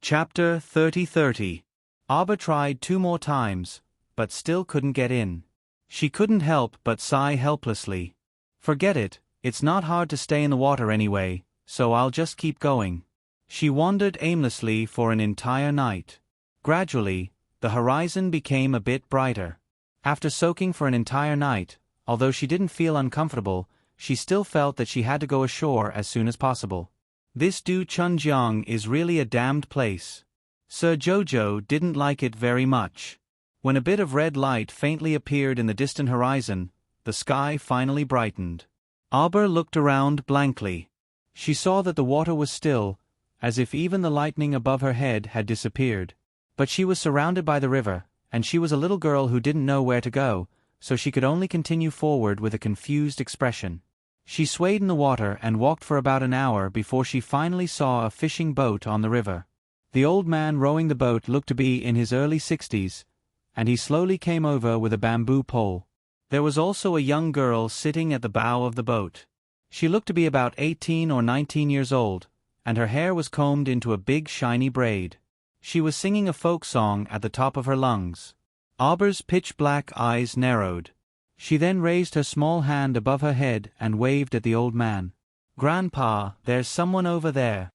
Chapter 30. Arbor tried 2 more times, but still couldn't get in. She couldn't help but sigh helplessly. Forget it, it's not hard to stay in the water anyway, so I'll just keep going. She wandered aimlessly for an entire night. Gradually, the horizon became a bit brighter. After soaking for an entire night, although she didn't feel uncomfortable, she still felt that she had to go ashore as soon as possible. This Du Chunjiang is really a damned place. Sir Jojo didn't like it very much. When a bit of red light faintly appeared in the distant horizon, the sky finally brightened. Arbor looked around blankly. She saw that the water was still, as if even the lightning above her head had disappeared. But she was surrounded by the river, and she was a little girl who didn't know where to go, so she could only continue forward with a confused expression. She swayed in the water and walked for about an hour before she finally saw a fishing boat on the river. The old man rowing the boat looked to be in his early 60s, and he slowly came over with a bamboo pole. There was also a young girl sitting at the bow of the boat. She looked to be about 18 or 19 years old, and her hair was combed into a big shiny braid. She was singing a folk song at the top of her lungs. Arbor's pitch-black eyes narrowed. She then raised her small hand above her head and waved at the old man. "Grandpa, there's someone over there."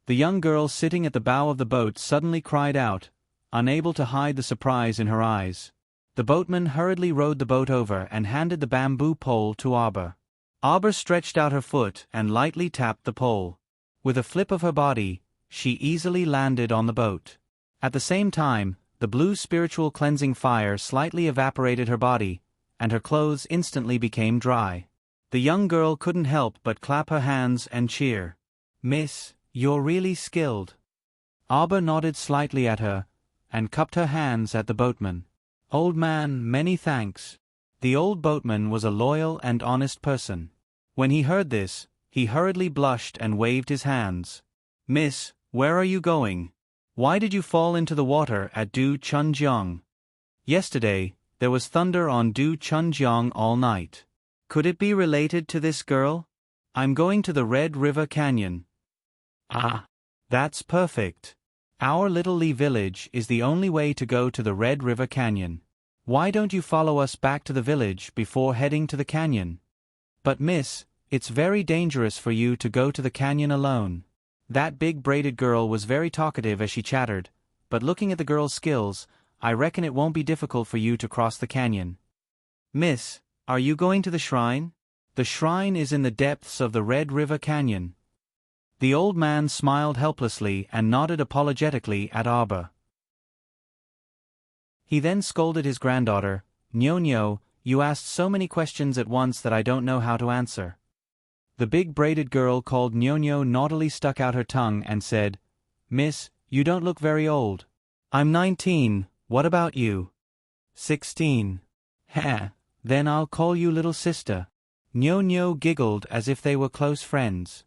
The young girl sitting at the bow of the boat suddenly cried out, unable to hide the surprise in her eyes. The boatman hurriedly rowed the boat over and handed the bamboo pole to Arbor. Arbor stretched out her foot and lightly tapped the pole. With a flip of her body, she easily landed on the boat. At the same time, the blue spiritual cleansing fire slightly evaporated her body, and her clothes instantly became dry. The young girl couldn't help but clap her hands and cheer. "Miss, you're really skilled." Arbor nodded slightly at her, and cupped her hands at the boatman. "Old man, many thanks." The old boatman was a loyal and honest person. When he heard this, he hurriedly blushed and waved his hands. "Miss, where are you going? Why did you fall into the water at Du Chunjiang? Yesterday, there was thunder on Du Chunjiang all night. Could it be related to this girl? I'm going to the Red River Canyon." "Ah, that's perfect. Our little Lee village is the only way to go to the Red River Canyon. Why don't you follow us back to the village before heading to the canyon?" "But miss, it's very dangerous for you to go to the canyon alone." That big braided girl was very talkative as she chattered, but looking at the girl's skills, I reckon it won't be difficult for you to cross the canyon. "Miss, are you going to the shrine?" "The shrine is in the depths of the Red River Canyon." The old man smiled helplessly and nodded apologetically at Arbor. He then scolded his granddaughter, "Nyo, you asked so many questions at once that I don't know how to answer." The big braided girl called Nyo naughtily stuck out her tongue and said, "Miss, you don't look very old." "I'm 19, what about you?" 16. "Heh, then I'll call you little sister." Nyo giggled as if they were close friends.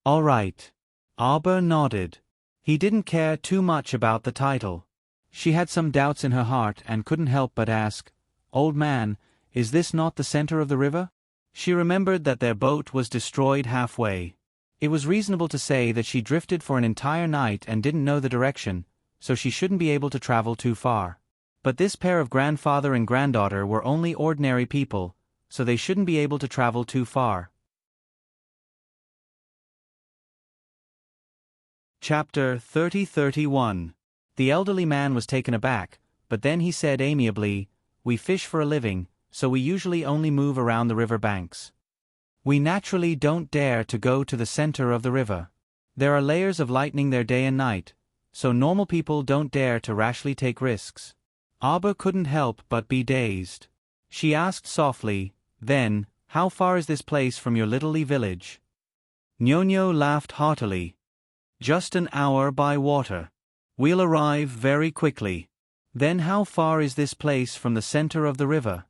"All right." Arbor nodded. He didn't care too much about the title. She had some doubts in her heart and couldn't help but ask, "Old man, is this not the center of the river?" She remembered that their boat was destroyed halfway. It was reasonable to say that she drifted for an entire night and didn't know the direction, so she shouldn't be able to travel too far. But this pair of grandfather and granddaughter were only ordinary people, so they shouldn't be able to travel too far. Chapter 30. The elderly man was taken aback, but then he said amiably, "We fish for a living, so we usually only move around the river banks. We naturally don't dare to go to the center of the river. There are layers of lightning there day and night, so normal people don't dare to rashly take risks." Arbor couldn't help but be dazed. She asked softly, "Then, how far is this place from your little Lee village?" Nyo laughed heartily. "Just an hour by water. We'll arrive very quickly." "Then how far is this place from the center of the river?"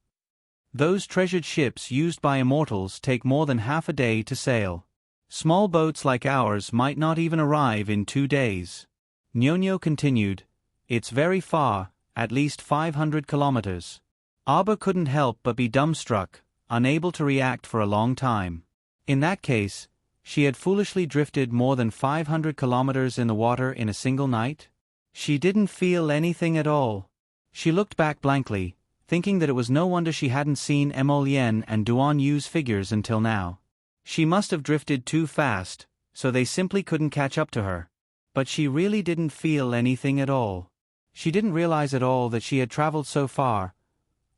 "Those treasured ships used by immortals take more than half a day to sail. Small boats like ours might not even arrive in 2 days." Nyo continued, "It's very far, at least 500 kilometers." Arbor couldn't help but be dumbstruck, unable to react for a long time. "In that case, She had foolishly drifted more than 500 kilometers in the water in a single night? She didn't feel anything at all. She looked back blankly, thinking that it was no wonder she hadn't seen Emolienne and Duan Yu's figures until now. She must have drifted too fast, so they simply couldn't catch up to her. But she really didn't feel anything at all. She didn't realize at all that she had traveled so far.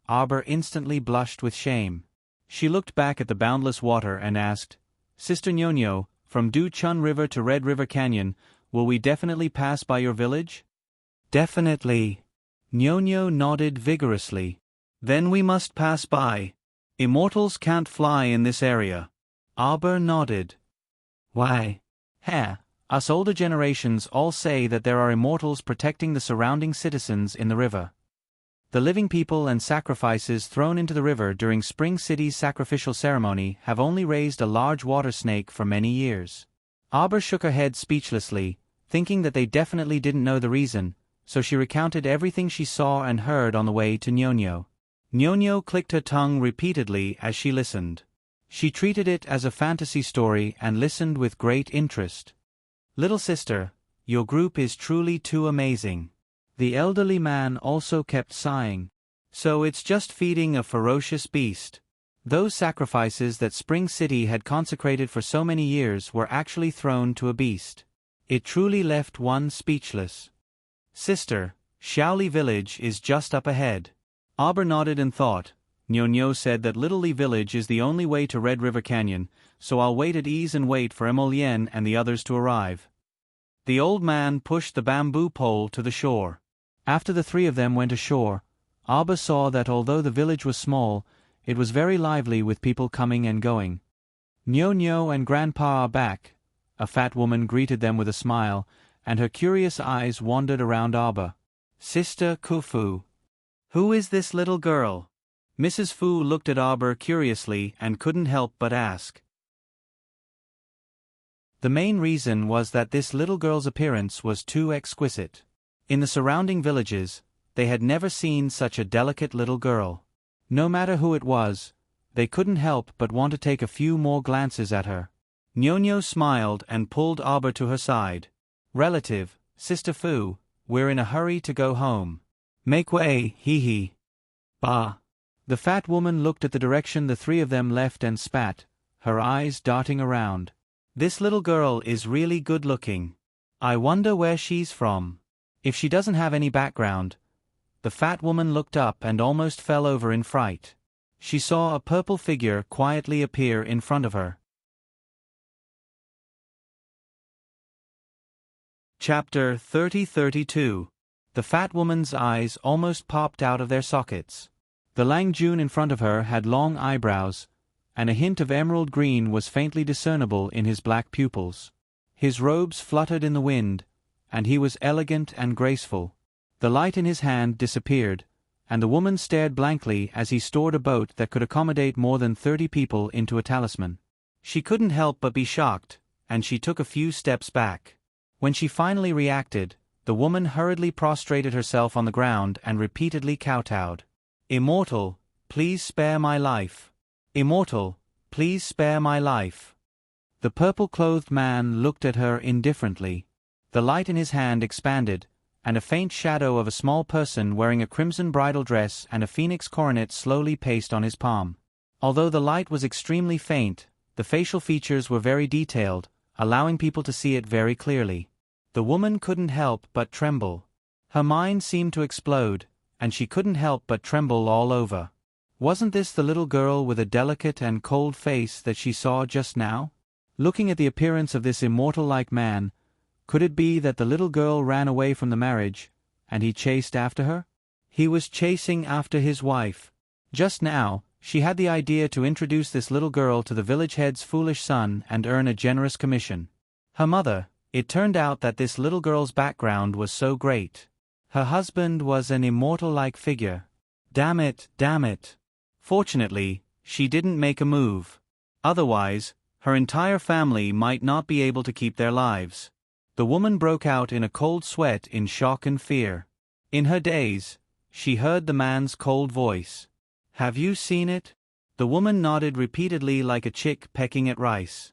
Arbor instantly blushed with shame. She looked back at the boundless water and asked, "Sister Nyonyo, from Du Chun River to Red River Canyon, will we definitely pass by your village?" "Definitely." Nyonyo nodded vigorously. "Then we must pass by. Immortals can't fly in this area." Arbor nodded. "Why?" Us older generations all say that there are immortals protecting the surrounding citizens in the river. The living people and sacrifices thrown into the river during Spring City's sacrificial ceremony have only raised a large water snake for many years." Arbor shook her head speechlessly, thinking that they definitely didn't know the reason, so she recounted everything she saw and heard on the way to Nyonyo. Nyonyo clicked her tongue repeatedly as she listened. She treated it as a fantasy story and listened with great interest. "Little sister, your group is truly too amazing." The elderly man also kept sighing. "So it's just feeding a ferocious beast." Those sacrifices that Spring City had consecrated for so many years were actually thrown to a beast. It truly left one speechless. "Sister, Shaoli Village is just up ahead." Arbor nodded and thought. Nyonyo said that Little Lee Village is the only way to Red River Canyon, so I'll wait at ease and wait for Emolienne and the others to arrive. The old man pushed the bamboo pole to the shore. After the three of them went ashore, Arbor saw that although the village was small, it was very lively with people coming and going. "Nyonyo and Grandpa are back," a fat woman greeted them with a smile, and her curious eyes wandered around Arbor. "Sister Kufu. Who is this little girl?" Mrs. Fu looked at Arbor curiously and couldn't help but ask. The main reason was that this little girl's appearance was too exquisite. In the surrounding villages, they had never seen such a delicate little girl. No matter who it was, they couldn't help but want to take a few more glances at her. Nyonyo smiled and pulled Arbor to her side. "Relative, Sister Fu, we're in a hurry to go home." "Make way, hee. Bah." The fat woman looked at the direction the three of them left and spat, her eyes darting around. "This little girl is really good-looking. I wonder where she's from. If she doesn't have any background." The fat woman looked up and almost fell over in fright. She saw a purple figure quietly appear in front of her. Chapter 30-32. The fat woman's eyes almost popped out of their sockets. The Lang Jun in front of her had long eyebrows, and a hint of emerald green was faintly discernible in his black pupils. His robes fluttered in the wind, and he was elegant and graceful. The light in his hand disappeared, and the woman stared blankly as he stored a boat that could accommodate more than 30 people into a talisman. She couldn't help but be shocked, and she took a few steps back. When she finally reacted, the woman hurriedly prostrated herself on the ground and repeatedly kowtowed. "Immortal, please spare my life. Immortal, please spare my life." The purple-clothed man looked at her indifferently. The light in his hand expanded, and a faint shadow of a small person wearing a crimson bridal dress and a phoenix coronet slowly paced on his palm. Although the light was extremely faint, the facial features were very detailed, allowing people to see it very clearly. The woman couldn't help but tremble. Her mind seemed to explode, and she couldn't help but tremble all over. Wasn't this the little girl with a delicate and cold face that she saw just now? Looking at the appearance of this immortal-like man, could it be that the little girl ran away from the marriage, and he chased after her? He was chasing after his wife. Just now, she had the idea to introduce this little girl to the village head's foolish son and earn a generous commission. Her mother, it turned out that this little girl's background was so great. Her husband was an immortal-like figure. Damn it. Fortunately, she didn't make a move. Otherwise, her entire family might not be able to keep their lives. The woman broke out in a cold sweat in shock and fear. In her daze, she heard the man's cold voice. "Have you seen it?" The woman nodded repeatedly like a chick pecking at rice.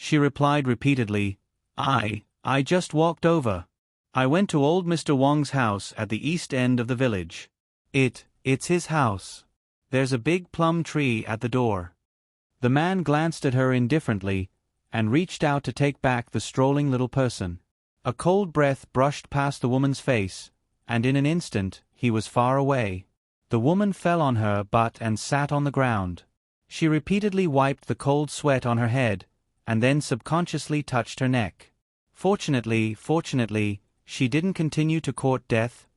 She replied repeatedly, I just walked over. I went to old Mr. Wong's house at the east end of the village. It's his house. There's a big plum tree at the door. The man glanced at her indifferently, and reached out to take back the strolling little person. A cold breath brushed past the woman's face, and in an instant, he was far away. The woman fell on her butt and sat on the ground. She repeatedly wiped the cold sweat on her head, and then subconsciously touched her neck. Fortunately, she didn't continue to court death.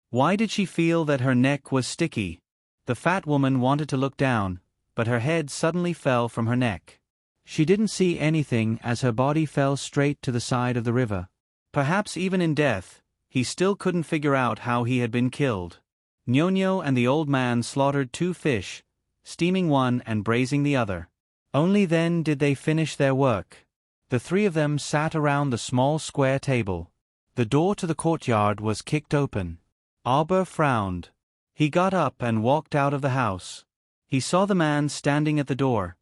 Why did she feel that her neck was sticky? The fat woman wanted to look down, but her head suddenly fell from her neck. She didn't see anything as her body fell straight to the side of the river. Perhaps even in death, he still couldn't figure out how he had been killed. Nyonyo and the old man slaughtered 2 fish, steaming one and braising the other. Only then did they finish their work. The 3 of them sat around the small square table. The door to the courtyard was kicked open. Arbor frowned. He got up and walked out of the house. He saw the man standing at the door.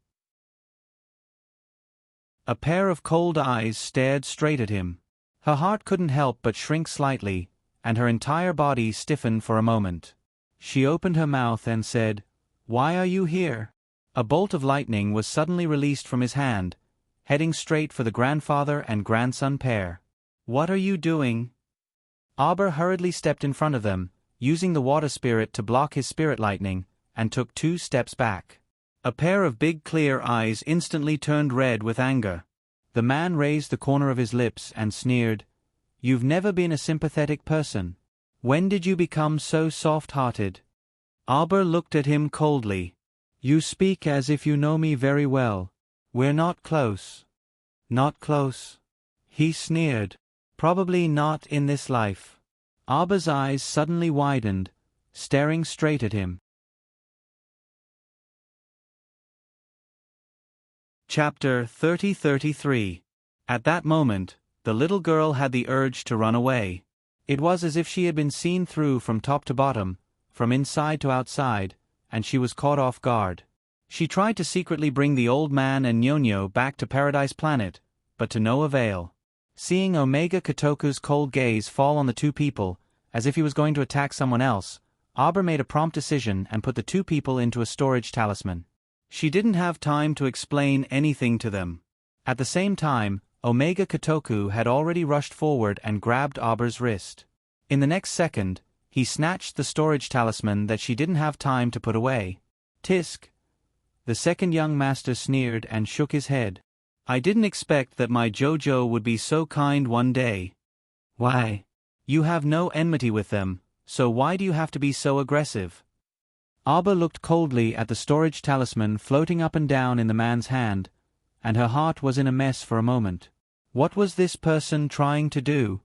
A pair of cold eyes stared straight at him. Her heart couldn't help but shrink slightly, and her entire body stiffened for a moment. She opened her mouth and said, "Why are you here?" A bolt of lightning was suddenly released from his hand, heading straight for the grandfather and grandson pair. "What are you doing?" Arbor hurriedly stepped in front of them, using the water spirit to block his spirit lightning, and took 2 steps back. A pair of big clear eyes instantly turned red with anger. The man raised the corner of his lips and sneered, "You've never been a sympathetic person. When did you become so soft-hearted?" Arbor looked at him coldly. "You speak as if you know me very well. We're not close." "Not close?" he sneered. "Probably not in this life." Arbor's eyes suddenly widened, staring straight at him. Chapter 30-33. At that moment, the little girl had the urge to run away. It was as if she had been seen through from top to bottom, from inside to outside, and she was caught off guard. She tried to secretly bring the old man and Nyonyo back to Paradise Planet, but to no avail. Seeing Omega Kotoku's cold gaze fall on the 2 people, as if he was going to attack someone else, Arbor made a prompt decision and put the 2 people into a storage talisman. She didn't have time to explain anything to them. At the same time, Omega Kotoku had already rushed forward and grabbed Arbor's wrist. In the next second, he snatched the storage talisman that she didn't have time to put away. "Tisk." The second young master sneered and shook his head. "I didn't expect that my Jojo would be so kind one day." "Why?" "You have no enmity with them, so why do you have to be so aggressive?" Arbor looked coldly at the storage talisman floating up and down in the man's hand, and her heart was in a mess for a moment. What was this person trying to do?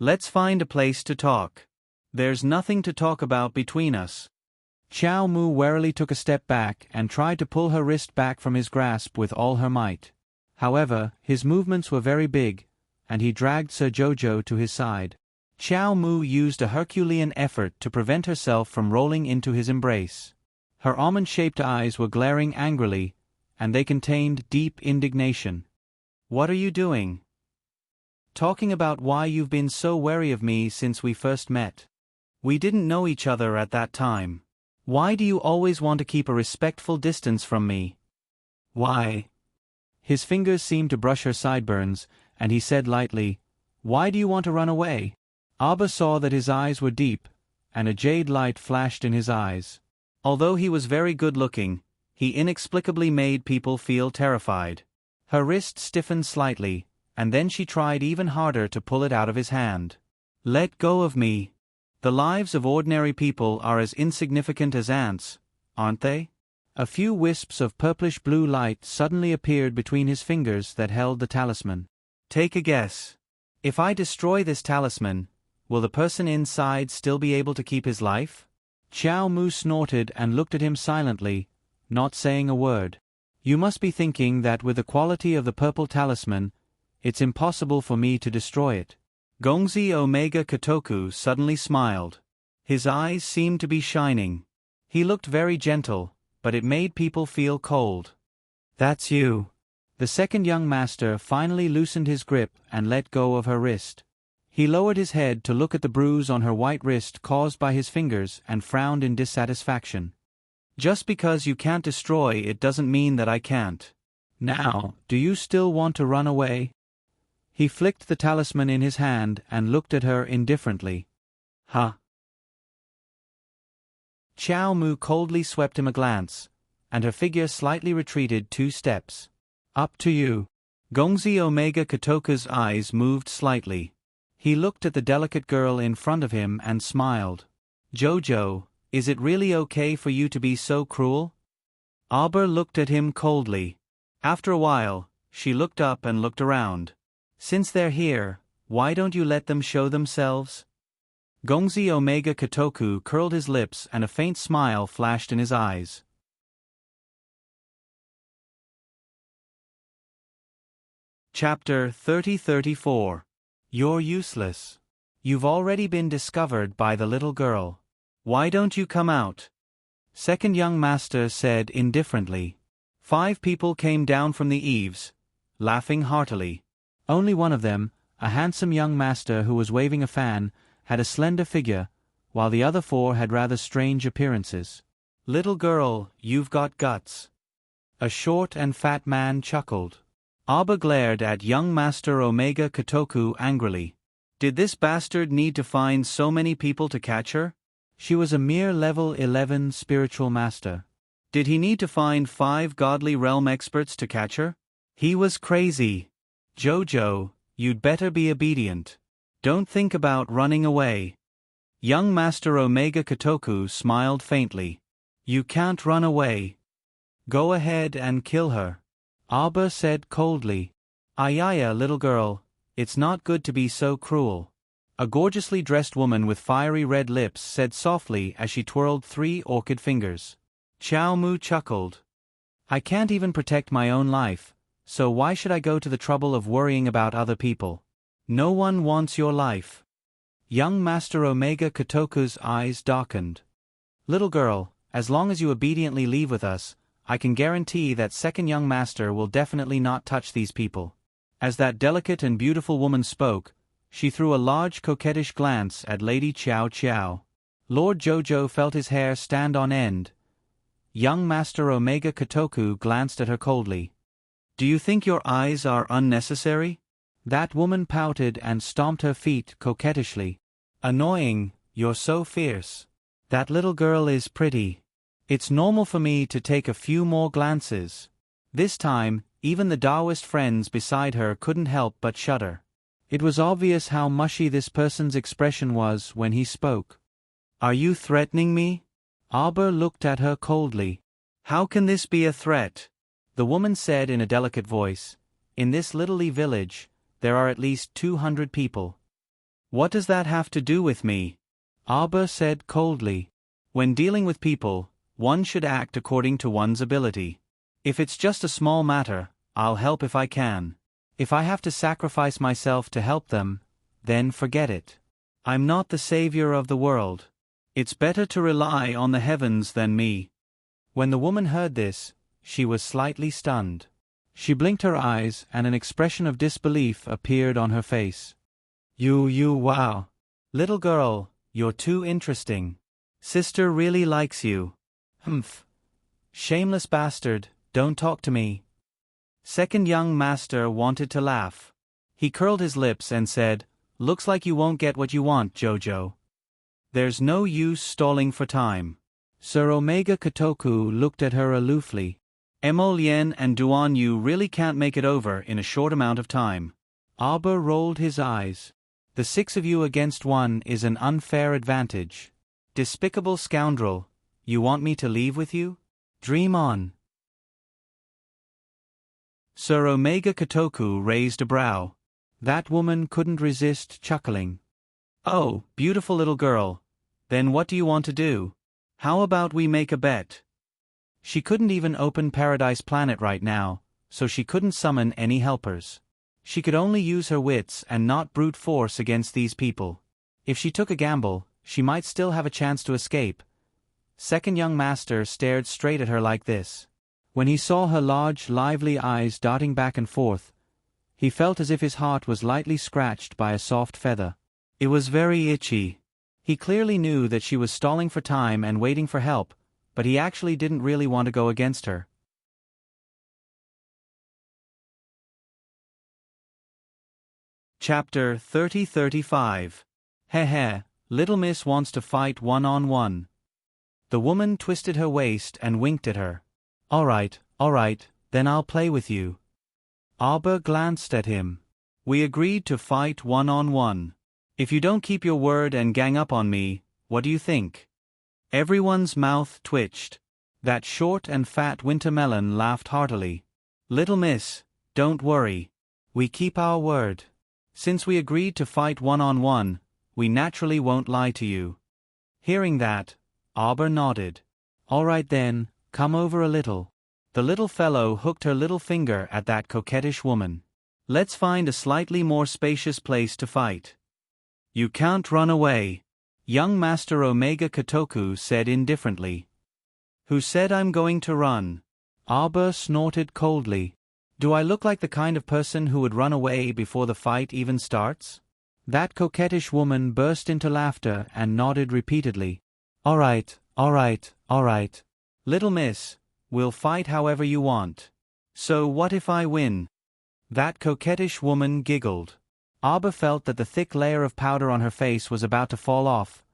"Let's find a place to talk. There's nothing to talk about between us." Xiao Mu warily took a step back and tried to pull her wrist back from his grasp with all her might. However, his movements were very big, and he dragged Sir Jojo to his side. Xiao Mu used a Herculean effort to prevent herself from rolling into his embrace. Her almond-shaped eyes were glaring angrily, and they contained deep indignation. "What are you doing?" "Talking about why you've been so wary of me since we first met. We didn't know each other at that time. Why do you always want to keep a respectful distance from me?" "Why?" His fingers seemed to brush her sideburns, and he said lightly, "Why do you want to run away?" Arbor saw that his eyes were deep, and a jade light flashed in his eyes. Although he was very good-looking, he inexplicably made people feel terrified. Her wrist stiffened slightly, and then she tried even harder to pull it out of his hand. "Let go of me. The lives of ordinary people are as insignificant as ants, aren't they?" A few wisps of purplish-blue light suddenly appeared between his fingers that held the talisman. "Take a guess. If I destroy this talisman, will the person inside still be able to keep his life?" Xiao Mu snorted and looked at him silently, not saying a word. "You must be thinking that with the quality of the purple talisman, it's impossible for me to destroy it." Gongzi Omega Kotoku suddenly smiled. His eyes seemed to be shining. He looked very gentle, but it made people feel cold. "That's you. The second young master finally loosened his grip and let go of her wrist. He lowered his head to look at the bruise on her white wrist caused by his fingers and frowned in dissatisfaction. Just because you can't destroy it doesn't mean that I can't. Now, do you still want to run away? He flicked the talisman in his hand and looked at her indifferently. Huh? Xiao Mu coldly swept him a glance, and her figure slightly retreated 2 steps. Up to you. Gongzi Omega Kotoku's eyes moved slightly. He looked at the delicate girl in front of him and smiled. Jojo, is it really okay for you to be so cruel? Aber looked at him coldly. After a while, she looked up and looked around. Since they're here, why don't you let them show themselves? Gongzi Omega Kotoku curled his lips and a faint smile flashed in his eyes. Chapter 30-34. You're useless. You've already been discovered by the little girl. Why don't you come out? Second young master said indifferently. 5 people came down from the eaves, laughing heartily. Only one of them, a handsome young master who was waving a fan, had a slender figure, while the other 4 had rather strange appearances. Little girl, you've got guts. A short and fat man chuckled. Aber glared at young Master Omega Kotoku angrily. Did this bastard need to find so many people to catch her? She was a mere level 11 spiritual master. Did he need to find 5 godly realm experts to catch her? He was crazy. Jojo, you'd better be obedient. Don't think about running away. Young Master Omega Kotoku smiled faintly. You can't run away. Go ahead and kill her. Aber said coldly. Ayaya, little girl, it's not good to be so cruel. A gorgeously dressed woman with fiery red lips said softly as she twirled 3 orchid fingers. Xiao Mu chuckled. I can't even protect my own life, so why should I go to the trouble of worrying about other people? No one wants your life. Young Master Omega Kotoku's eyes darkened. Little girl, as long as you obediently leave with us, I can guarantee that second young master will definitely not touch these people. As that delicate and beautiful woman spoke, she threw a large coquettish glance at Lady Qiao Qiao. Lord Jojo felt his hair stand on end. Young Master Omega Kotoku glanced at her coldly. Do you think your eyes are unnecessary? That woman pouted and stomped her feet coquettishly. Annoying, you're so fierce. That little girl is pretty. It's normal for me to take a few more glances. This time, even the Taoist friends beside her couldn't help but shudder. It was obvious how mushy this person's expression was when he spoke. Are you threatening me? Aber looked at her coldly. How can this be a threat? The woman said in a delicate voice. In this little village, there are at least 200 people. What does that have to do with me? Aber said coldly. When dealing with people, one should act according to one's ability. If it's just a small matter, I'll help if I can. If I have to sacrifice myself to help them, then forget it. I'm not the savior of the world. It's better to rely on the heavens than me. When the woman heard this, she was slightly stunned. She blinked her eyes and an expression of disbelief appeared on her face. Wow. Little girl, you're too interesting. Sister really likes you. Humph. Shameless bastard, don't talk to me. Second young master wanted to laugh. He curled his lips and said, Looks like you won't get what you want, Jojo. There's no use stalling for time. Sir Omega Kotoku looked at her aloofly. Emolien and Duan Yu really can't make it over in a short amount of time. Aber rolled his eyes. The 6 of you against 1 is an unfair advantage. Despicable scoundrel, you want me to leave with you? Dream on. Sir Omega Kotoku raised a brow. That woman couldn't resist chuckling. Oh, beautiful little girl. Then what do you want to do? How about we make a bet? She couldn't even open Paradise Planet right now, so she couldn't summon any helpers. She could only use her wits and not brute force against these people. If she took a gamble, she might still have a chance to escape. Second young master stared straight at her like this. When he saw her large, lively eyes darting back and forth, he felt as if his heart was lightly scratched by a soft feather. It was very itchy. He clearly knew that she was stalling for time and waiting for help, but he actually didn't really want to go against her. Chapter 30-35. Heh, little miss wants to fight one-on-one. The woman twisted her waist and winked at her. All right, then I'll play with you. Arbor glanced at him. We agreed to fight one-on-one. If you don't keep your word and gang up on me, what do you think? Everyone's mouth twitched. That short and fat wintermelon laughed heartily. Little miss, don't worry. We keep our word. Since we agreed to fight one-on-one, we naturally won't lie to you. Hearing that, Arbor nodded. All right then, come over a little. The little fellow hooked her little finger at that coquettish woman. Let's find a slightly more spacious place to fight. You can't run away, young Master Omega Kotoku said indifferently. Who said I'm going to run? Arbor snorted coldly. Do I look like the kind of person who would run away before the fight even starts? That coquettish woman burst into laughter and nodded repeatedly. All right. Little miss, we'll fight however you want. So what if I win? That coquettish woman giggled. Arbor felt that the thick layer of powder on her face was about to fall off.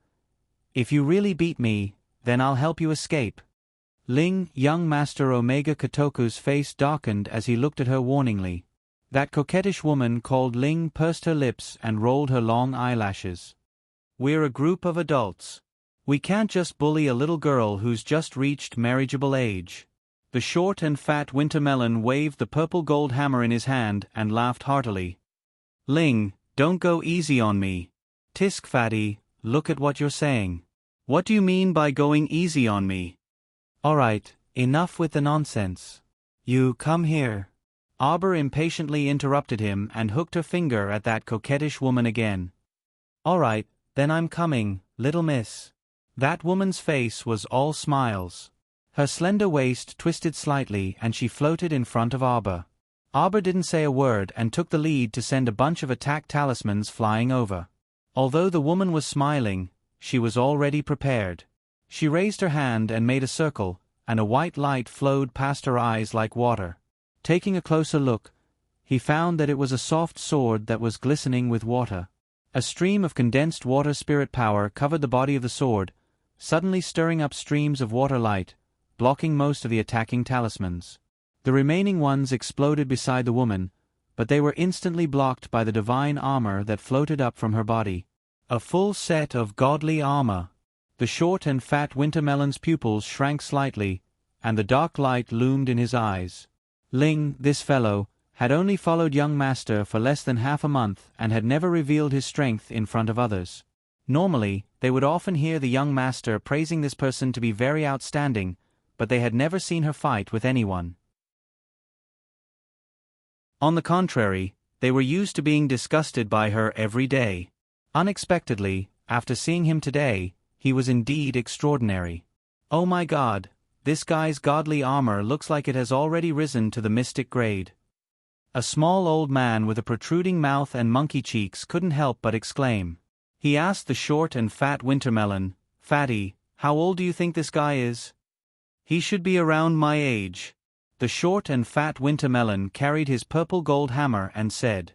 If you really beat me, then I'll help you escape. Ling, young Master Omega Kotoku's face darkened as he looked at her warningly. That coquettish woman called Ling pursed her lips and rolled her long eyelashes. We're a group of adults. We can't just bully a little girl who's just reached marriageable age. The short and fat wintermelon waved the purple gold hammer in his hand and laughed heartily. Ling, don't go easy on me. Tisk fatty, look at what you're saying. What do you mean by going easy on me? All right, enough with the nonsense. You come here. Arbor impatiently interrupted him and hooked her finger at that coquettish woman again. All right, then I'm coming, little miss. That woman's face was all smiles. Her slender waist twisted slightly and she floated in front of Arbor. Arbor didn't say a word and took the lead to send a bunch of attack talismans flying over. Although the woman was smiling, she was already prepared. She raised her hand and made a circle, and a white light flowed past her eyes like water. Taking a closer look, he found that it was a soft sword that was glistening with water. A stream of condensed water spirit power covered the body of the sword, suddenly stirring up streams of water light, blocking most of the attacking talismans. The remaining ones exploded beside the woman, but they were instantly blocked by the divine armor that floated up from her body. A full set of godly armor. The short and fat wintermelon's pupils shrank slightly, and the dark light loomed in his eyes. Ling, this fellow, had only followed young Master for less than half a month and had never revealed his strength in front of others. Normally, they would often hear the young Master praising this person to be very outstanding, but they had never seen her fight with anyone. On the contrary, they were used to being disgusted by her every day. Unexpectedly, after seeing him today, he was indeed extraordinary. Oh my God, this guy's godly armor looks like it has already risen to the mystic grade. A small old man with a protruding mouth and monkey cheeks couldn't help but exclaim. He asked the short and fat wintermelon, Fatty, how old do you think this guy is? He should be around my age. The short and fat wintermelon carried his purple gold hammer and said.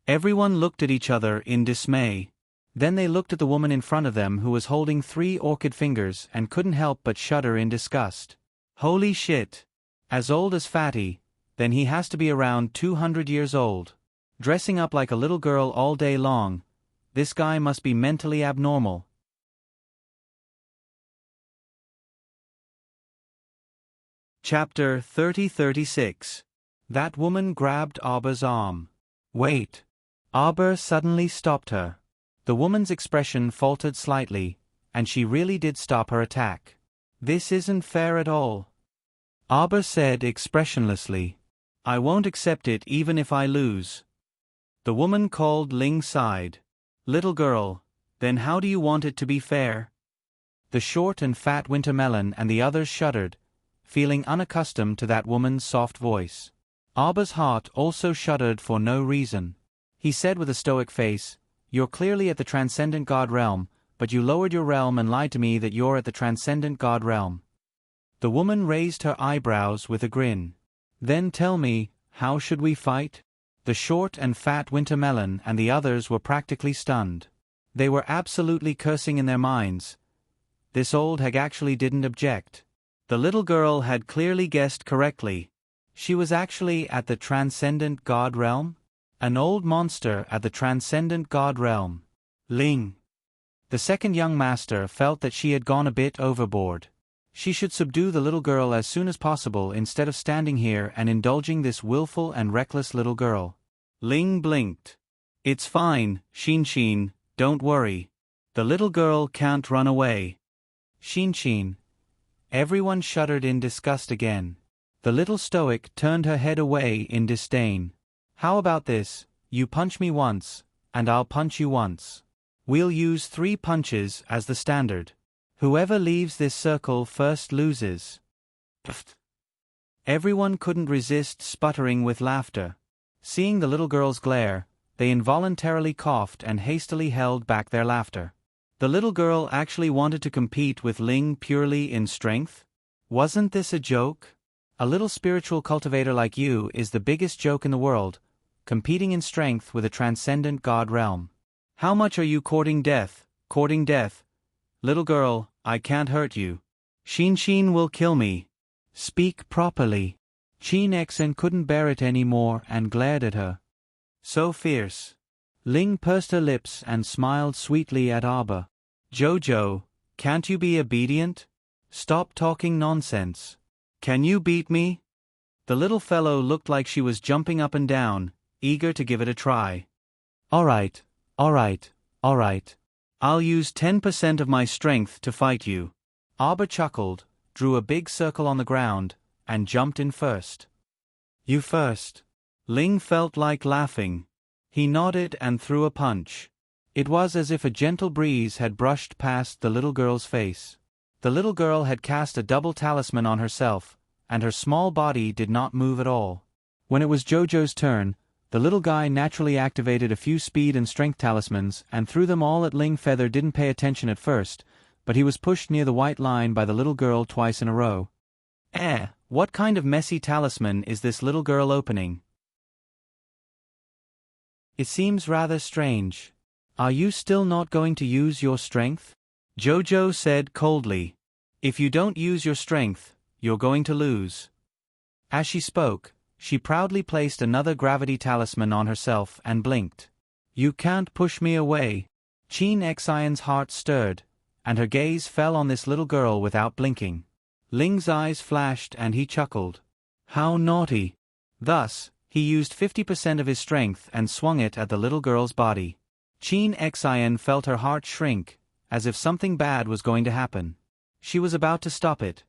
Everyone looked at each other in dismay. Then they looked at the woman in front of them who was holding 3 orchid fingers and couldn't help but shudder in disgust. Holy shit! As old as Fatty, then he has to be around 200 years old. Dressing up like a little girl all day long, this guy must be mentally abnormal. Chapter 30-36. That woman grabbed Arbor's arm. Wait. Arbor suddenly stopped her. The woman's expression faltered slightly, and she really did stop her attack. This isn't fair at all. Arbor said expressionlessly. I won't accept it even if I lose. The woman called Ling sighed. Little girl, then how do you want it to be fair? The short and fat wintermelon and the others shuddered, feeling unaccustomed to that woman's soft voice. Aba's heart also shuddered for no reason. He said with a stoic face, "You're clearly at the transcendent God realm, but you lowered your realm and lied to me that you're at the transcendent God realm." The woman raised her eyebrows with a grin. "Then tell me, how should we fight?" The short and fat Wintermelon and the others were practically stunned. They were absolutely cursing in their minds. This old hag actually didn't object. The little girl had clearly guessed correctly. She was actually at the transcendent God realm? An old monster at the transcendent God realm. Ling. The second young master felt that she had gone a bit overboard. She should subdue the little girl as soon as possible instead of standing here and indulging this willful and reckless little girl. Ling blinked. "It's fine, Xin, don't worry. The little girl can't run away." Xin. Everyone shuddered in disgust again. The little stoic turned her head away in disdain. "How about this, you punch me once, and I'll punch you once. We'll use 3 punches as the standard. Whoever leaves this circle first loses." Pfft. Everyone couldn't resist sputtering with laughter. Seeing the little girl's glare, they involuntarily coughed and hastily held back their laughter. The little girl actually wanted to compete with Ling purely in strength? Wasn't this a joke? A little spiritual cultivator like you is the biggest joke in the world, competing in strength with a transcendent God realm. How much are you courting death? Courting death? Little girl, I can't hurt you. Xin will kill me. Speak properly. Xin couldn't bear it anymore and glared at her. So fierce. Ling pursed her lips and smiled sweetly at Aba. "Jojo, can't you be obedient? Stop talking nonsense. Can you beat me?" The little fellow looked like she was jumping up and down, eager to give it a try. All right. I'll use 10% of my strength to fight you." Aba chuckled, drew a big circle on the ground, and jumped in first. "You first." Ling felt like laughing. He nodded and threw a punch. It was as if a gentle breeze had brushed past the little girl's face. The little girl had cast a double talisman on herself, and her small body did not move at all. When it was Jojo's turn, the little guy naturally activated a few speed and strength talismans and threw them all at Ling. Feather didn't pay attention at first, but he was pushed near the white line by the little girl twice in a row. What kind of messy talisman is this little girl opening? It seems rather strange. Are you still not going to use your strength? Jojo said coldly. If you don't use your strength, you're going to lose. As she spoke, she proudly placed another gravity talisman on herself and blinked. You can't push me away. Xian's heart stirred, and her gaze fell on this little girl without blinking. Ling's eyes flashed and he chuckled. How naughty. Thus, he used 50% of his strength and swung it at the little girl's body. Xian felt her heart shrink, as if something bad was going to happen. She was about to stop it.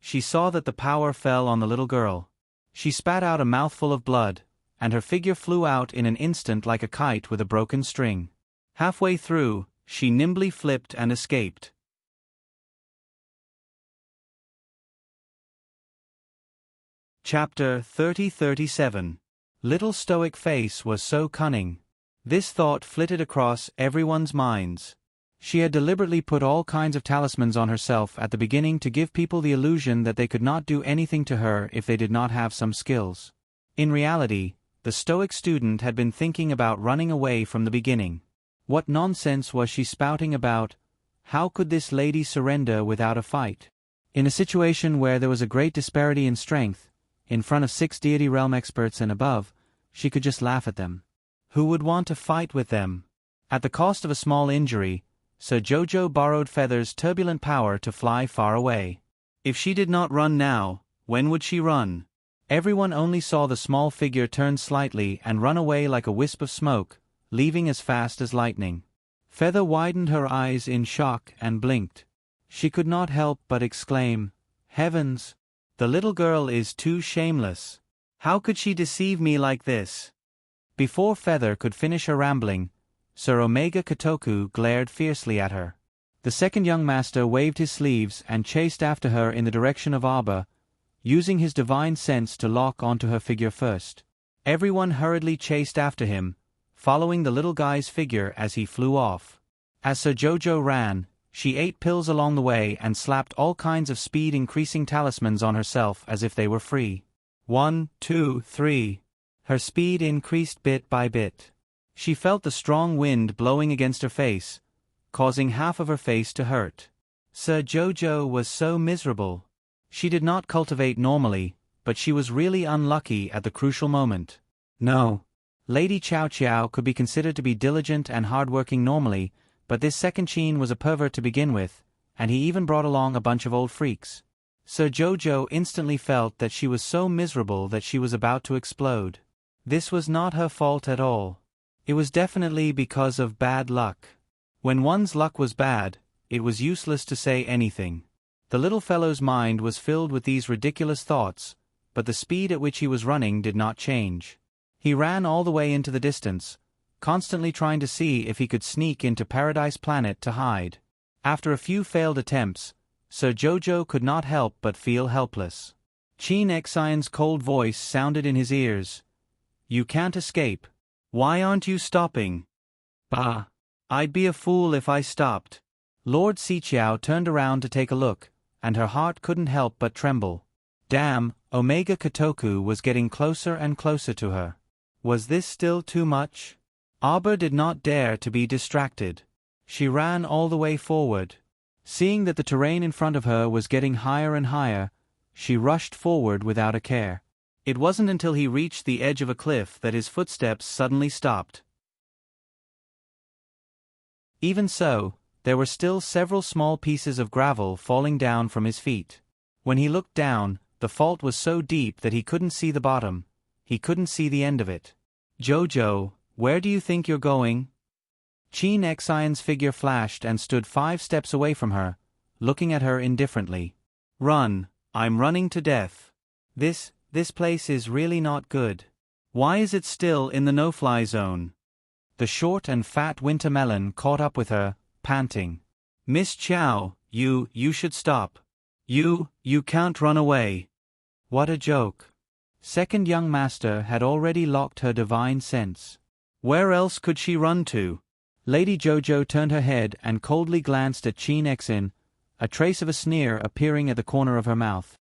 She saw that the power fell on the little girl. She spat out a mouthful of blood, and her figure flew out in an instant like a kite with a broken string. Halfway through, she nimbly flipped and escaped. Chapter 30-37. Little stoic face was so cunning. This thought flitted across everyone's minds. She had deliberately put all kinds of talismans on herself at the beginning to give people the illusion that they could not do anything to her if they did not have some skills. In reality, the stoic student had been thinking about running away from the beginning. What nonsense was she spouting about? How could this lady surrender without a fight? In a situation where there was a great disparity in strength, in front of 6 deity realm experts and above, she could just laugh at them. Who would want to fight with them? At the cost of a small injury, Sir Jojo borrowed Feather's turbulent power to fly far away. If she did not run now, when would she run? Everyone only saw the small figure turn slightly and run away like a wisp of smoke, leaving as fast as lightning. Feather widened her eyes in shock and blinked. She could not help but exclaim, Heavens! The little girl is too shameless. How could she deceive me like this? Before Feather could finish her rambling, Sir Omega Kotoku glared fiercely at her. The second young master waved his sleeves and chased after her in the direction of Aba, using his divine sense to lock onto her figure first. Everyone hurriedly chased after him, following the little guy's figure as he flew off. As Sir Jojo ran, she ate pills along the way and slapped all kinds of speed-increasing talismans on herself as if they were free. 1, 2, 3. Her speed increased bit by bit. She felt the strong wind blowing against her face, causing half of her face to hurt. Sir Jojo was so miserable. She did not cultivate normally, but she was really unlucky at the crucial moment. No. Lady Chow Chow could be considered to be diligent and hardworking normally, but this second Qin was a pervert to begin with, and he even brought along a bunch of old freaks. Sir Jojo instantly felt that she was so miserable that she was about to explode. This was not her fault at all. It was definitely because of bad luck. When one's luck was bad, it was useless to say anything. The little fellow's mind was filled with these ridiculous thoughts, but the speed at which he was running did not change. He ran all the way into the distance, constantly trying to see if he could sneak into Paradise Planet to hide. After a few failed attempts, Sir Jojo could not help but feel helpless. Qin Xian's cold voice sounded in his ears. "You can't escape. Why aren't you stopping?" "Bah! I'd be a fool if I stopped." Lord Xiqiao turned around to take a look, and her heart couldn't help but tremble. Damn, Omega Kotoku was getting closer and closer to her. Was this still too much? Arbor did not dare to be distracted. She ran all the way forward. Seeing that the terrain in front of her was getting higher and higher, she rushed forward without a care. It wasn't until he reached the edge of a cliff that his footsteps suddenly stopped. Even so, there were still several small pieces of gravel falling down from his feet. When he looked down, the fault was so deep that he couldn't see the bottom. He couldn't see the end of it. "Jojo, where do you think you're going?" Qin Xian's figure flashed and stood 5 steps away from her, looking at her indifferently. "Run, I'm running to death. This place is really not good. Why is it still in the no-fly zone?" The short and fat winter melon caught up with her, panting. "Miss Chow, you should stop. You can't run away." What a joke. Second young master had already locked her divine sense. Where else could she run to? Lady Jojo turned her head and coldly glanced at Qin Xian, a trace of a sneer appearing at the corner of her mouth.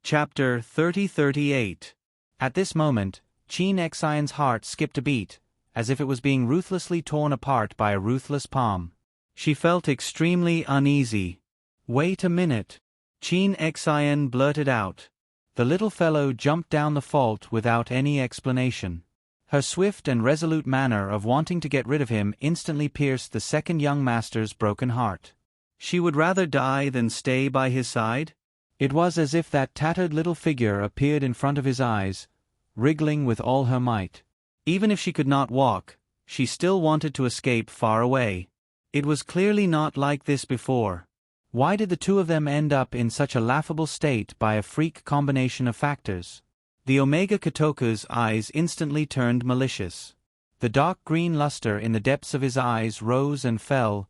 Chapter 3038. At this moment, Qin Xian's heart skipped a beat, as if it was being ruthlessly torn apart by a ruthless palm. She felt extremely uneasy. "Wait a minute," Qin Xian blurted out. The little fellow jumped down the fault without any explanation. Her swift and resolute manner of wanting to get rid of him instantly pierced the second young master's broken heart. She would rather die than stay by his side? It was as if that tattered little figure appeared in front of his eyes, wriggling with all her might. Even if she could not walk, she still wanted to escape far away. It was clearly not like this before. Why did the two of them end up in such a laughable state by a freak combination of factors? The Omega Kotoku's eyes instantly turned malicious. The dark green luster in the depths of his eyes rose and fell,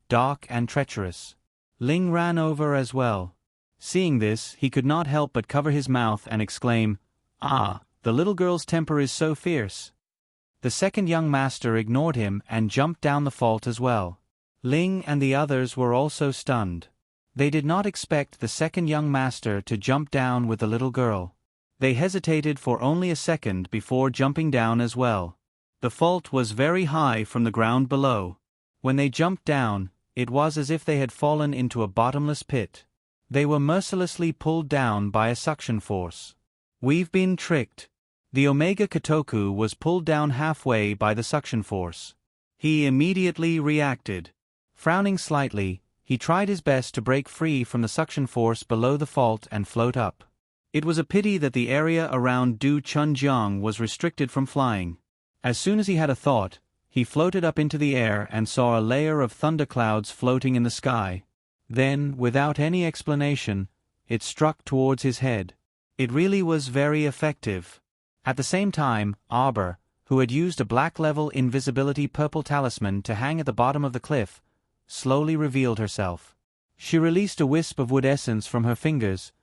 dark and treacherous. Ling ran over as well. Seeing this, he could not help but cover his mouth and exclaim, "Ah, the little girl's temper is so fierce." The second young master ignored him and jumped down the fault as well. Ling and the others were also stunned. They did not expect the second young master to jump down with the little girl. They hesitated for only a second before jumping down as well. The fault was very high from the ground below. When they jumped down, it was as if they had fallen into a bottomless pit. They were mercilessly pulled down by a suction force. "We've been tricked." The Omega Kotoku was pulled down halfway by the suction force. He immediately reacted. Frowning slightly, he tried his best to break free from the suction force below the fault and float up. It was a pity that the area around Du Chunjiang was restricted from flying. As soon as he had a thought, he floated up into the air and saw a layer of thunderclouds floating in the sky. Then, without any explanation, it struck towards his head. It really was very effective. At the same time, Arbor, who had used a black-level invisibility purple talisman to hang at the bottom of the cliff, slowly revealed herself. She released a wisp of wood essence from her fingers,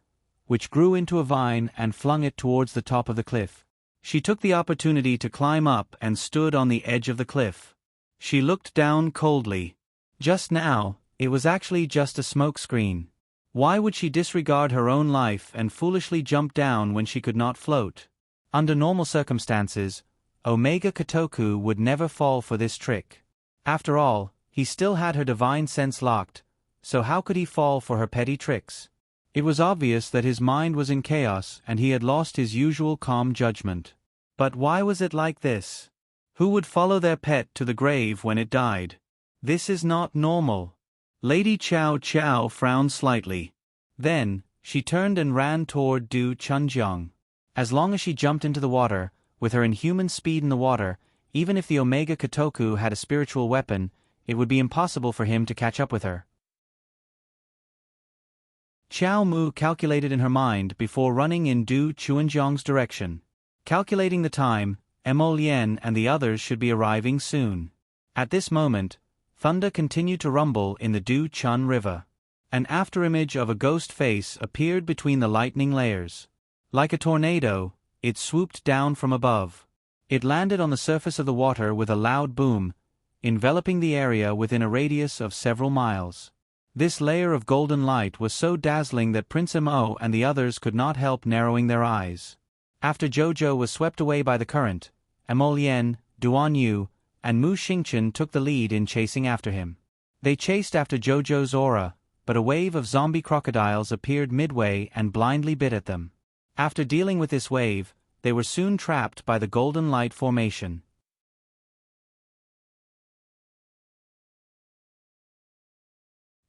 which grew into a vine and flung it towards the top of the cliff. She took the opportunity to climb up and stood on the edge of the cliff. She looked down coldly. Just now, it was actually just a smokescreen. Why would she disregard her own life and foolishly jump down when she could not float? Under normal circumstances, Omega Kotoku would never fall for this trick. After all, he still had her divine sense locked, so how could he fall for her petty tricks? It was obvious that his mind was in chaos and he had lost his usual calm judgment. But why was it like this? Who would follow their pet to the grave when it died? This is not normal. Lady Chow Chow frowned slightly. Then, she turned and ran toward Du Chunjiang. As long as she jumped into the water, with her inhuman speed in the water, even if the Omega Kotoku had a spiritual weapon, it would be impossible for him to catch up with her. Xiao Mu calculated in her mind before running in Du Chunjiang's direction. Calculating the time, Emolien and the others should be arriving soon. At this moment, thunder continued to rumble in the Du Chun River. An afterimage of a ghost face appeared between the lightning layers. Like a tornado, it swooped down from above. It landed on the surface of the water with a loud boom, enveloping the area within a radius of several miles. This layer of golden light was so dazzling that Prince Mo and the others could not help narrowing their eyes. After Jojo was swept away by the current, Emolien, Duan Yu, and Mu Xingchen took the lead in chasing after him. They chased after Jojo's aura, but a wave of zombie crocodiles appeared midway and blindly bit at them. After dealing with this wave, they were soon trapped by the golden light formation.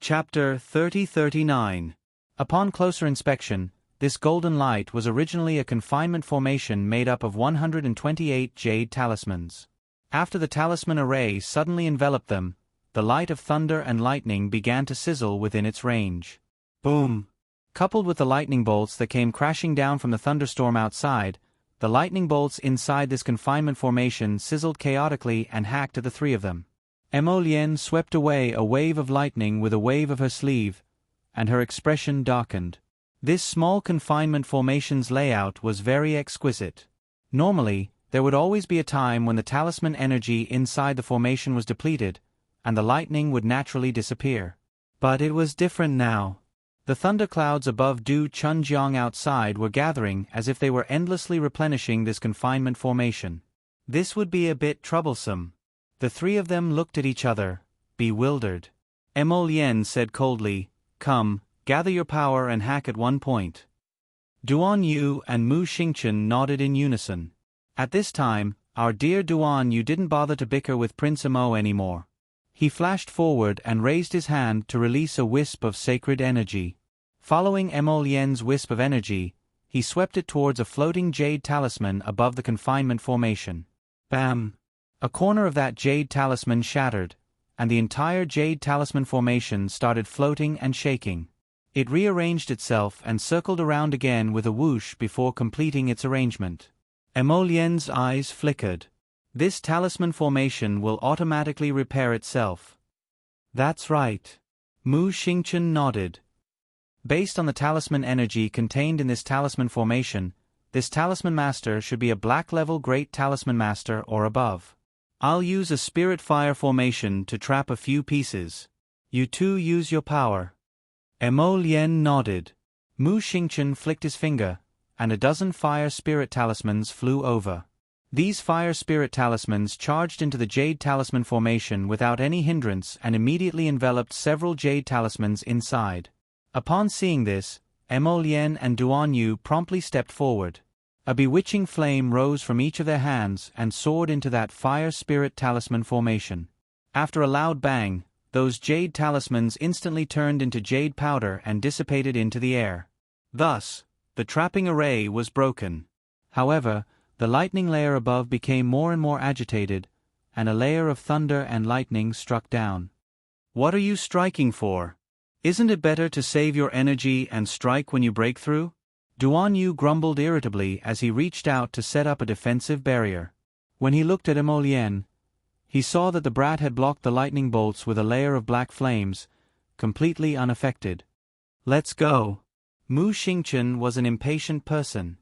Chapter 3039. Upon closer inspection, this golden light was originally a confinement formation made up of 128 jade talismans. After the talisman array suddenly enveloped them, the light of thunder and lightning began to sizzle within its range. Boom! Coupled with the lightning bolts that came crashing down from the thunderstorm outside, the lightning bolts inside this confinement formation sizzled chaotically and hacked at the three of them. Emolien swept away a wave of lightning with a wave of her sleeve, and her expression darkened. This small confinement formation's layout was very exquisite. Normally, there would always be a time when the talisman energy inside the formation was depleted, and the lightning would naturally disappear. But it was different now. The thunderclouds above Du Chunjiang outside were gathering as if they were endlessly replenishing this confinement formation. This would be a bit troublesome. The three of them looked at each other, bewildered. Emolien said coldly, "Come, gather your power and hack at one point." Duan Yu and Mu Xingchen nodded in unison. At this time, our dear Duan Yu didn't bother to bicker with Prince Mo anymore. He flashed forward and raised his hand to release a wisp of sacred energy. Following Emolien's wisp of energy, he swept it towards a floating jade talisman above the confinement formation. Bam! A corner of that jade talisman shattered, and the entire jade talisman formation started floating and shaking. It rearranged itself and circled around again with a whoosh before completing its arrangement. Emolien's eyes flickered. This talisman formation will automatically repair itself. That's right. Mu Xingchen nodded. Based on the talisman energy contained in this talisman formation, this talisman master should be a black-level Great Talisman Master or above. I'll use a Spirit Fire formation to trap a few pieces. You two use your power. Emolien nodded. Mu Xingchen flicked his finger, and a dozen fire spirit talismans flew over. These fire spirit talismans charged into the jade talisman formation without any hindrance and immediately enveloped several jade talismans inside. Upon seeing this, Emolien and Duan Yu promptly stepped forward. A bewitching flame rose from each of their hands and soared into that fire spirit talisman formation. After a loud bang, those jade talismans instantly turned into jade powder and dissipated into the air. Thus, the trapping array was broken. However, the lightning layer above became more and more agitated, and a layer of thunder and lightning struck down. What are you striking for? Isn't it better to save your energy and strike when you break through? Duan Yu grumbled irritably as he reached out to set up a defensive barrier. When he looked at Emolien, he saw that the brat had blocked the lightning bolts with a layer of black flames, completely unaffected. Let's go. Mu Xingchen was an impatient person.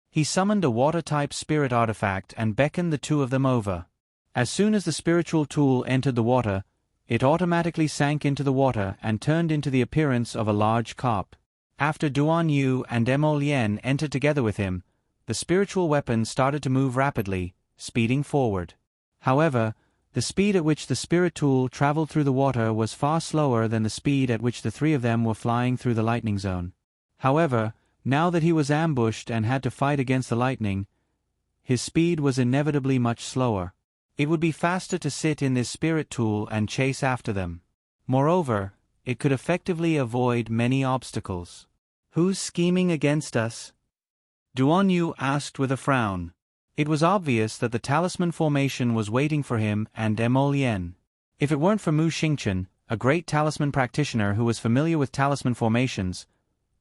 He summoned a water-type spirit artifact and beckoned the two of them over. As soon as the spiritual tool entered the water, it automatically sank into the water and turned into the appearance of a large carp. After Duan Yu and Mo Lian entered together with him, the spiritual weapon started to move rapidly, speeding forward. However, the speed at which the spirit tool traveled through the water was far slower than the speed at which the three of them were flying through the lightning zone. However, now that he was ambushed and had to fight against the lightning, his speed was inevitably much slower. It would be faster to sit in this spirit tool and chase after them. Moreover, it could effectively avoid many obstacles. Who's scheming against us? Duan Yu asked with a frown. It was obvious that the talisman formation was waiting for him and Mo Lian. If it weren't for Mu Xingchen, a great talisman practitioner who was familiar with talisman formations,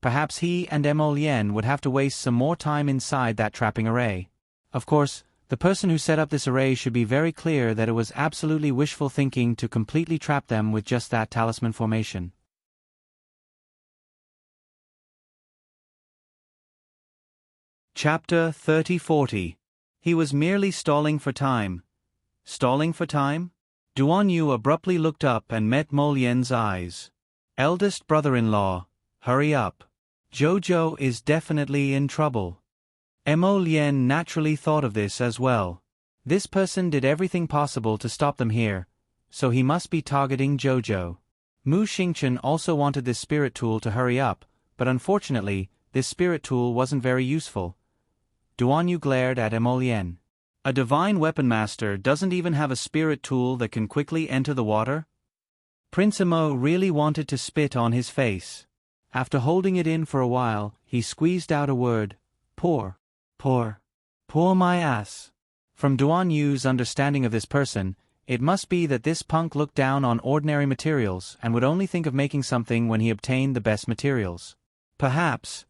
perhaps he and Mo Lian would have to waste some more time inside that trapping array. Of course, the person who set up this array should be very clear that it was absolutely wishful thinking to completely trap them with just that talisman formation. Chapter 30-40. He was merely stalling for time. Stalling for time? Duan Yu abruptly looked up and met Mo Lian's eyes. Eldest brother-in-law, hurry up. Jojo is definitely in trouble. Mo Lian naturally thought of this as well. This person did everything possible to stop them here, so he must be targeting Jojo. Mu Xingchen also wanted this spirit tool to hurry up, but unfortunately, this spirit tool wasn't very useful. Duan Yu glared at Mo Lian. A divine weapon master doesn't even have a spirit tool that can quickly enter the water? Prince Mo really wanted to spit on his face. After holding it in for a while, he squeezed out a word, "Poor. Poor my ass." From Duan Yu's understanding of this person, it must be that this punk looked down on ordinary materials and would only think of making something when he obtained the best materials. Perhaps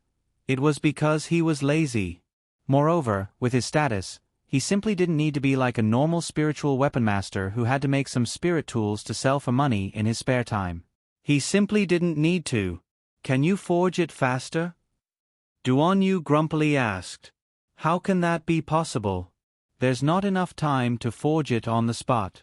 it was because he was lazy. Moreover, with his status, he simply didn't need to be like a normal spiritual weapon master who had to make some spirit tools to sell for money in his spare time. He simply didn't need to. Can you forge it faster? Duan Yu grumpily asked. How can that be possible? There's not enough time to forge it on the spot.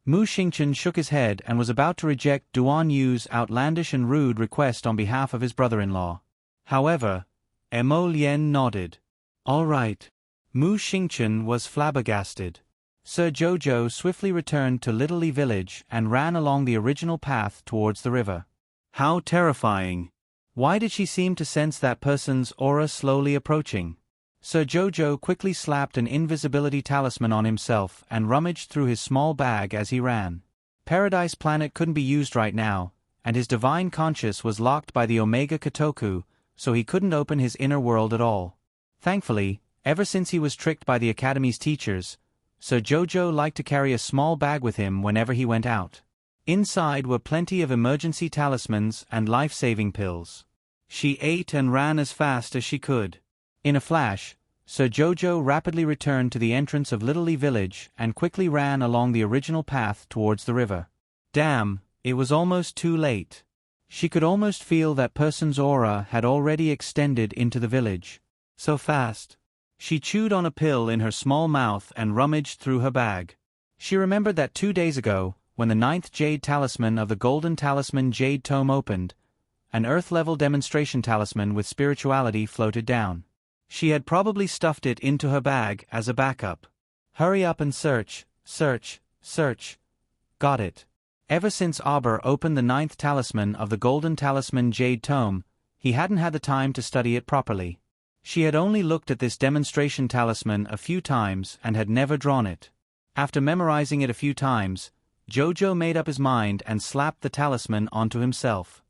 Mu Xingchen shook his head and was about to reject Duan Yu's outlandish and rude request on behalf of his brother-in-law. However, Mo Lian nodded. All right. Mu Xingchen was flabbergasted. Sir Jojo swiftly returned to Little Li Village and ran along the original path towards the river. How terrifying. Why did she seem to sense that person's aura slowly approaching? Sir Jojo quickly slapped an invisibility talisman on himself and rummaged through his small bag as he ran. Paradise Planet couldn't be used right now, and his divine conscience was locked by the Omega Kotoku, so he couldn't open his inner world at all. Thankfully, ever since he was tricked by the Academy's teachers, Sir Jojo liked to carry a small bag with him whenever he went out. Inside were plenty of emergency talismans and life-saving pills. She ate and ran as fast as she could. In a flash, Sir Jojo rapidly returned to the entrance of Little Li Village and quickly ran along the original path towards the river. Damn, it was almost too late. She could almost feel that person's aura had already extended into the village. So fast. She chewed on a pill in her small mouth and rummaged through her bag. She remembered that 2 days ago, when the 9th Jade Talisman of the Golden Talisman Jade Tome opened, an Earth-level demonstration talisman with spirituality floated down. She had probably stuffed it into her bag as a backup. Hurry up and search, search, search. Got it. Ever since Auber opened the 9th Talisman of the Golden Talisman Jade Tome, he hadn't had the time to study it properly. She had only looked at this demonstration talisman a few times and had never drawn it. After memorizing it a few times, Jojo made up his mind and slapped the talisman onto himself.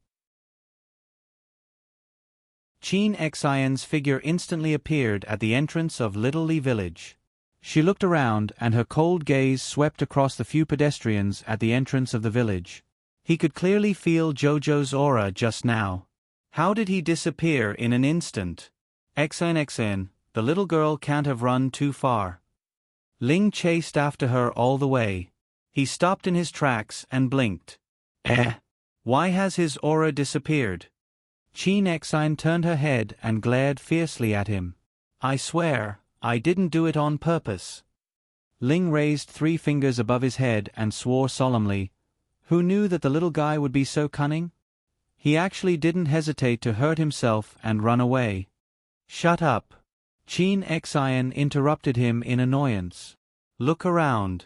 Qin Xian's figure instantly appeared at the entrance of Little Li Village. She looked around and her cold gaze swept across the few pedestrians at the entrance of the village. He could clearly feel Jojo's aura just now. How did he disappear in an instant? Xian, the little girl can't have run too far. Ling chased after her all the way. He stopped in his tracks and blinked. Why has his aura disappeared? Qin Exine turned her head and glared fiercely at him. I swear, I didn't do it on purpose. Ling raised 3 fingers above his head and swore solemnly. Who knew that the little guy would be so cunning? He actually didn't hesitate to hurt himself and run away. Shut up. Qin Exine interrupted him in annoyance. Look around.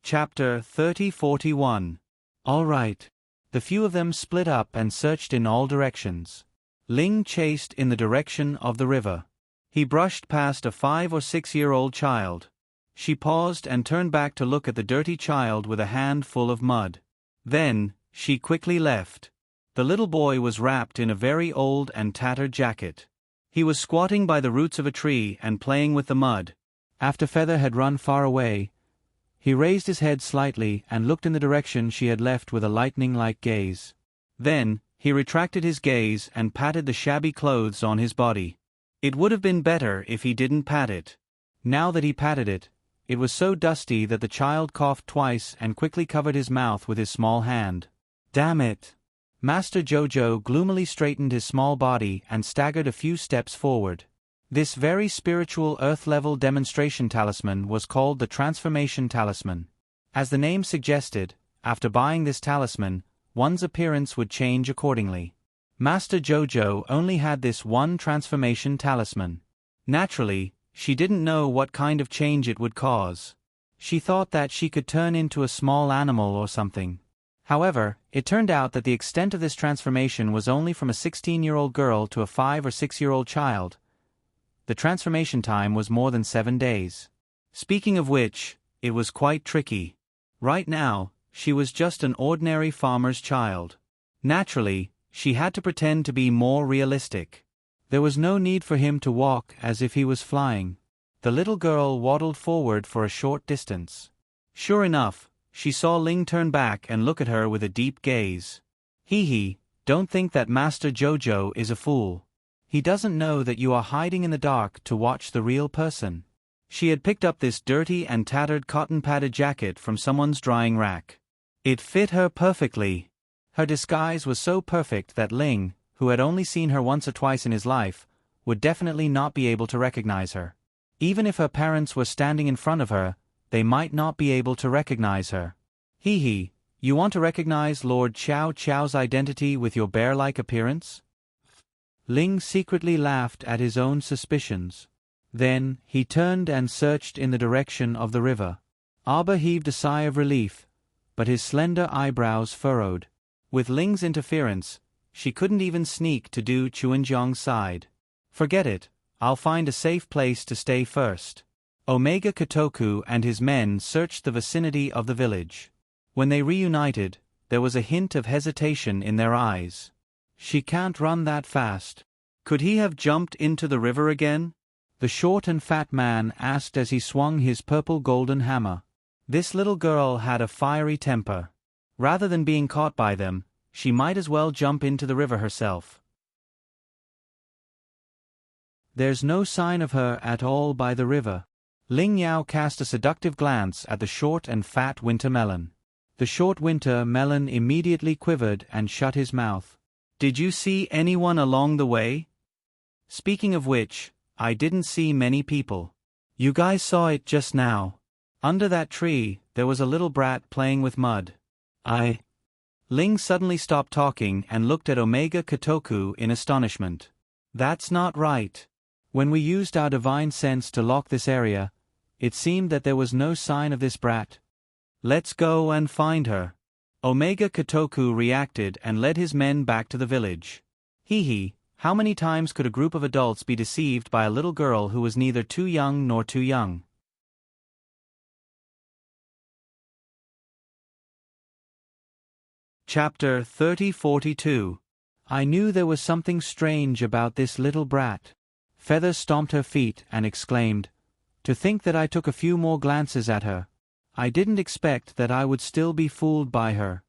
Chapter 3041. All right. The few of them split up and searched in all directions. Ling chased in the direction of the river. He brushed past a 5 or 6-year-old child. She paused and turned back to look at the dirty child with a hand full of mud. Then, she quickly left. The little boy was wrapped in a very old and tattered jacket. He was squatting by the roots of a tree and playing with the mud. After Feather had run far away, he raised his head slightly and looked in the direction she had left with a lightning-like gaze. Then, he retracted his gaze and patted the shabby clothes on his body. It would have been better if he didn't pat it. Now that he patted it, it was so dusty that the child coughed twice and quickly covered his mouth with his small hand. Damn it! Master Jojo gloomily straightened his small body and staggered a few steps forward. This very spiritual Earth-level demonstration talisman was called the Transformation Talisman. As the name suggested, after buying this talisman, one's appearance would change accordingly. Master Jojo only had this one transformation talisman. Naturally, she didn't know what kind of change it would cause. She thought that she could turn into a small animal or something. However, it turned out that the extent of this transformation was only from a 16-year-old girl to a 5 or 6-year-old child. The transformation time was more than 7 days. Speaking of which, it was quite tricky. Right now, she was just an ordinary farmer's child. Naturally, she had to pretend to be more realistic. There was no need for him to walk as if he was flying. The little girl waddled forward for a short distance. Sure enough, she saw Ling turn back and look at her with a deep gaze. Hee, don't think that Master Jojo is a fool. He doesn't know that you are hiding in the dark to watch the real person. She had picked up this dirty and tattered cotton-padded jacket from someone's drying rack. It fit her perfectly. Her disguise was so perfect that Ling, who had only seen her once or twice in his life, would definitely not be able to recognize her. Even if her parents were standing in front of her, they might not be able to recognize her. Hee, you want to recognize Lord Xiao Xiao's identity with your bear-like appearance? Ling secretly laughed at his own suspicions. Then, he turned and searched in the direction of the river. Abba heaved a sigh of relief, but his slender eyebrows furrowed. With Ling's interference, she couldn't even sneak to do Chuanjiang's side. Forget it, I'll find a safe place to stay first. Omega Kotoku and his men searched the vicinity of the village. When they reunited, there was a hint of hesitation in their eyes. She can't run that fast. Could he have jumped into the river again? The short and fat man asked as he swung his purple-golden hammer. This little girl had a fiery temper. Rather than being caught by them, she might as well jump into the river herself. There's no sign of her at all by the river. Ling Yao cast a seductive glance at the short and fat winter melon. The short winter melon immediately quivered and shut his mouth. Did you see anyone along the way? Speaking of which, I didn't see many people. You guys saw it just now. Under that tree, there was a little brat playing with mud. Ling suddenly stopped talking and looked at Omega Kotoku in astonishment. That's not right. When we used our divine sense to lock this area, it seemed that there was no sign of this brat. Let's go and find her. Omega Kotoku reacted and led his men back to the village. Hee, how many times could a group of adults be deceived by a little girl who was neither too young nor too young? Chapter 3042. I knew there was something strange about this little brat. Feather stomped her feet and exclaimed, "To think that I took a few more glances at her. I didn't expect that I would still be fooled by her."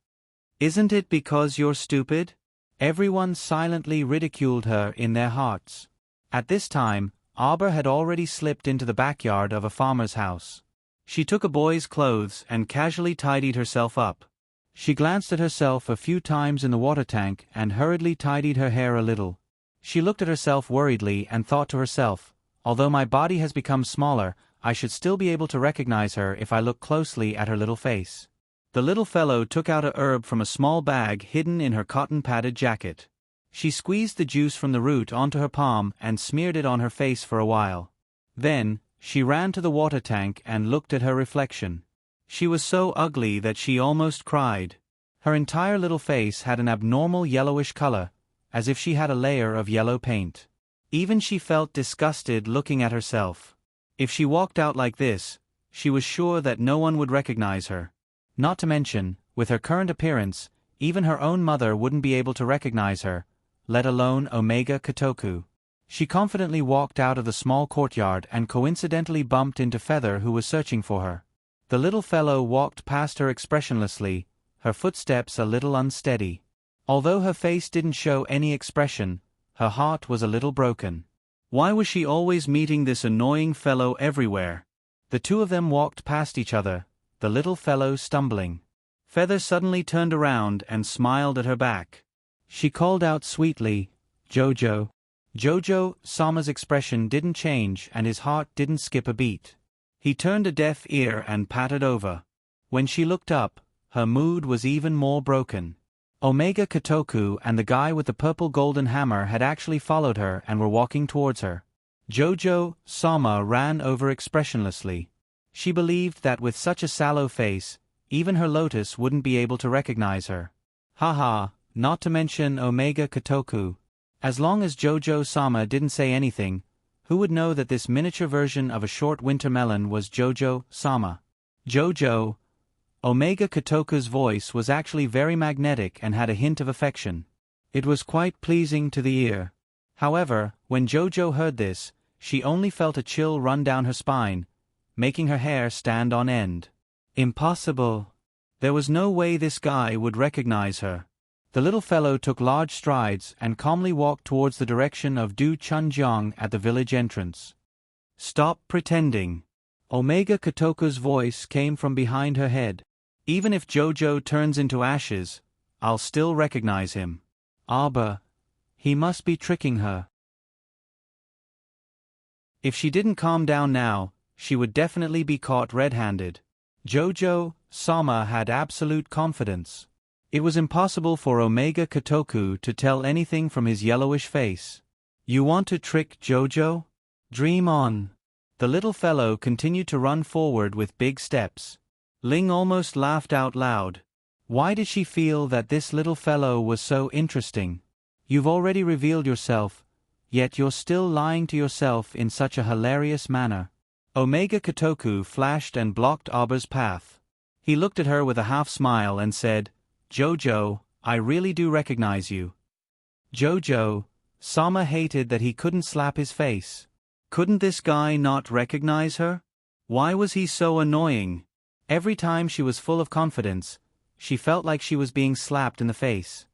Isn't it because you're stupid? Everyone silently ridiculed her in their hearts. At this time, Arbor had already slipped into the backyard of a farmer's house. She took a boy's clothes and casually tidied herself up. She glanced at herself a few times in the water tank and hurriedly tidied her hair a little. She looked at herself worriedly and thought to herself, although my body has become smaller, I should still be able to recognize her if I look closely at her little face. The little fellow took out a herb from a small bag hidden in her cotton-padded jacket. She squeezed the juice from the root onto her palm and smeared it on her face for a while. Then, she ran to the water tank and looked at her reflection. She was so ugly that she almost cried. Her entire little face had an abnormal yellowish color, as if she had a layer of yellow paint. Even she felt disgusted looking at herself. If she walked out like this, she was sure that no one would recognize her. Not to mention, with her current appearance, even her own mother wouldn't be able to recognize her, let alone Omega Kotoku. She confidently walked out of the small courtyard and coincidentally bumped into Feather, who was searching for her. The little fellow walked past her expressionlessly, her footsteps a little unsteady. Although her face didn't show any expression, her heart was a little broken. Why was she always meeting this annoying fellow everywhere? The two of them walked past each other, the little fellow stumbling. Feather suddenly turned around and smiled at her back. She called out sweetly, "Jojo." Jojo Sama's expression didn't change and his heart didn't skip a beat. He turned a deaf ear and pattered over. When she looked up, her mood was even more broken. Omega Kotoku and the guy with the purple golden hammer had actually followed her and were walking towards her. Jojo Sama ran over expressionlessly. She believed that with such a sallow face, even her lotus wouldn't be able to recognize her. Haha, not to mention Omega Kotoku. As long as Jojo Sama didn't say anything, who would know that this miniature version of a short winter melon was Jojo Sama? Jojo. Omega Kotoku's voice was actually very magnetic and had a hint of affection. It was quite pleasing to the ear. However, when Jojo heard this, she only felt a chill run down her spine, making her hair stand on end. Impossible. There was no way this guy would recognize her. The little fellow took large strides and calmly walked towards the direction of Du Chunjiang at the village entrance. Stop pretending. Omega Kotoku's voice came from behind her head. Even if Jojo turns into ashes, I'll still recognize him. Aber, he must be tricking her. If she didn't calm down now, she would definitely be caught red-handed. Jojo Sama had absolute confidence. It was impossible for Omega Kotoku to tell anything from his yellowish face. You want to trick Jojo? Dream on. The little fellow continued to run forward with big steps. Ling almost laughed out loud. Why did she feel that this little fellow was so interesting? You've already revealed yourself, yet you're still lying to yourself in such a hilarious manner. Omega Kotoku flashed and blocked Aba's path. He looked at her with a half-smile and said, Jojo, I really do recognize you. Jojo, Sama hated that he couldn't slap his face. Couldn't this guy not recognize her? Why was he so annoying? Every time she was full of confidence, she felt like she was being slapped in the face.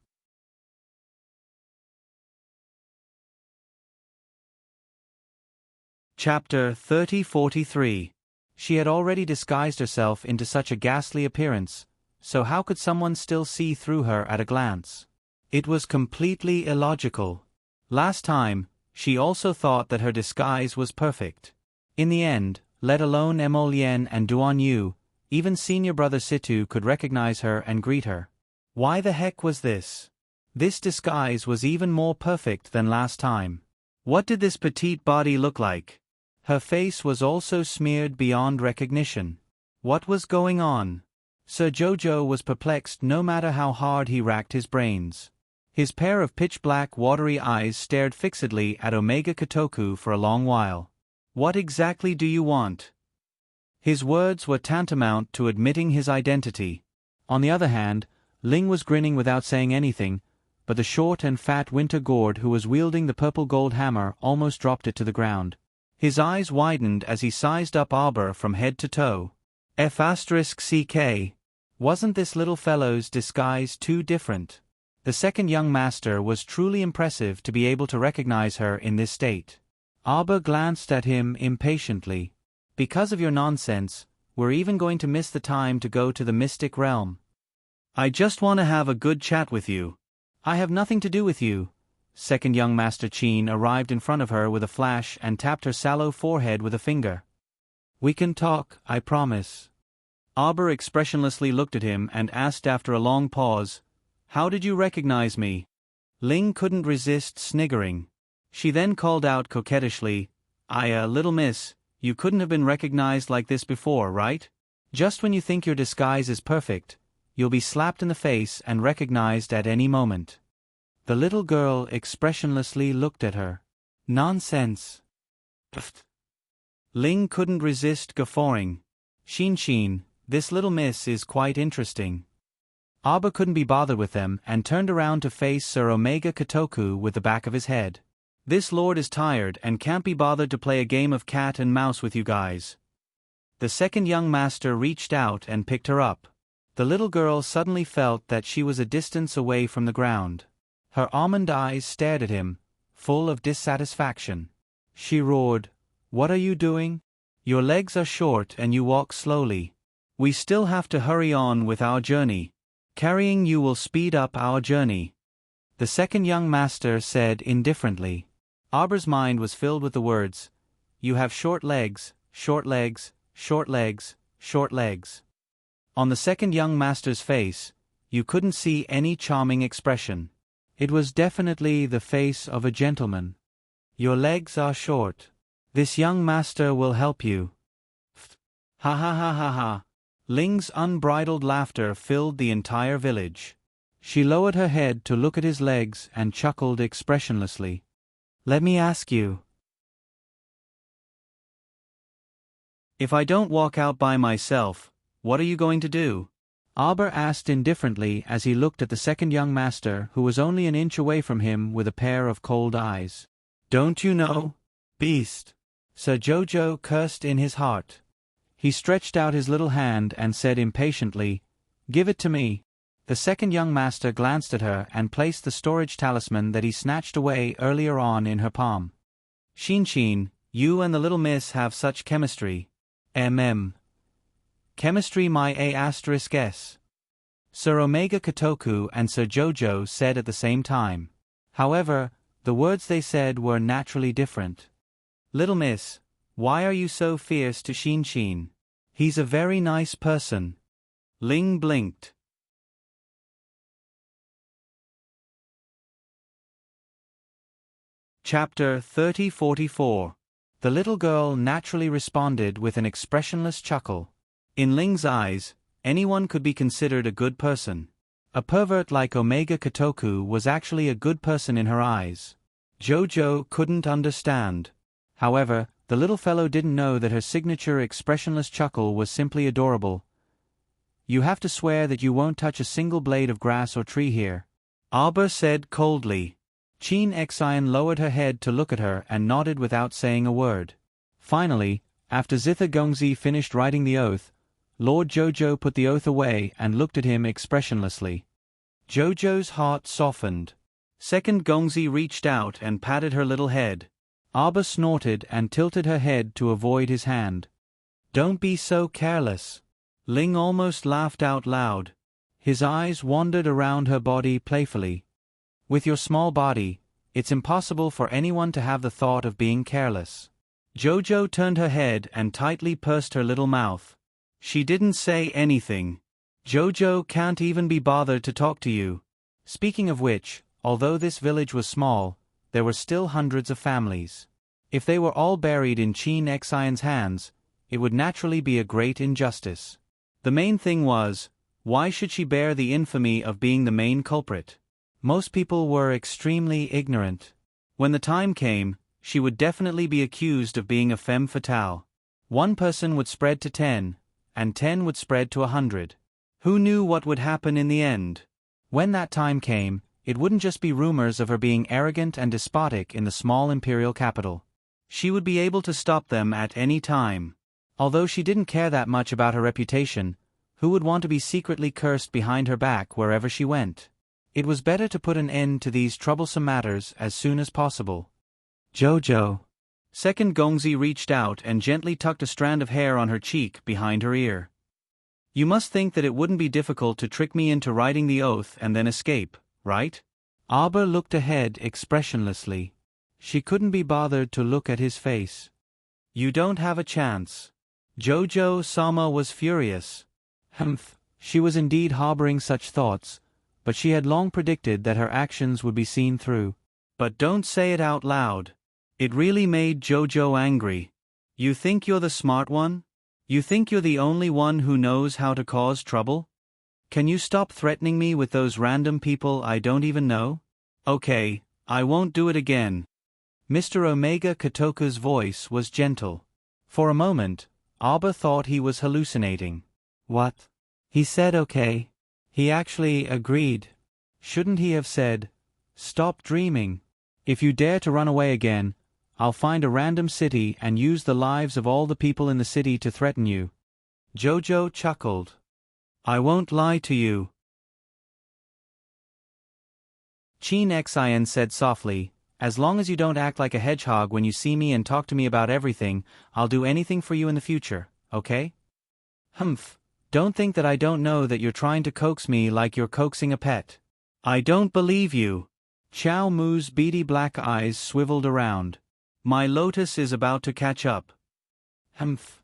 Chapter 3043. She had already disguised herself into such a ghastly appearance, so how could someone still see through her at a glance? It was completely illogical. Last time, she also thought that her disguise was perfect. In the end, let alone Mo Lien and Duan Yu, even senior brother Situ could recognize her and greet her. Why the heck was this? This disguise was even more perfect than last time. What did this petite body look like? Her face was also smeared beyond recognition. What was going on? Sir Jojo was perplexed no matter how hard he racked his brains. His pair of pitch-black watery eyes stared fixedly at Omega Kotoku for a long while. What exactly do you want? His words were tantamount to admitting his identity. On the other hand, Ling was grinning without saying anything, but the short and fat winter gourd who was wielding the purple gold hammer almost dropped it to the ground. His eyes widened as he sized up Arbor from head to toe. F***CK. Wasn't this little fellow's disguise too different? The second young master was truly impressive to be able to recognize her in this state. Abba glanced at him impatiently. Because of your nonsense, we're even going to miss the time to go to the mystic realm. I just want to have a good chat with you. I have nothing to do with you. Second young Master Chin arrived in front of her with a flash and tapped her sallow forehead with a finger. We can talk, I promise. Abba expressionlessly looked at him and asked after a long pause, How did you recognize me? Ling couldn't resist sniggering. She then called out coquettishly, Little miss, you couldn't have been recognized like this before, right? Just when you think your disguise is perfect, you'll be slapped in the face and recognized at any moment. The little girl expressionlessly looked at her. Nonsense. Pfft. Ling couldn't resist guffawing. Shin, this little miss is quite interesting. Abba couldn't be bothered with them and turned around to face Sir Omega Kotoku with the back of his head. This lord is tired and can't be bothered to play a game of cat and mouse with you guys. The second young master reached out and picked her up. The little girl suddenly felt that she was a distance away from the ground. Her almond eyes stared at him, full of dissatisfaction. She roared, What are you doing? Your legs are short and you walk slowly. We still have to hurry on with our journey. Carrying you will speed up our journey. The second young master said indifferently. Abba's mind was filled with the words, You have short legs, short legs, short legs, short legs. On the second young master's face, you couldn't see any charming expression. It was definitely the face of a gentleman. Your legs are short. This young master will help you. Ha ha ha ha ha. Ling's unbridled laughter filled the entire village. She lowered her head to look at his legs and chuckled expressionlessly. Let me ask you. If I don't walk out by myself, what are you going to do? Abba asked indifferently as he looked at the second young master who was only an inch away from him with a pair of cold eyes. Don't you know? Beast. Sir Jojo cursed in his heart. He stretched out his little hand and said impatiently, Give it to me. The second young master glanced at her and placed the storage talisman that he snatched away earlier on in her palm. Shin, you and the little miss have such chemistry. Chemistry my A*S. Sir Omega Kotoku and Sir Jojo said at the same time. However, the words they said were naturally different. Little miss, why are you so fierce to Shin? He's a very nice person. Ling blinked. Chapter 3044. The little girl naturally responded with an expressionless chuckle. In Ling's eyes, anyone could be considered a good person. A pervert like Omega Kotoku was actually a good person in her eyes. Jojo couldn't understand. However, the little fellow didn't know that her signature expressionless chuckle was simply adorable. You have to swear that you won't touch a single blade of grass or tree here. Abba said coldly. Chin Xian lowered her head to look at her and nodded without saying a word. Finally, after Zitha Gongzi finished writing the oath, Lord Jojo put the oath away and looked at him expressionlessly. Jojo's heart softened. Second Gongzi reached out and patted her little head. Abba snorted and tilted her head to avoid his hand. Don't be so careless. Ling almost laughed out loud. His eyes wandered around her body playfully. With your small body, it's impossible for anyone to have the thought of being careless. Jojo turned her head and tightly pursed her little mouth. She didn't say anything. Jojo can't even be bothered to talk to you. Speaking of which, although this village was small, there were still hundreds of families. If they were all buried in Chin Xian's hands, it would naturally be a great injustice. The main thing was, why should she bear the infamy of being the main culprit? Most people were extremely ignorant. When the time came, she would definitely be accused of being a femme fatale. One person would spread to 10, and 10 would spread to 100. Who knew what would happen in the end? When that time came, it wouldn't just be rumors of her being arrogant and despotic in the small imperial capital. She would be able to stop them at any time. Although she didn't care that much about her reputation, who would want to be secretly cursed behind her back wherever she went? It was better to put an end to these troublesome matters as soon as possible. Jojo. Second Gongzi reached out and gently tucked a strand of hair on her cheek behind her ear. You must think that it wouldn't be difficult to trick me into writing the oath and then escape, right? Aber looked ahead expressionlessly. She couldn't be bothered to look at his face. You don't have a chance. Jojo-sama was furious. Humph, she was indeed harboring such thoughts, but she had long predicted that her actions would be seen through. But don't say it out loud. It really made Jojo angry. You think you're the smart one? You think you're the only one who knows how to cause trouble? Can you stop threatening me with those random people I don't even know? Okay, I won't do it again. Mr. Omega Kotoku's voice was gentle. For a moment, Aber thought he was hallucinating. What? He said okay. He actually agreed. Shouldn't he have said, "Stop dreaming. If you dare to run away again, I'll find a random city and use the lives of all the people in the city to threaten you." Jojo chuckled. I won't lie to you. Chin Xin said softly, as long as you don't act like a hedgehog when you see me and talk to me about everything, I'll do anything for you in the future, okay? Humph, don't think that I don't know that you're trying to coax me like you're coaxing a pet. I don't believe you. Chow Mu's beady black eyes swiveled around. My lotus is about to catch up. Humph.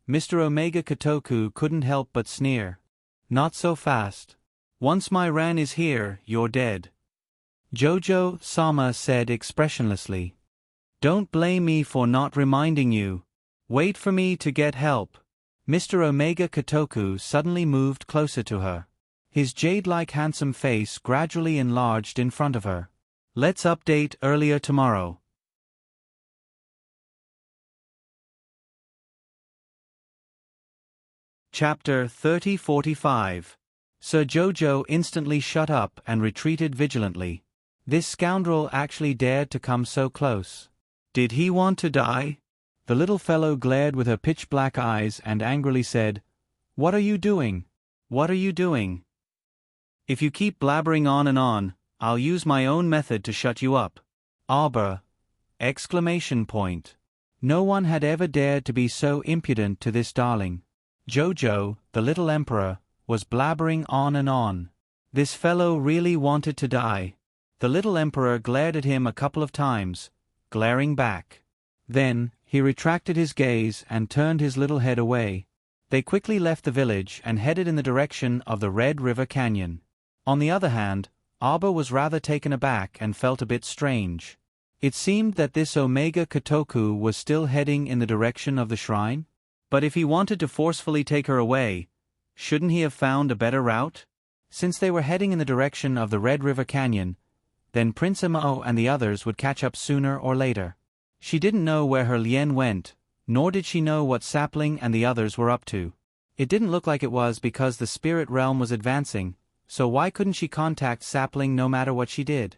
Mr. Omega Kotoku couldn't help but sneer. Not so fast. Once my Ran is here, you're dead. Jojo-sama said expressionlessly. Don't blame me for not reminding you. Wait for me to get help. Mr. Omega Kotoku suddenly moved closer to her. His jade-like handsome face gradually enlarged in front of her. Let's update earlier tomorrow. Chapter 3045. Sir Jojo instantly shut up and retreated vigilantly. This scoundrel actually dared to come so close. Did he want to die? The little fellow glared with her pitch-black eyes and angrily said, What are you doing? What are you doing? If you keep blabbering on and on, I'll use my own method to shut you up. Aber! Exclamation point. No one had ever dared to be so impudent to this darling. Jojo, the little emperor, was blabbering on and on. This fellow really wanted to die. The little emperor glared at him a couple of times, glaring back. Then, he retracted his gaze and turned his little head away. They quickly left the village and headed in the direction of the Red River Canyon. On the other hand, Aber was rather taken aback and felt a bit strange. It seemed that this Omega Kotoku was still heading in the direction of the shrine? But if he wanted to forcefully take her away, shouldn't he have found a better route? Since they were heading in the direction of the Red River Canyon, then Prince Amo and the others would catch up sooner or later. She didn't know where her Lien went, nor did she know what Sapling and the others were up to. It didn't look like it was because the spirit realm was advancing, so why couldn't she contact Sapling no matter what she did?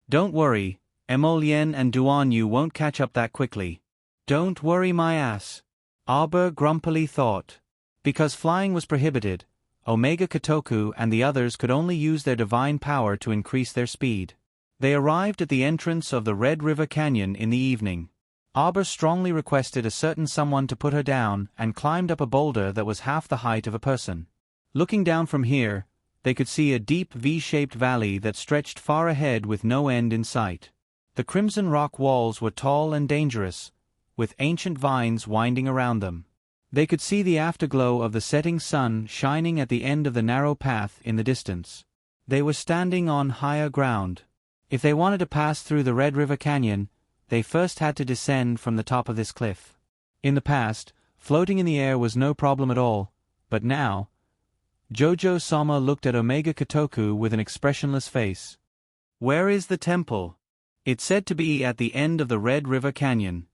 Don't worry, Emo Lien and Duan Yu won't catch up that quickly. Don't worry my ass. Aber grumpily thought. Because flying was prohibited, Omega Kotoku and the others could only use their divine power to increase their speed. They arrived at the entrance of the Red River Canyon in the evening. Aber strongly requested a certain someone to put her down and climbed up a boulder that was half the height of a person. Looking down from here, they could see a deep V-shaped valley that stretched far ahead with no end in sight. The crimson rock walls were tall and dangerous, with ancient vines winding around them. They could see the afterglow of the setting sun shining at the end of the narrow path in the distance. They were standing on higher ground. If they wanted to pass through the Red River Canyon, they first had to descend from the top of this cliff. In the past, floating in the air was no problem at all, but now... Jojo-sama looked at Omega Kotoku with an expressionless face. Where is the temple? It's said to be at the end of the Red River Canyon.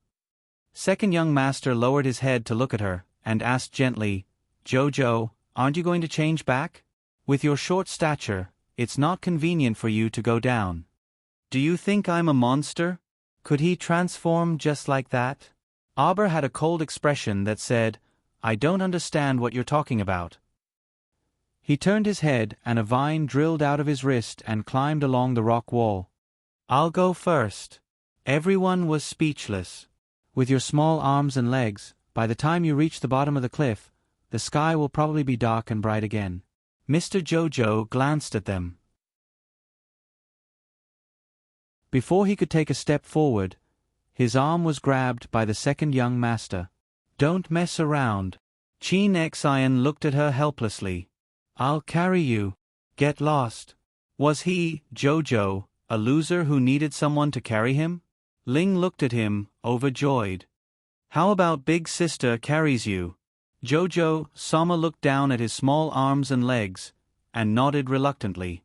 Second young master lowered his head to look at her, and asked gently, Jojo, aren't you going to change back? With your short stature, it's not convenient for you to go down. Do you think I'm a monster? Could he transform just like that? Aber had a cold expression that said, I don't understand what you're talking about. He turned his head and a vine drilled out of his wrist and climbed along the rock wall. I'll go first. Everyone was speechless. With your small arms and legs, by the time you reach the bottom of the cliff, the sky will probably be dark and bright again. Mr. Jojo glanced at them. Before he could take a step forward, his arm was grabbed by the second young master. Don't mess around. Chin Xian looked at her helplessly. I'll carry you. Get lost. Was he, Jojo, a loser who needed someone to carry him? Ling looked at him, overjoyed. How about big sister carries you? Jojo Sama looked down at his small arms and legs, and nodded reluctantly.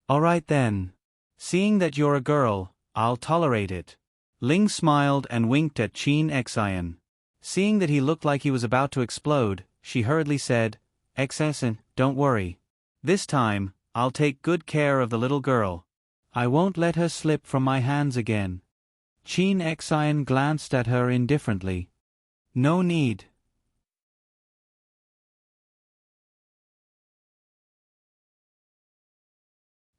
All right then. Seeing that you're a girl, I'll tolerate it. Ling smiled and winked at Chin Xian. Seeing that he looked like he was about to explode, she hurriedly said, Xian, don't worry. This time, I'll take good care of the little girl. I won't let her slip from my hands again. Chin Xian glanced at her indifferently. No need.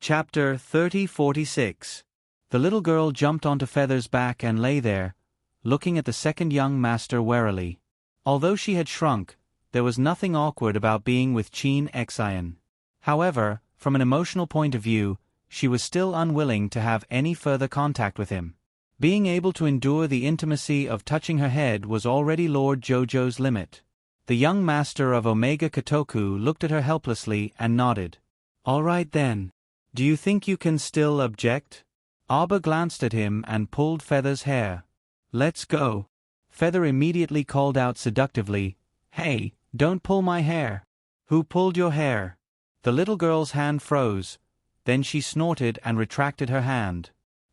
Chapter 3046. The little girl jumped onto Feather's back and lay there, looking at the second young master warily. Although she had shrunk, there was nothing awkward about being with Chin Xian. However, from an emotional point of view, she was still unwilling to have any further contact with him. Being able to endure the intimacy of touching her head was already Lord Jojo's limit. The young master of Omega Kotoku looked at her helplessly and nodded. All right then. Do you think you can still object? Arbor glanced at him and pulled Feather's hair. Let's go. Feather immediately called out seductively, Hey, don't pull my hair. Who pulled your hair? The little girl's hand froze. Then she snorted and retracted her hand.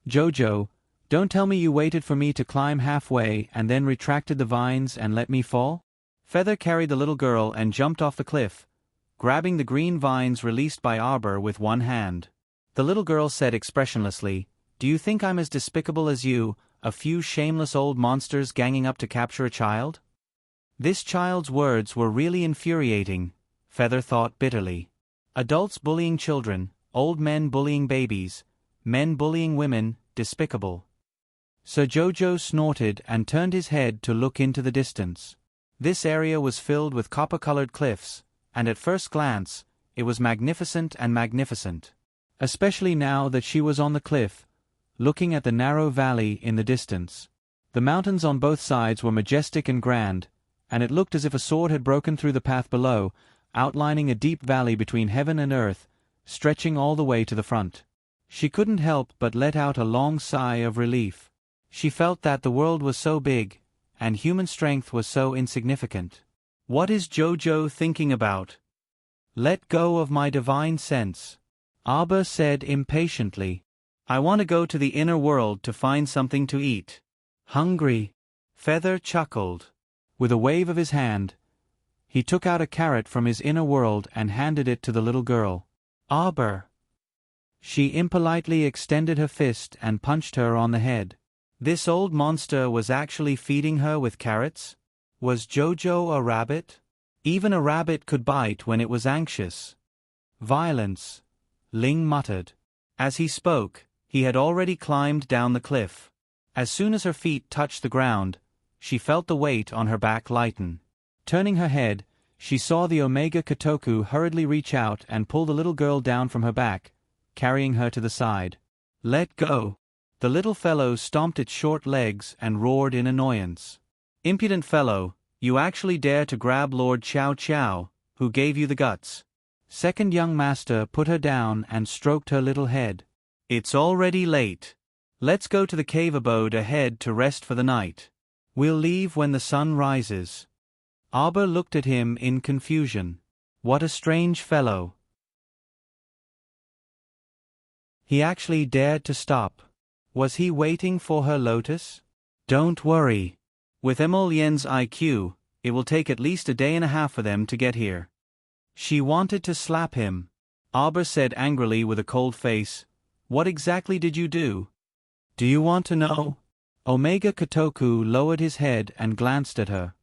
Jojo, don't tell me you waited for me to climb halfway and then retracted the vines and let me fall? Feather carried the little girl and jumped off the cliff, grabbing the green vines released by Arbor with one hand. The little girl said expressionlessly, Do you think I'm as despicable as you, a few shameless old monsters ganging up to capture a child? This child's words were really infuriating, Feather thought bitterly. Adults bullying children, old men bullying babies, men bullying women, despicable. Sir Jojo snorted and turned his head to look into the distance. This area was filled with copper-colored cliffs, and at first glance, it was magnificent and magnificent. Especially now that she was on the cliff, looking at the narrow valley in the distance. The mountains on both sides were majestic and grand, and it looked as if a sword had broken through the path below, outlining a deep valley between heaven and earth, stretching all the way to the front. She couldn't help but let out a long sigh of relief. She felt that the world was so big, and human strength was so insignificant. What is Jojo thinking about? Let go of my divine sense. Arbor said impatiently. I want to go to the inner world to find something to eat. Hungry? Feather chuckled. With a wave of his hand, he took out a carrot from his inner world and handed it to the little girl. Arbor. She impolitely extended her fist and punched her on the head. This old monster was actually feeding her with carrots? Was Jojo a rabbit? Even a rabbit could bite when it was anxious. Violence, Ling muttered. As he spoke, he had already climbed down the cliff. As soon as her feet touched the ground, she felt the weight on her back lighten. Turning her head, she saw the Omega Kotoku hurriedly reach out and pull the little girl down from her back, carrying her to the side. Let go. The little fellow stomped its short legs and roared in annoyance. Impudent fellow, you actually dare to grab Lord Chow Chow, who gave you the guts. Second young master put her down and stroked her little head. It's already late. Let's go to the cave abode ahead to rest for the night. We'll leave when the sun rises. Arbor looked at him in confusion. What a strange fellow. He actually dared to stop. Was he waiting for her lotus? Don't worry. With Emolyen's IQ, it will take at least a day and a half for them to get here. She wanted to slap him. Arbor said angrily with a cold face, What exactly did you do? Do you want to know? Omega Kotoku lowered his head and glanced at her.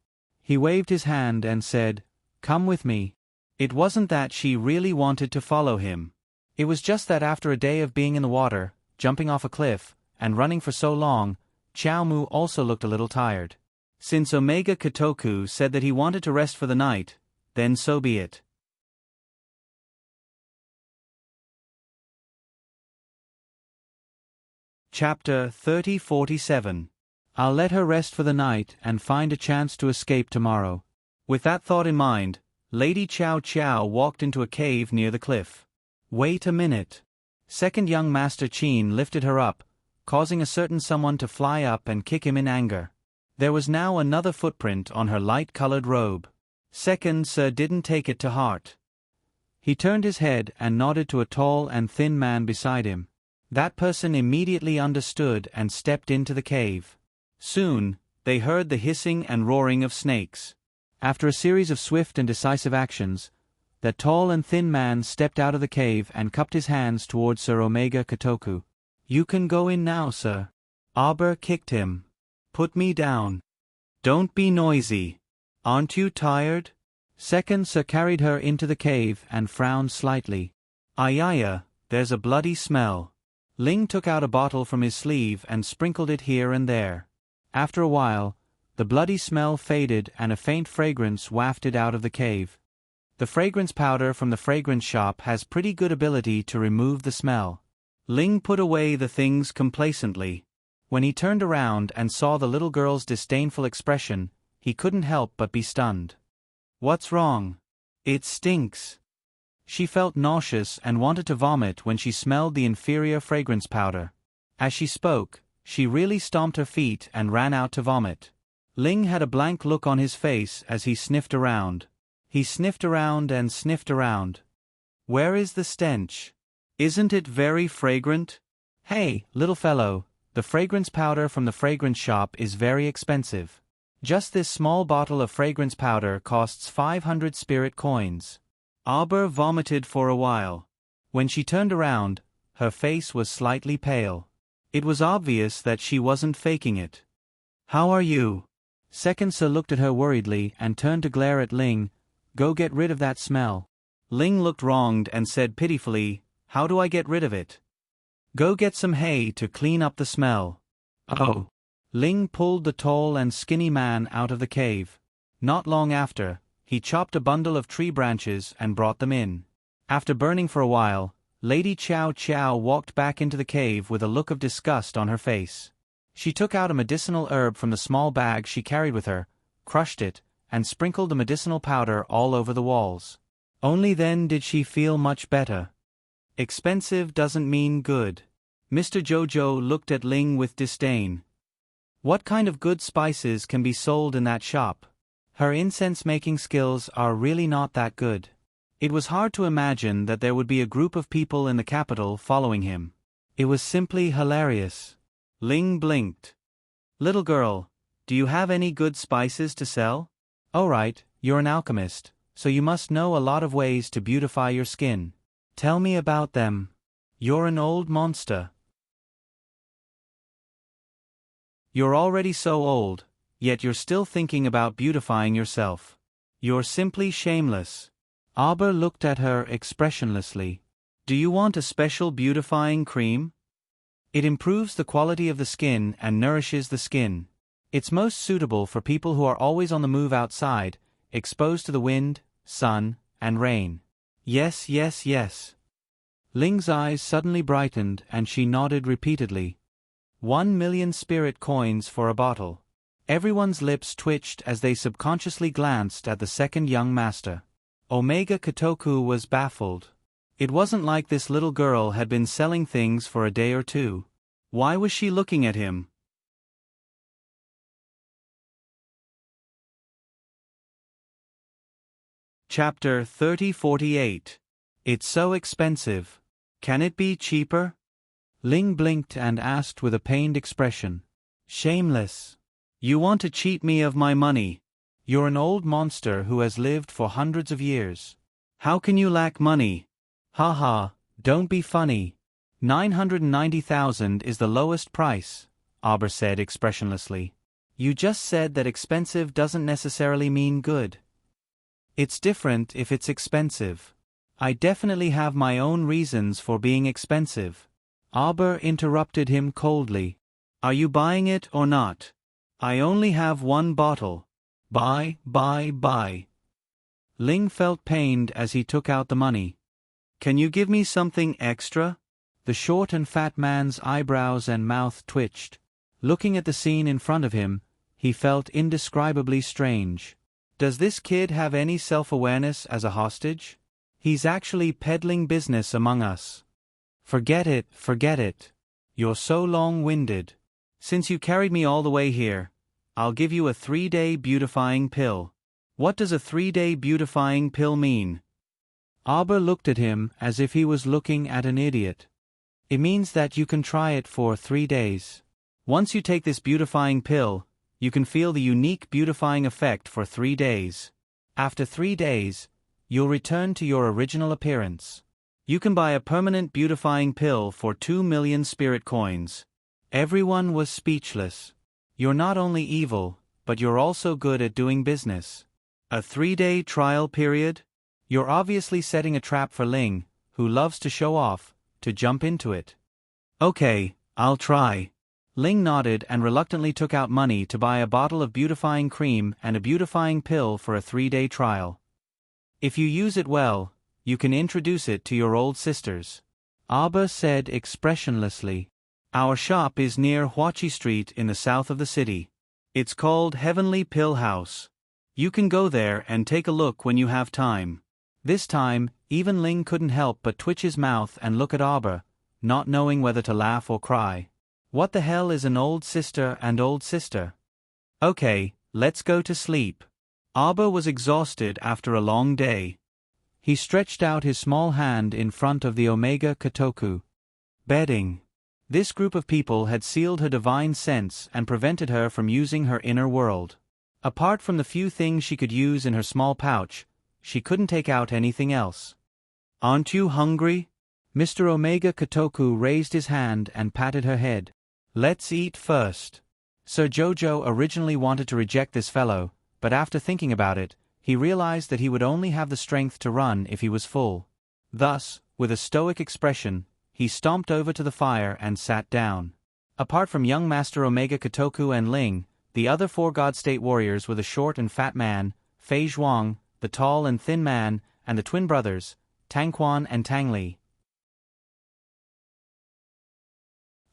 He waved his hand and said, Come with me. It wasn't that she really wanted to follow him. It was just that after a day of being in the water, jumping off a cliff, and running for so long, Chow Mu also looked a little tired. Since Omega Kotoku said that he wanted to rest for the night, then so be it. Chapter 3047. I'll let her rest for the night and find a chance to escape tomorrow. With that thought in mind, Lady Chow Chow walked into a cave near the cliff. Wait a minute. Second young Master Qin lifted her up, causing a certain someone to fly up and kick him in anger. There was now another footprint on her light-colored robe. Second Sir didn't take it to heart. He turned his head and nodded to a tall and thin man beside him. That person immediately understood and stepped into the cave. Soon, they heard the hissing and roaring of snakes. After a series of swift and decisive actions, that tall and thin man stepped out of the cave and cupped his hands towards Sir Omega Kotoku. You can go in now, sir. Aber kicked him. Put me down. Don't be noisy. Aren't you tired? Second Sir carried her into the cave and frowned slightly. Ayaya, there's a bloody smell. Ling took out a bottle from his sleeve and sprinkled it here and there. After a while, the bloody smell faded and a faint fragrance wafted out of the cave. The fragrance powder from the fragrance shop has pretty good ability to remove the smell. Ling put away the things complacently. When he turned around and saw the little girl's disdainful expression, he couldn't help but be stunned. What's wrong? It stinks. She felt nauseous and wanted to vomit when she smelled the inferior fragrance powder. As she spoke, she really stomped her feet and ran out to vomit. Ling had a blank look on his face as he sniffed around. He sniffed around and sniffed around. Where is the stench? Isn't it very fragrant? Hey, little fellow, the fragrance powder from the fragrance shop is very expensive. Just this small bottle of fragrance powder costs 500 spirit coins. Aber vomited for a while. When she turned around, her face was slightly pale. It was obvious that she wasn't faking it. How are you? Second Sir looked at her worriedly and turned to glare at Ling. Go get rid of that smell. Ling looked wronged and said pitifully, how do I get rid of it? Go get some hay to clean up the smell. Oh. Ling pulled the tall and skinny man out of the cave. Not long after, he chopped a bundle of tree branches and brought them in. After burning for a while, Lady Chow Chow walked back into the cave with a look of disgust on her face. She took out a medicinal herb from the small bag she carried with her, crushed it, and sprinkled the medicinal powder all over the walls. Only then did she feel much better. Expensive doesn't mean good. Mr. Jojo looked at Ling with disdain. What kind of good spices can be sold in that shop? Her incense-making skills are really not that good. It was hard to imagine that there would be a group of people in the capital following him. It was simply hilarious. Ling blinked. Little girl, do you have any good spices to sell? Oh right, you're an alchemist, so you must know a lot of ways to beautify your skin. Tell me about them. You're an old monster. You're already so old, yet you're still thinking about beautifying yourself. You're simply shameless. Aber looked at her expressionlessly. Do you want a special beautifying cream? It improves the quality of the skin and nourishes the skin. It's most suitable for people who are always on the move outside, exposed to the wind, sun, and rain. Yes, yes, yes. Ling's eyes suddenly brightened and she nodded repeatedly. 1,000,000 spirit coins for a bottle. Everyone's lips twitched as they subconsciously glanced at the second young master. Omega Kotoku was baffled. It wasn't like this little girl had been selling things for a day or two. Why was she looking at him? Chapter 3048. It's so expensive. Can it be cheaper? Ling blinked and asked with a pained expression. Shameless. You want to cheat me of my money. You're an old monster who has lived for hundreds of years. How can you lack money? Ha ha, don't be funny. 990,000 is the lowest price, Aber said expressionlessly. You just said that expensive doesn't necessarily mean good. It's different if it's expensive. I definitely have my own reasons for being expensive. Aber interrupted him coldly. Are you buying it or not? I only have one bottle. Buy. Ling felt pained as he took out the money. Can you give me something extra? The short and fat man's eyebrows and mouth twitched. Looking at the scene in front of him, he felt indescribably strange. Does this kid have any self-awareness as a hostage? He's actually peddling business among us. Forget it. You're so long-winded. Since you carried me all the way here, I'll give you a 3-day beautifying pill. What does a 3-day beautifying pill mean? Arbor looked at him as if he was looking at an idiot. It means that you can try it for 3 days. Once you take this beautifying pill, you can feel the unique beautifying effect for 3 days. After 3 days, you'll return to your original appearance. You can buy a permanent beautifying pill for 2 million spirit coins. Everyone was speechless. You're not only evil, but you're also good at doing business. A 3-day trial period? You're obviously setting a trap for Ling, who loves to show off, to jump into it. Okay, I'll try. Ling nodded and reluctantly took out money to buy a bottle of beautifying cream and a beautifying pill for a 3-day trial. If you use it well, you can introduce it to your old sisters. Arbor said expressionlessly. Our shop is near Huachi Street in the south of the city. It's called Heavenly Pill House. You can go there and take a look when you have time. This time, even Ling couldn't help but twitch his mouth and look at Arbor, not knowing whether to laugh or cry. What the hell is an old sister and old sister? Okay, let's go to sleep. Arbor was exhausted after a long day. He stretched out his small hand in front of the Omega Kotoku. Bedding. This group of people had sealed her divine sense and prevented her from using her inner world. Apart from the few things she could use in her small pouch, she couldn't take out anything else. Aren't you hungry? Mr. Omega Kotoku raised his hand and patted her head. Let's eat first. Sir Jojo originally wanted to reject this fellow, but after thinking about it, he realized that he would only have the strength to run if he was full. Thus, with a stoic expression, he stomped over to the fire and sat down. Apart from young Master Omega Kotoku and Ling, the other 4 God State warriors were the short and fat man, Fei Zhuang, the tall and thin man, and the twin brothers, Tang Quan and Tang Li.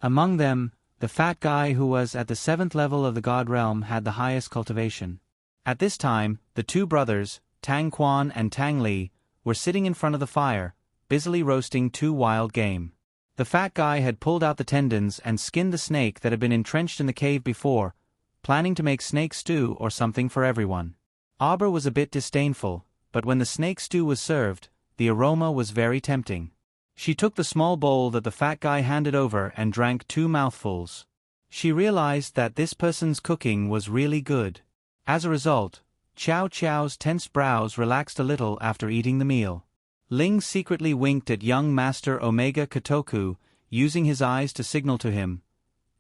Among them, the fat guy who was at the 7th level of the God Realm had the highest cultivation. At this time, the 2 brothers, Tang Quan and Tang Li, were sitting in front of the fire, busily roasting 2 wild game. The fat guy had pulled out the tendons and skinned the snake that had been entrenched in the cave before, planning to make snake stew or something for everyone. Arbor was a bit disdainful, but when the snake stew was served, the aroma was very tempting. She took the small bowl that the fat guy handed over and drank 2 mouthfuls. She realized that this person's cooking was really good. As a result, Chow Chow's tense brows relaxed a little after eating the meal. Ling secretly winked at young Master Omega Kotoku, using his eyes to signal to him.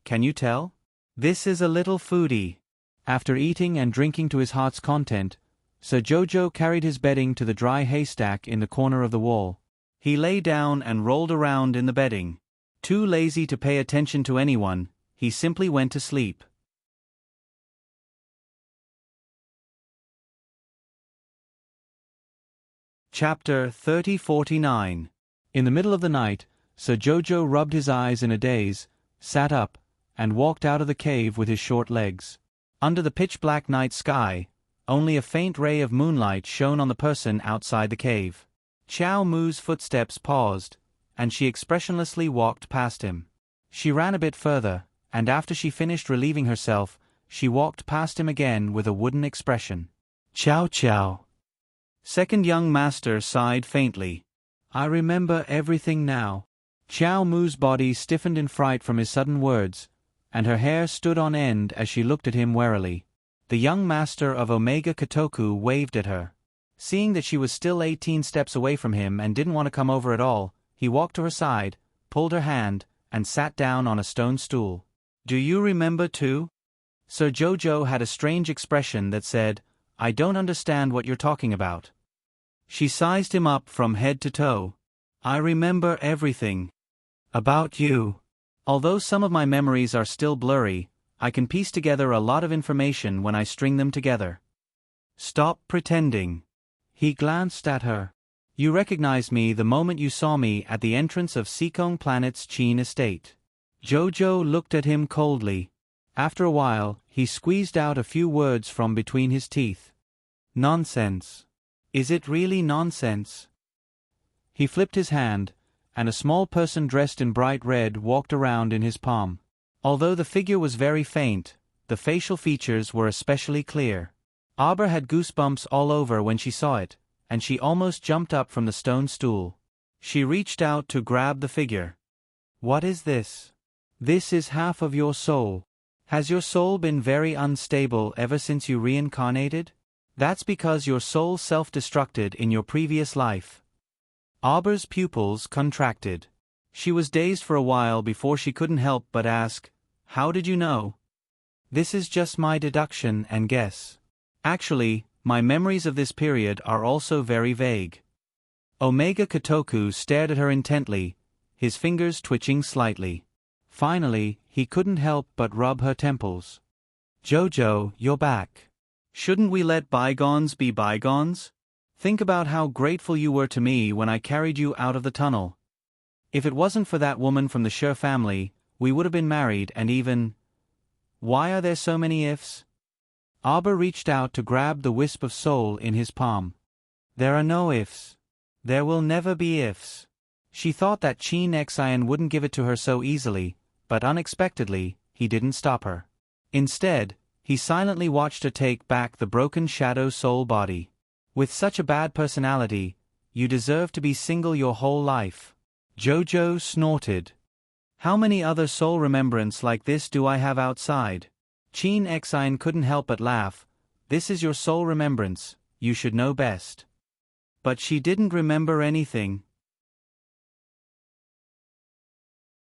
Can you tell? This is a little foodie. After eating and drinking to his heart's content, Sir Jojo carried his bedding to the dry haystack in the corner of the wall. He lay down and rolled around in the bedding. Too lazy to pay attention to anyone, he simply went to sleep. Chapter 3049. In the middle of the night, Sir Jojo rubbed his eyes in a daze, sat up, and walked out of the cave with his short legs. Under the pitch-black night sky, only a faint ray of moonlight shone on the person outside the cave. Chow Mu's footsteps paused, and she expressionlessly walked past him. She ran a bit further, and after she finished relieving herself, she walked past him again with a wooden expression. Chow Chow. Second young master sighed faintly. I remember everything now. Chow Mu's body stiffened in fright from his sudden words, and her hair stood on end as she looked at him warily. The young master of Omega Kotoku waved at her. Seeing that she was still 18 steps away from him and didn't want to come over at all, he walked to her side, pulled her hand, and sat down on a stone stool. Do you remember too? Sir Jojo had a strange expression that said, I don't understand what you're talking about. She sized him up from head to toe. I remember everything. About you. Although some of my memories are still blurry, I can piece together a lot of information when I string them together. Stop pretending. He glanced at her. You recognized me the moment you saw me at the entrance of Seekong Planet's Qin estate. Jojo looked at him coldly. After a while, he squeezed out a few words from between his teeth. Nonsense. Is it really nonsense? He flipped his hand, and a small person dressed in bright red walked around in his palm. Although the figure was very faint, the facial features were especially clear. Arbor had goosebumps all over when she saw it, and she almost jumped up from the stone stool. She reached out to grab the figure. What is this? This is half of your soul. Has your soul been very unstable ever since you reincarnated? That's because your soul self-destructed in your previous life. Arbor's pupils contracted. She was dazed for a while before she couldn't help but ask, "How did you know?" "This is just my deduction and guess. Actually, my memories of this period are also very vague." Omega Kotoku stared at her intently, his fingers twitching slightly. Finally, he couldn't help but rub her temples. "Jojo, you're back. Shouldn't we let bygones be bygones? Think about how grateful you were to me when I carried you out of the tunnel. If it wasn't for that woman from the Sher family, we would have been married and even... Why are there so many ifs?" Arbor reached out to grab the wisp of soul in his palm. "There are no ifs. There will never be ifs." She thought that Qin Xian wouldn't give it to her so easily, but unexpectedly, he didn't stop her. Instead, he silently watched her take back the broken shadow soul body. "With such a bad personality, you deserve to be single your whole life." Jojo snorted. "How many other soul remembrance like this do I have outside?" Qin Xian couldn't help but laugh. "This is your soul remembrance, you should know best." But she didn't remember anything.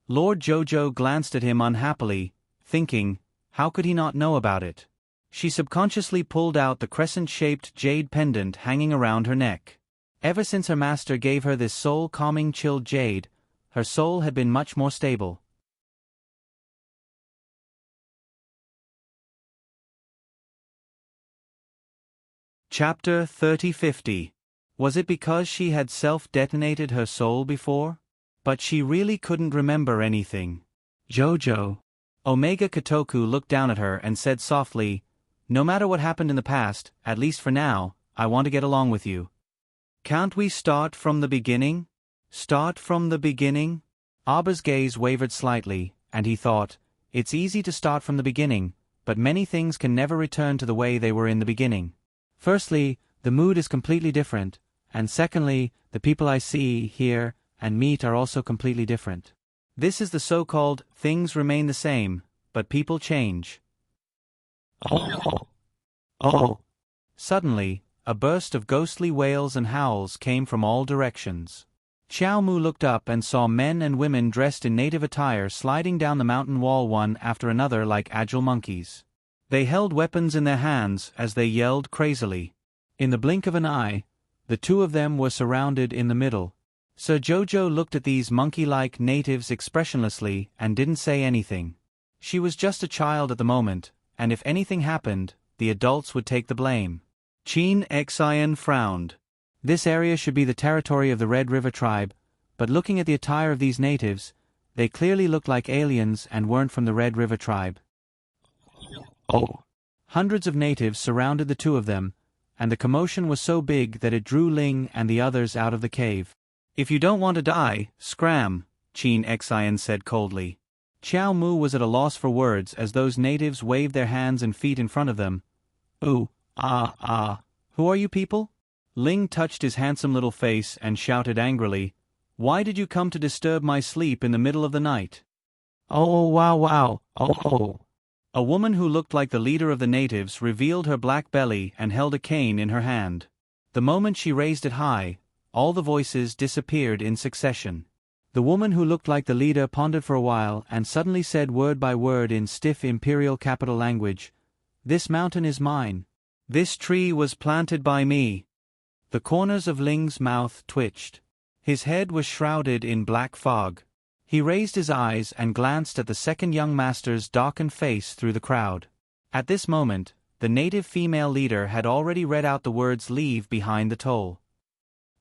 Lord Jojo glanced at him unhappily, thinking, how could he not know about it? She subconsciously pulled out the crescent-shaped jade pendant hanging around her neck. Ever since her master gave her this soul-calming chilled jade, her soul had been much more stable. Chapter 3050. Was it because she had self-detonated her soul before? But she really couldn't remember anything. "Jojo." Omega Kotoku looked down at her and said softly, "No matter what happened in the past, at least for now, I want to get along with you. Can't we start from the beginning?" "Start from the beginning?" Arbor's gaze wavered slightly, and he thought, it's easy to start from the beginning, but many things can never return to the way they were in the beginning. Firstly, the mood is completely different, and secondly, the people I see, hear, and meet are also completely different. This is the so-called things remain the same, but people change. Oh. Suddenly, a burst of ghostly wails and howls came from all directions. Xiao Mu looked up and saw men and women dressed in native attire sliding down the mountain wall one after another like agile monkeys. They held weapons in their hands as they yelled crazily. In the blink of an eye, the two of them were surrounded in the middle. Sir Jojo looked at these monkey-like natives expressionlessly and didn't say anything. She was just a child at the moment, and if anything happened, the adults would take the blame. Qin Xian frowned. This area should be the territory of the Red River tribe, but looking at the attire of these natives, they clearly looked like aliens and weren't from the Red River tribe. Oh. Hundreds of natives surrounded the two of them, and the commotion was so big that it drew Ling and the others out of the cave. "If you don't want to die, scram," Qin Xian said coldly. Xiao Mu was at a loss for words as those natives waved their hands and feet in front of them. "Ooh, who are you people?" Ling touched his handsome little face and shouted angrily, "Why did you come to disturb my sleep in the middle of the night?" "Oh, wow, oh." A woman who looked like the leader of the natives revealed her black belly and held a cane in her hand. The moment she raised it high, all the voices disappeared in succession. The woman who looked like the leader pondered for a while and suddenly said word by word in stiff imperial capital language, "This mountain is mine. This tree was planted by me." The corners of Ling's mouth twitched. His head was shrouded in black fog. He raised his eyes and glanced at the second young master's darkened face through the crowd. At this moment, the native female leader had already read out the words "leave" behind the toll.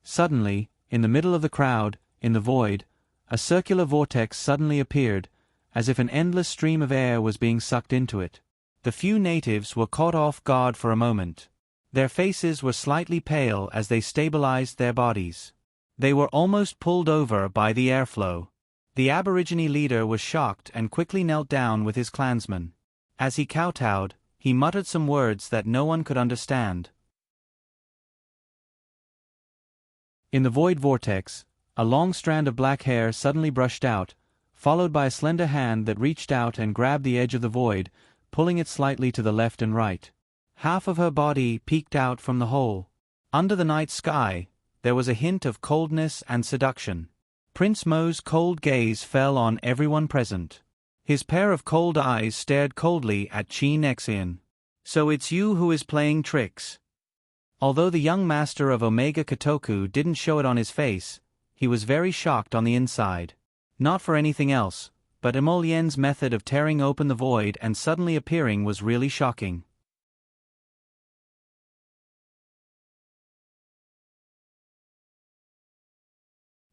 Suddenly, in the middle of the crowd, in the void, a circular vortex suddenly appeared, as if an endless stream of air was being sucked into it. The few natives were caught off guard for a moment. Their faces were slightly pale as they stabilized their bodies. They were almost pulled over by the airflow. The Aborigine leader was shocked and quickly knelt down with his clansmen. As he kowtowed, he muttered some words that no one could understand. In the void vortex, a long strand of black hair suddenly brushed out, followed by a slender hand that reached out and grabbed the edge of the void, pulling it slightly to the left and right. Half of her body peeked out from the hole. Under the night sky, there was a hint of coldness and seduction. Prince Mo's cold gaze fell on everyone present. His pair of cold eyes stared coldly at Chi Nexian. "So it's you who is playing tricks." Although the young master of Omega Kotoku didn't show it on his face, he was very shocked on the inside. Not for anything else, but Emolien's method of tearing open the void and suddenly appearing was really shocking.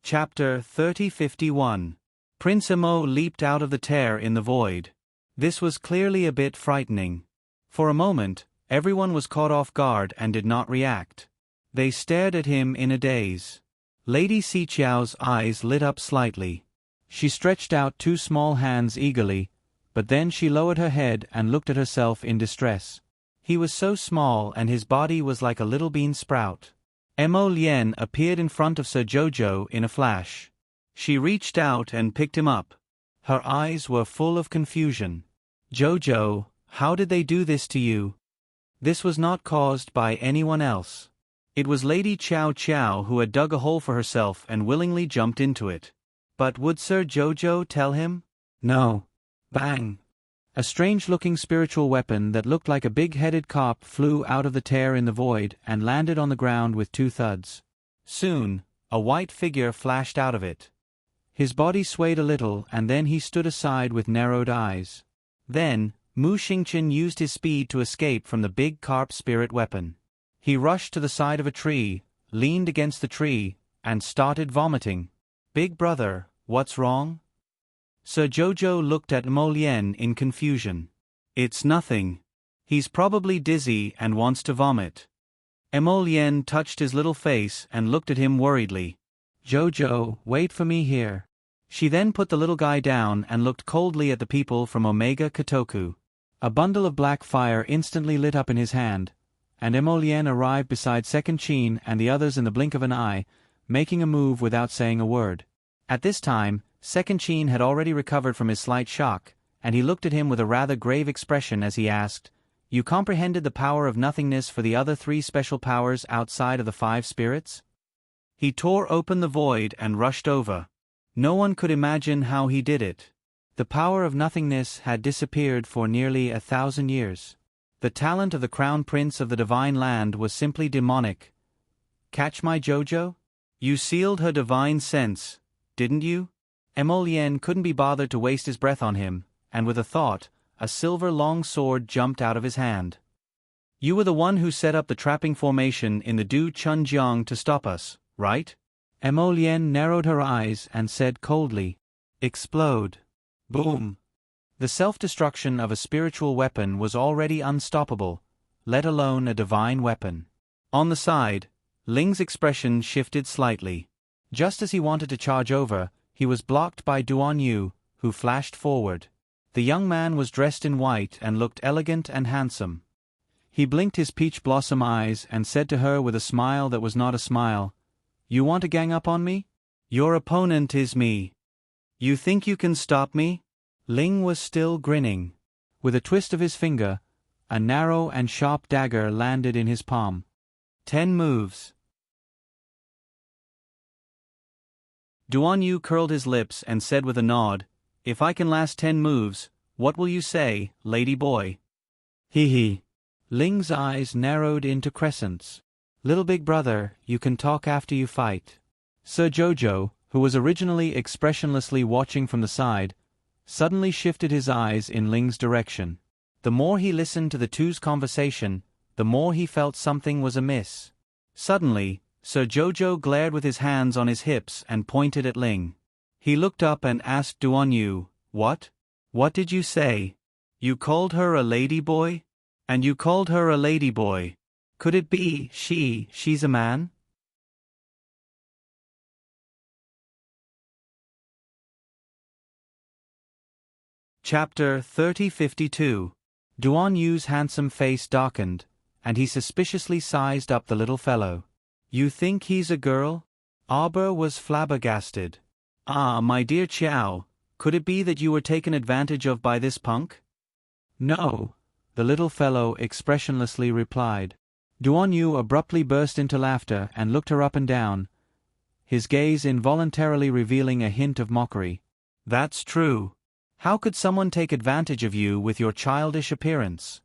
Chapter 3051. Prince Emo leaped out of the tear in the void. This was clearly a bit frightening. For a moment, everyone was caught off guard and did not react. They stared at him in a daze. Lady Xiqiao's eyes lit up slightly. She stretched out two small hands eagerly, but then she lowered her head and looked at herself in distress. He was so small and his body was like a little bean sprout. Emo Lien appeared in front of Sir Jojo in a flash. She reached out and picked him up. Her eyes were full of confusion. "Jojo, how did they do this to you?" This was not caused by anyone else. It was Lady Chow Chow who had dug a hole for herself and willingly jumped into it. But would Sir Jojo tell him? No. Bang! A strange-looking spiritual weapon that looked like a big-headed carp flew out of the tear in the void and landed on the ground with two thuds. Soon, a white figure flashed out of it. His body swayed a little and then he stood aside with narrowed eyes. Then, Mu Xingqian used his speed to escape from the big carp spirit weapon. He rushed to the side of a tree, leaned against the tree, and started vomiting. "Big brother, what's wrong?" Sir Jojo looked at Emolien in confusion. "It's nothing. He's probably dizzy and wants to vomit." Emolien touched his little face and looked at him worriedly. "Jojo, wait for me here." She then put the little guy down and looked coldly at the people from Omega Kotoku. A bundle of black fire instantly lit up in his hand, and Emolien arrived beside Second Chin and the others in the blink of an eye, making a move without saying a word. At this time, Second Chin had already recovered from his slight shock, and he looked at him with a rather grave expression as he asked, "You comprehended the power of nothingness for the other three special powers outside of the five spirits?" He tore open the void and rushed over. No one could imagine how he did it. The power of nothingness had disappeared for nearly 1,000 years. The talent of the Crown Prince of the Divine Land was simply demonic. Catch my Jojo? You sealed her divine sense, didn't you? Emolien couldn't be bothered to waste his breath on him, and with a thought, a silver long sword jumped out of his hand. "You were the one who set up the trapping formation in the Du Chunjiang to stop us, right?" Emolien narrowed her eyes and said coldly, "Explode." Boom! The self-destruction of a spiritual weapon was already unstoppable, let alone a divine weapon. On the side, Ling's expression shifted slightly. Just as he wanted to charge over, he was blocked by Duan Yu, who flashed forward. The young man was dressed in white and looked elegant and handsome. He blinked his peach blossom eyes and said to her with a smile that was not a smile, "You want to gang up on me? Your opponent is me. You think you can stop me?" Ling was still grinning. With a twist of his finger, a narrow and sharp dagger landed in his palm. 10 moves. Duan Yu curled his lips and said with a nod, "If I can last 10 moves, what will you say, lady boy?" "Hee hee." Ling's eyes narrowed into crescents. "Little big brother, you can talk after you fight." Sir Jojo, who was originally expressionlessly watching from the side, suddenly shifted his eyes in Ling's direction. The more he listened to the two's conversation, the more he felt something was amiss. Suddenly, Sir Jojo glared with his hands on his hips and pointed at Ling. He looked up and asked Duan Yu, "What? What did you say? You called her a ladyboy? And you called her a ladyboy. Could it be she's a man?" Chapter 3052. Duan Yu's handsome face darkened, and he suspiciously sized up the little fellow. "You think he's a girl?" Arbor was flabbergasted. "Ah, my dear Chiao, could it be that you were taken advantage of by this punk?" "No," the little fellow expressionlessly replied. Duan Yu abruptly burst into laughter and looked her up and down, his gaze involuntarily revealing a hint of mockery. "That's true. How could someone take advantage of you with your childish appearance?"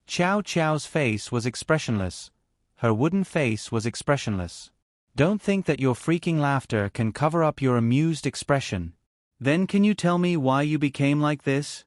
Chow Chow's face was expressionless. Her wooden face was expressionless. "Don't think that your freaking laughter can cover up your amused expression. Then can you tell me why you became like this?"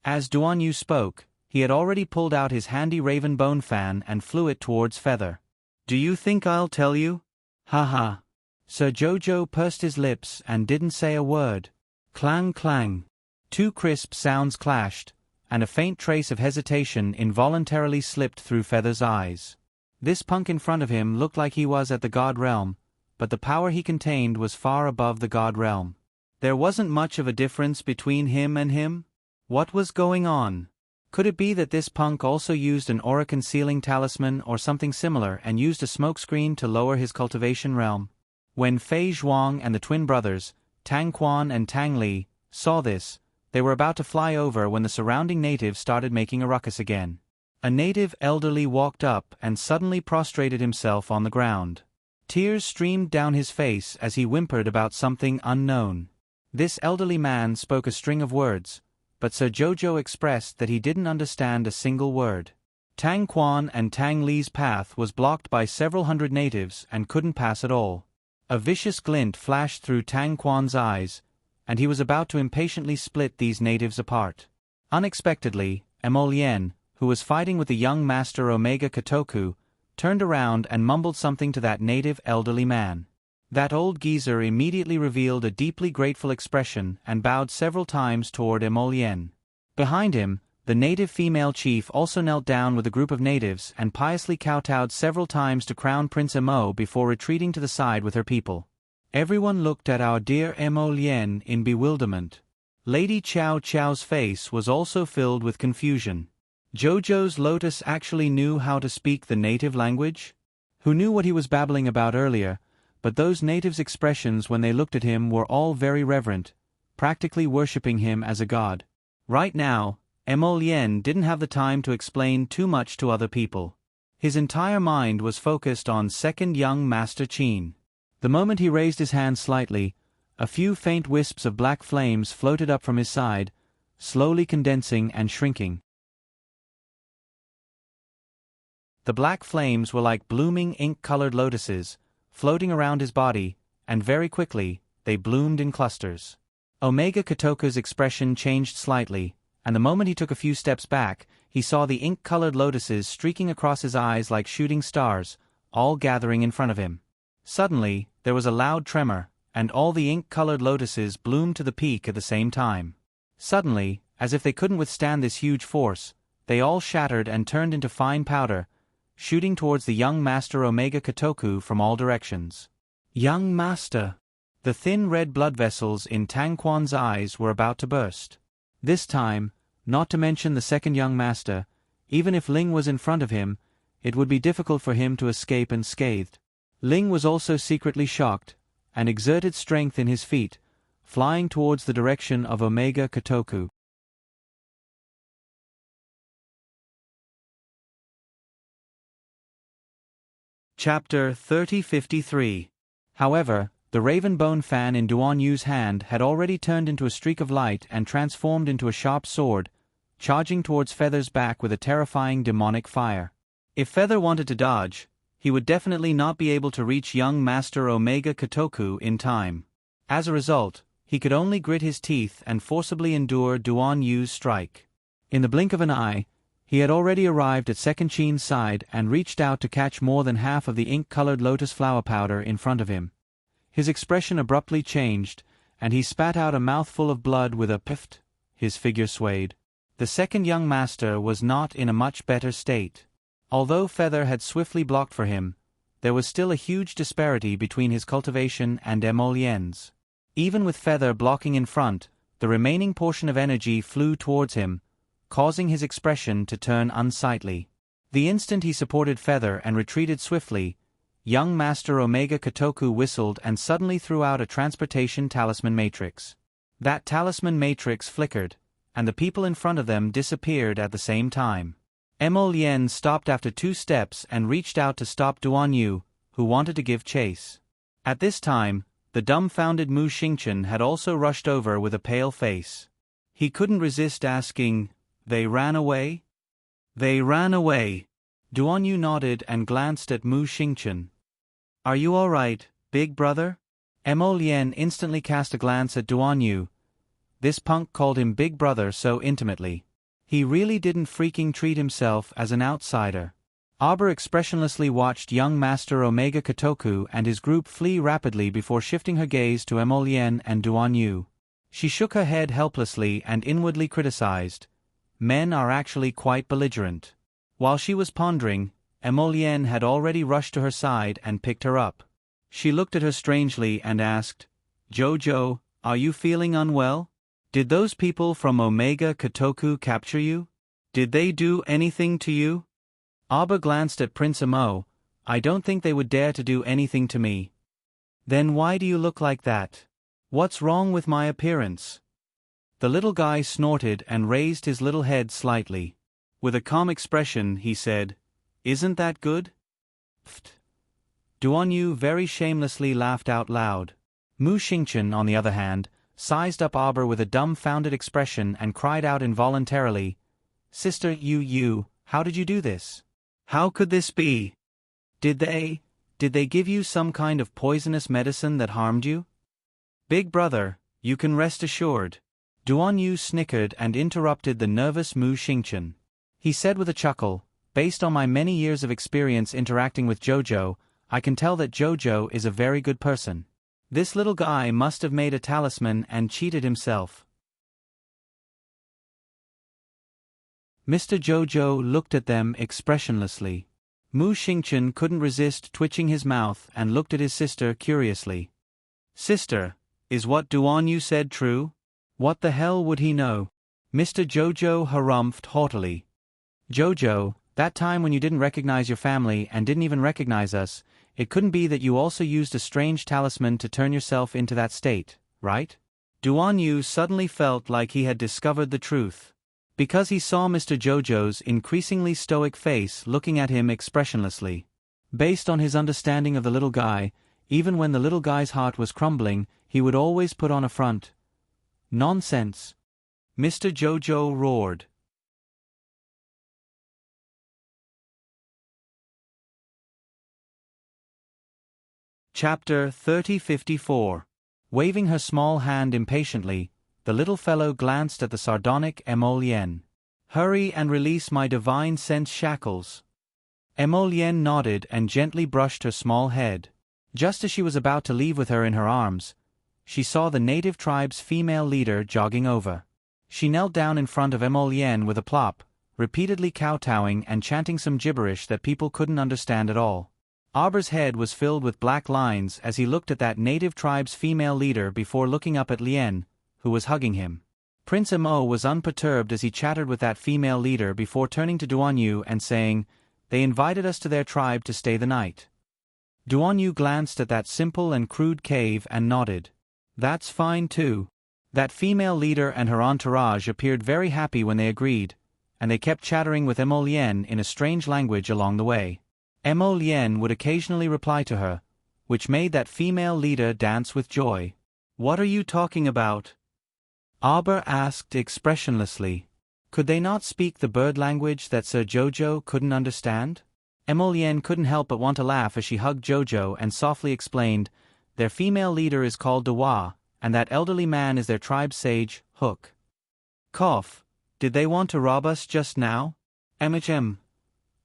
As Duan Yu spoke, he had already pulled out his handy raven bone fan and flew it towards Feather. "Do you think I'll tell you?" "Ha ha." Sir Jojo pursed his lips and didn't say a word. Clang clang. Two crisp sounds clashed, and a faint trace of hesitation involuntarily slipped through Feather's eyes. This punk in front of him looked like he was at the God Realm, but the power he contained was far above the God Realm. There wasn't much of a difference between him and him? What was going on? Could it be that this punk also used an aura concealing talisman or something similar and used a smokescreen to lower his cultivation realm? When Fei Zhuang and the twin brothers, Tang Quan and Tang Li, saw this, they were about to fly over when the surrounding natives started making a ruckus again. A native elderly walked up and suddenly prostrated himself on the ground. Tears streamed down his face as he whimpered about something unknown. This elderly man spoke a string of words, but Sir Jojo expressed that he didn't understand a single word. Tang Quan and Tang Li's path was blocked by several hundred natives and couldn't pass at all. A vicious glint flashed through Tang Quan's eyes, and he was about to impatiently split these natives apart. Unexpectedly, Emolien, who was fighting with the young master Omega Kotoku, turned around and mumbled something to that native elderly man. That old geezer immediately revealed a deeply grateful expression and bowed several times toward Emolien. Behind him, the native female chief also knelt down with a group of natives and piously kowtowed several times to Crown Prince Emo before retreating to the side with her people. Everyone looked at our dear Emolien in bewilderment. Lady Chow Chow's face was also filled with confusion. Jojo's Lotus actually knew how to speak the native language? Who knew what he was babbling about earlier, but those natives' expressions when they looked at him were all very reverent, practically worshipping him as a god. Right now, Emolien didn't have the time to explain too much to other people. His entire mind was focused on second young Master Qin. The moment he raised his hand slightly, a few faint wisps of black flames floated up from his side, slowly condensing and shrinking. The black flames were like blooming ink-colored lotuses, floating around his body, and very quickly, they bloomed in clusters. Omega Kotoku's expression changed slightly, and the moment he took a few steps back, he saw the ink-colored lotuses streaking across his eyes like shooting stars, all gathering in front of him. Suddenly, there was a loud tremor, and all the ink-colored lotuses bloomed to the peak at the same time. Suddenly, as if they couldn't withstand this huge force, they all shattered and turned into fine powder, shooting towards the young master Omega Kotoku from all directions. Young master! The thin red blood vessels in Tang Quan's eyes were about to burst. This time, not to mention the second young master, even if Ling was in front of him, it would be difficult for him to escape unscathed. Ling was also secretly shocked, and exerted strength in his feet, flying towards the direction of Omega Kotoku. Chapter 3053. However, the raven bone fan in Duan Yu's hand had already turned into a streak of light and transformed into a sharp sword, charging towards Feather's back with a terrifying demonic fire. If Feather wanted to dodge, he would definitely not be able to reach young Master Omega Kotoku in time. As a result, he could only grit his teeth and forcibly endure Duan Yu's strike. In the blink of an eye, he had already arrived at Second Chin's side and reached out to catch more than half of the ink-colored lotus flower powder in front of him. His expression abruptly changed, and he spat out a mouthful of blood with a pift. His figure swayed. The second young master was not in a much better state. Although Feather had swiftly blocked for him, there was still a huge disparity between his cultivation and Emolien's. Even with Feather blocking in front, the remaining portion of energy flew towards him, causing his expression to turn unsightly. The instant he supported Feather and retreated swiftly, young Master Omega Kotoku whistled and suddenly threw out a transportation talisman matrix. That talisman matrix flickered, and the people in front of them disappeared at the same time. Emolien stopped after 2 steps and reached out to stop Duan Yu, who wanted to give chase. At this time, the dumbfounded Mu Xingchen had also rushed over with a pale face. He couldn't resist asking, "They ran away?" "They ran away." Duan Yu nodded and glanced at Mu Xingchen. "Are you all right, big brother?" Emolien instantly cast a glance at Duan Yu. This punk called him big brother so intimately. He really didn't freaking treat himself as an outsider. Aber expressionlessly watched young Master Omega Kotoku and his group flee rapidly before shifting her gaze to Emolien and Duan Yu. She shook her head helplessly and inwardly criticized. Men are actually quite belligerent. While she was pondering, Emolien had already rushed to her side and picked her up. She looked at her strangely and asked, "Jojo, are you feeling unwell? Did those people from Omega Kotoku capture you? Did they do anything to you?" Abba glanced at Prince Amo. "I don't think they would dare to do anything to me." "Then why do you look like that? What's wrong with my appearance?" The little guy snorted and raised his little head slightly. With a calm expression, he said, "Isn't that good?" Pfft. Duan Yu very shamelessly laughed out loud. Mu Xingchen, on the other hand, sized up Aber with a dumbfounded expression and cried out involuntarily, "Sister Yu, how did you do this? How could this be? Did they give you some kind of poisonous medicine that harmed you?" "Big brother, you can rest assured." Duan Yu snickered and interrupted the nervous Mu Xingchen. He said with a chuckle, "Based on my many years of experience interacting with Jojo, I can tell that Jojo is a very good person. This little guy must have made a talisman and cheated himself." Mr. Jojo looked at them expressionlessly. Mu Xingchen couldn't resist twitching his mouth and looked at his sister curiously. "Sister, is what Duan Yu said true?" "What the hell would he know?" Mr. Jojo harumphed haughtily. "Jojo, that time when you didn't recognize your family and didn't even recognize us, it couldn't be that you also used a strange talisman to turn yourself into that state, right?" Duan Yu suddenly felt like he had discovered the truth. Because he saw Mr. Jojo's increasingly stoic face looking at him expressionlessly. Based on his understanding of the little guy, even when the little guy's heart was crumbling, he would always put on a front. "Nonsense!" Mr. Jojo roared. Chapter 3054. Waving her small hand impatiently, the little fellow glanced at the sardonic Emolien. "Hurry and release my divine sense shackles." Emolien nodded and gently brushed her small head. Just as she was about to leave with her in her arms, she saw the native tribe's female leader jogging over. She knelt down in front of Emolien with a plop, repeatedly kowtowing and chanting some gibberish that people couldn't understand at all. Aber's head was filled with black lines as he looked at that native tribe's female leader before looking up at Lien, who was hugging him. Prince Mo was unperturbed as he chattered with that female leader before turning to Duan Yu and saying, "They invited us to their tribe to stay the night." Duan Yu glanced at that simple and crude cave and nodded. "That's fine too." That female leader and her entourage appeared very happy when they agreed, and they kept chattering with Emolien in a strange language along the way. Emolien would occasionally reply to her, which made that female leader dance with joy. "What are you talking about?" Aber asked expressionlessly. Could they not speak the bird language that Sir Jojo couldn't understand? Emolien couldn't help but want to laugh as she hugged Jojo and softly explained, "Their female leader is called Dewa, and that elderly man is their tribe sage, Hook. Cough. Did they want to rob us just now? MHM.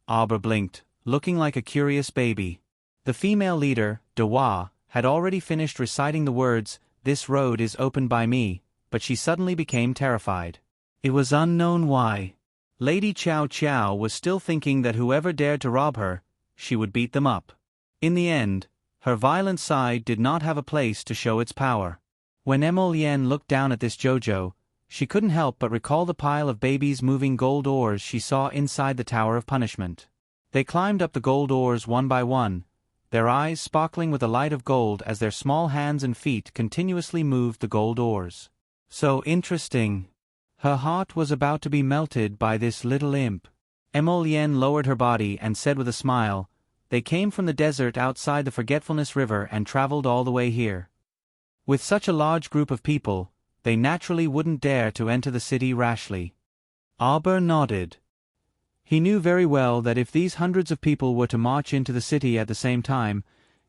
Arbor blinked, looking like a curious baby. The female leader, Dewa, had already finished reciting the words, "This road is opened by me," but she suddenly became terrified. It was unknown why. Lady Chow Chow was still thinking that whoever dared to rob her, she would beat them up. In the end, her violent side did not have a place to show its power. When Emolien looked down at this Jojo, she couldn't help but recall the pile of babies moving gold ores she saw inside the Tower of Punishment. They climbed up the gold ores one by one, their eyes sparkling with the light of gold as their small hands and feet continuously moved the gold ores. So interesting. Her heart was about to be melted by this little imp. Emolien lowered her body and said with a smile, "They came from the desert outside the Forgetfulness River and traveled all the way here. With such a large group of people, they naturally wouldn't dare to enter the city rashly." Arbor nodded. He knew very well that if these hundreds of people were to march into the city at the same time,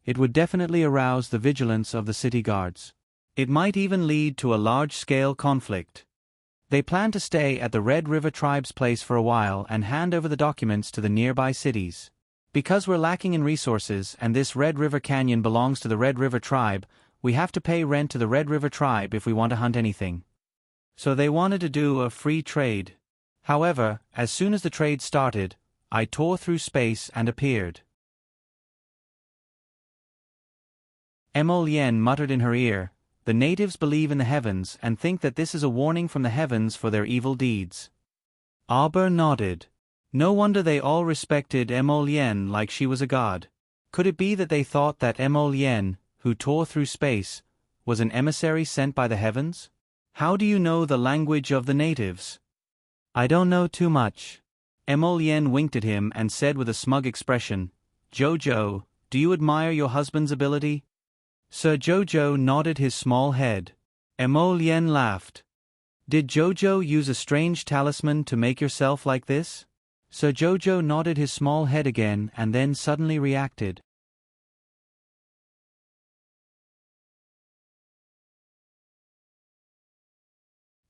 it would definitely arouse the vigilance of the city guards. It might even lead to a large-scale conflict. They planned to stay at the Red River Tribe's place for a while and hand over the documents to the nearby cities. Because we're lacking in resources and this Red River Canyon belongs to the Red River Tribe, we have to pay rent to the Red River Tribe if we want to hunt anything. So they wanted to do a free trade. However, as soon as the trade started, I tore through space and appeared. Emolien muttered in her ear, "The natives believe in the heavens and think that this is a warning from the heavens for their evil deeds." Arbor nodded. No wonder they all respected Emolien like she was a god. Could it be that they thought that Emolien, who tore through space, was an emissary sent by the heavens? How do you know the language of the natives? I don't know too much. Emolien winked at him and said with a smug expression, "Jojo, do you admire your husband's ability?" Sir Jojo nodded his small head. Emolien laughed. "Did Jojo use a strange talisman to make yourself like this?" Sir Jojo nodded his small head again and then suddenly reacted.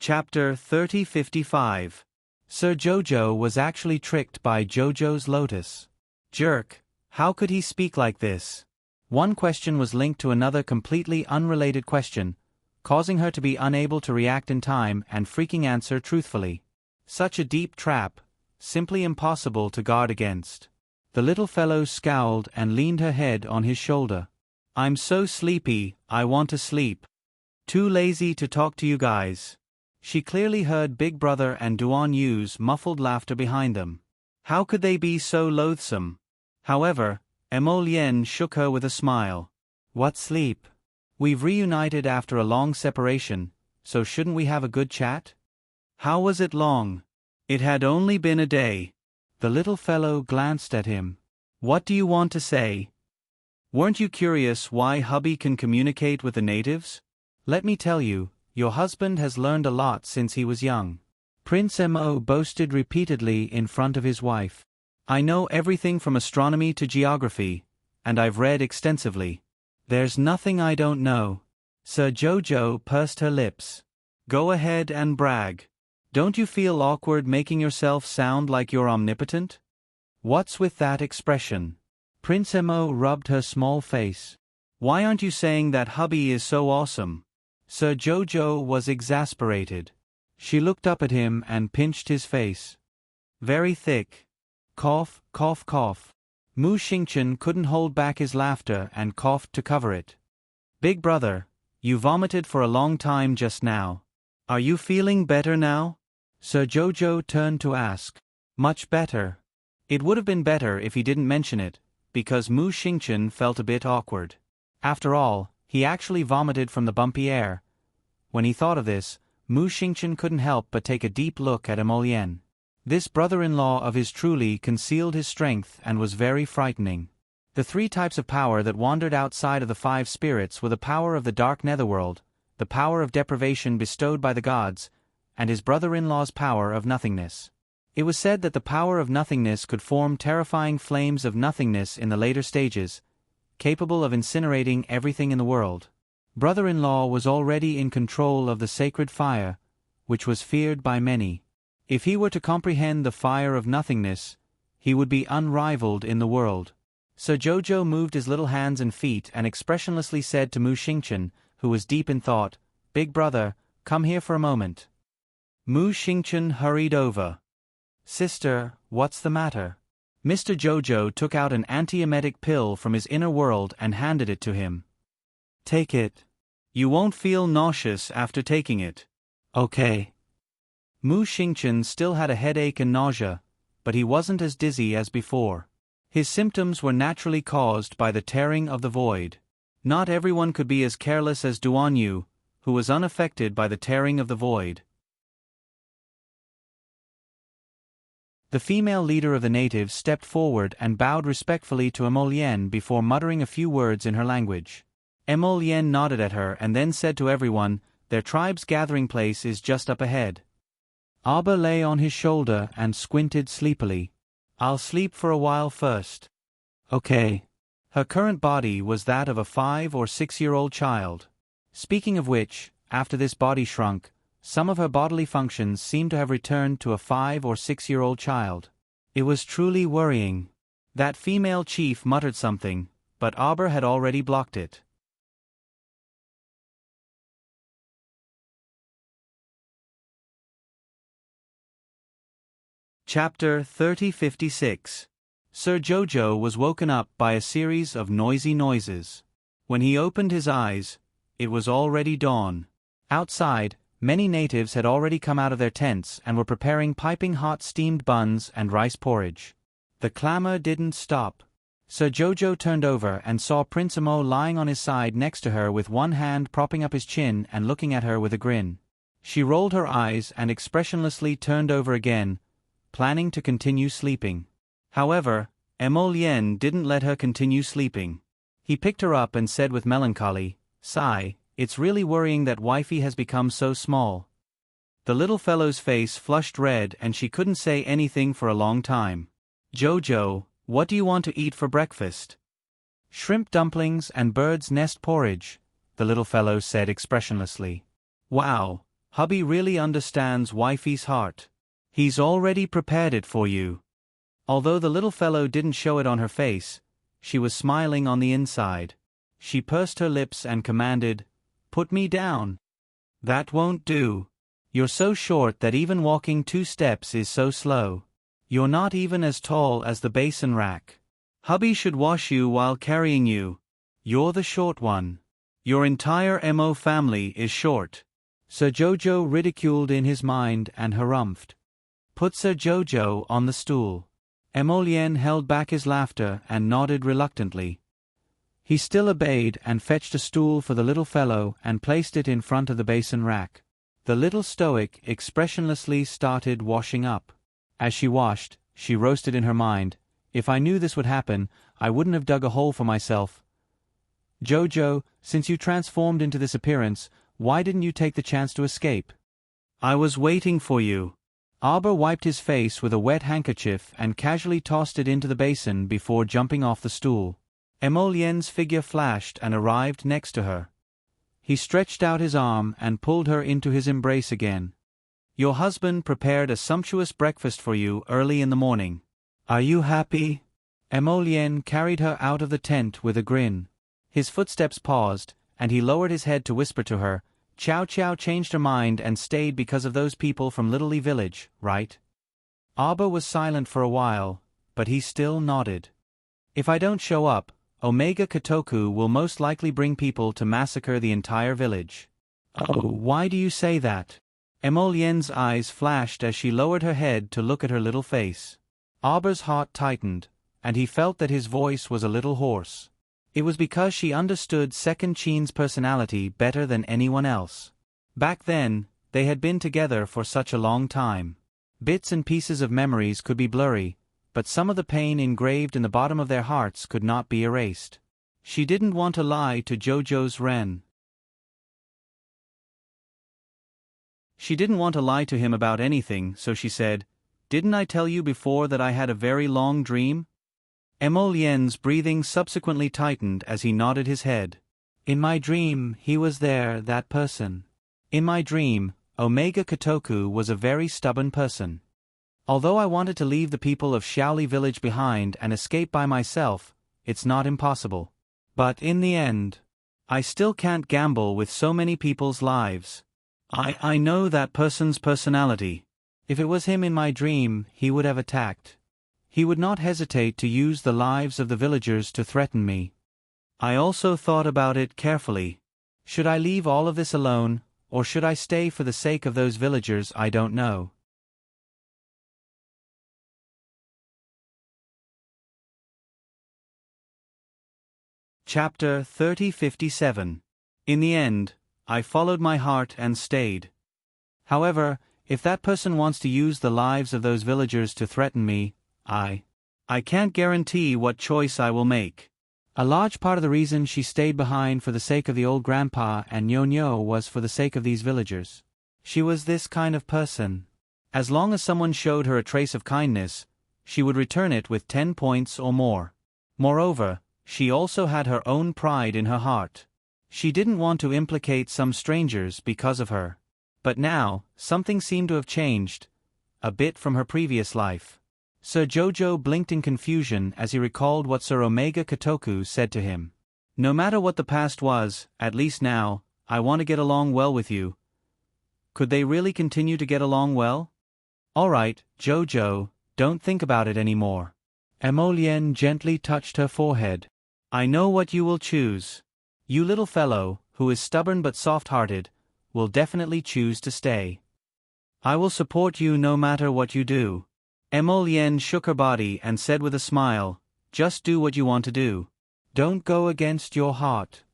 Chapter 3055. Sir Jojo was actually tricked by Jojo's lotus. Jerk, how could he speak like this? One question was linked to another completely unrelated question, causing her to be unable to react in time and freaking answer truthfully. Such a deep trap, simply impossible to guard against. The little fellow scowled and leaned her head on his shoulder. "I'm so sleepy, I want to sleep. Too lazy to talk to you guys." She clearly heard Big Brother and Duan Yu's muffled laughter behind them. How could they be so loathsome? However, Emolien shook her with a smile. "What sleep? We've reunited after a long separation, so shouldn't we have a good chat?" "How was it long?" "It had only been a day." The little fellow glanced at him. "What do you want to say?" "Weren't you curious why hubby can communicate with the natives? Let me tell you, your husband has learned a lot since he was young." Prince Mo boasted repeatedly in front of his wife. "I know everything from astronomy to geography, and I've read extensively. There's nothing I don't know." Sir Jojo pursed her lips. "Go ahead and brag. Don't you feel awkward making yourself sound like you're omnipotent?" "What's with that expression?" Prince Mo rubbed her small face. "Why aren't you saying that hubby is so awesome?" Sir Jojo was exasperated. She looked up at him and pinched his face. "Very thick." Cough, cough, cough. Mu Xingchen couldn't hold back his laughter and coughed to cover it. "Big Brother, you vomited for a long time just now. Are you feeling better now?" Sir Jojo turned to ask. "Much better." It would have been better if he didn't mention it, because Mu Xingchen felt a bit awkward. After all, he actually vomited from the bumpy air. When he thought of this, Mu Xingchen couldn't help but take a deep look at Emolien. This brother-in-law of his truly concealed his strength and was very frightening. The three types of power that wandered outside of the five spirits were the power of the dark netherworld, the power of deprivation bestowed by the gods, and his brother-in-law's power of nothingness. It was said that the power of nothingness could form terrifying flames of nothingness in the later stages, capable of incinerating everything in the world. brother-in-law was already in control of the sacred fire, which was feared by many. If he were to comprehend the fire of nothingness, he would be unrivaled in the world. Sir Jojo moved his little hands and feet and expressionlessly said to Mu Xingchen, who was deep in thought, "Big brother, come here for a moment." Mu Xingchen hurried over. "Sister, what's the matter?" Mr. Jojo took out an antiemetic pill from his inner world and handed it to him. "Take it. You won't feel nauseous after taking it." "Okay." Mu Xingchen still had a headache and nausea, but he wasn't as dizzy as before. His symptoms were naturally caused by the tearing of the void. Not everyone could be as careless as Duan Yu, who was unaffected by the tearing of the void. The female leader of the natives stepped forward and bowed respectfully to Emolienne before muttering a few words in her language. Emolienne nodded at her and then said to everyone, "Their tribe's gathering place is just up ahead." Abba lay on his shoulder and squinted sleepily. "I'll sleep for a while first." "Okay." Her current body was that of a 5 or 6-year-old child. Speaking of which, after this body shrunk, some of her bodily functions seemed to have returned to a 5 or 6-year-old child. It was truly worrying. That female chief muttered something, but Auber had already blocked it. Chapter 3056. Sir Jojo was woken up by a series of noisy noises. When he opened his eyes, it was already dawn. Outside, many natives had already come out of their tents and were preparing piping hot steamed buns and rice porridge. The clamor didn't stop. Sir Jojo turned over and saw Prince Amo lying on his side next to her with one hand propping up his chin and looking at her with a grin. She rolled her eyes and expressionlessly turned over again, planning to continue sleeping. However, Emolienne didn't let her continue sleeping. He picked her up and said with melancholy, "Sigh, it's really worrying that wifey has become so small." The little fellow's face flushed red and she couldn't say anything for a long time. "Jojo, what do you want to eat for breakfast?" "Shrimp dumplings and bird's nest porridge," the little fellow said expressionlessly. "Wow, hubby really understands wifey's heart. He's already prepared it for you." Although the little fellow didn't show it on her face, she was smiling on the inside. She pursed her lips and commanded, "Put me down." "That won't do. You're so short that even walking 2 steps is so slow. You're not even as tall as the basin rack. Hubby should wash you while carrying you. You're the short one. Your entire Mo family is short." Sir Jojo ridiculed in his mind and harumphed. "Put Sir Jojo on the stool." Emolienne held back his laughter and nodded reluctantly. He still obeyed and fetched a stool for the little fellow and placed it in front of the basin rack. The little stoic expressionlessly started washing up. As she washed, she roasted in her mind, "If I knew this would happen, I wouldn't have dug a hole for myself. Jojo, since you transformed into this appearance, why didn't you take the chance to escape?" "I was waiting for you." Auber wiped his face with a wet handkerchief and casually tossed it into the basin before jumping off the stool. Emolienne's figure flashed and arrived next to her. He stretched out his arm and pulled her into his embrace again. "Your husband prepared a sumptuous breakfast for you early in the morning. Are you happy?" Emolienne carried her out of the tent with a grin. His footsteps paused, and he lowered his head to whisper to her, "Chow Chow changed her mind and stayed because of those people from Little Lee Village, right?" Auber was silent for a while, but he still nodded. "If I don't show up, Omega Kotoku will most likely bring people to massacre the entire village." "Oh, why do you say that?" Emolienne's eyes flashed as she lowered her head to look at her little face. Auber's heart tightened, and he felt that his voice was a little hoarse. It was because she understood Second Chin's personality better than anyone else. Back then, they had been together for such a long time. Bits and pieces of memories could be blurry, but some of the pain engraved in the bottom of their hearts could not be erased. She didn't want to lie to Jojo's Ren. She didn't want to lie to him about anything, so she said, "Didn't I tell you before that I had a very long dream?" Emolienne's breathing subsequently tightened as he nodded his head. In my dream, he was there, that person. In my dream, Omega Kotoku was a very stubborn person. Although I wanted to leave the people of Shaoli village behind and escape by myself, it's not impossible. But in the end, I still can't gamble with so many people's lives. I know that person's personality. If it was him in my dream, he would have attacked. He would not hesitate to use the lives of the villagers to threaten me. I also thought about it carefully. Should I leave all of this alone, or should I stay for the sake of those villagers I don't know? Chapter 3057. In the end, I followed my heart and stayed. However, if that person wants to use the lives of those villagers to threaten me, I can't guarantee what choice I will make. A large part of the reason she stayed behind for the sake of the old grandpa and Nyo was for the sake of these villagers. She was this kind of person. As long as someone showed her a trace of kindness, she would return it with 10 points or more. Moreover, she also had her own pride in her heart. She didn't want to implicate some strangers because of her. But now, something seemed to have changed, a bit from her previous life. Sir Jojo blinked in confusion as he recalled what Sir Omega Kotoku said to him. No matter what the past was, at least now, I want to get along well with you. Could they really continue to get along well? Alright, Jojo, don't think about it anymore. Emolien gently touched her forehead. I know what you will choose. You little fellow, who is stubborn but soft-hearted, will definitely choose to stay. I will support you no matter what you do. Emolien shook her body and said with a smile, just do what you want to do. Don't go against your heart.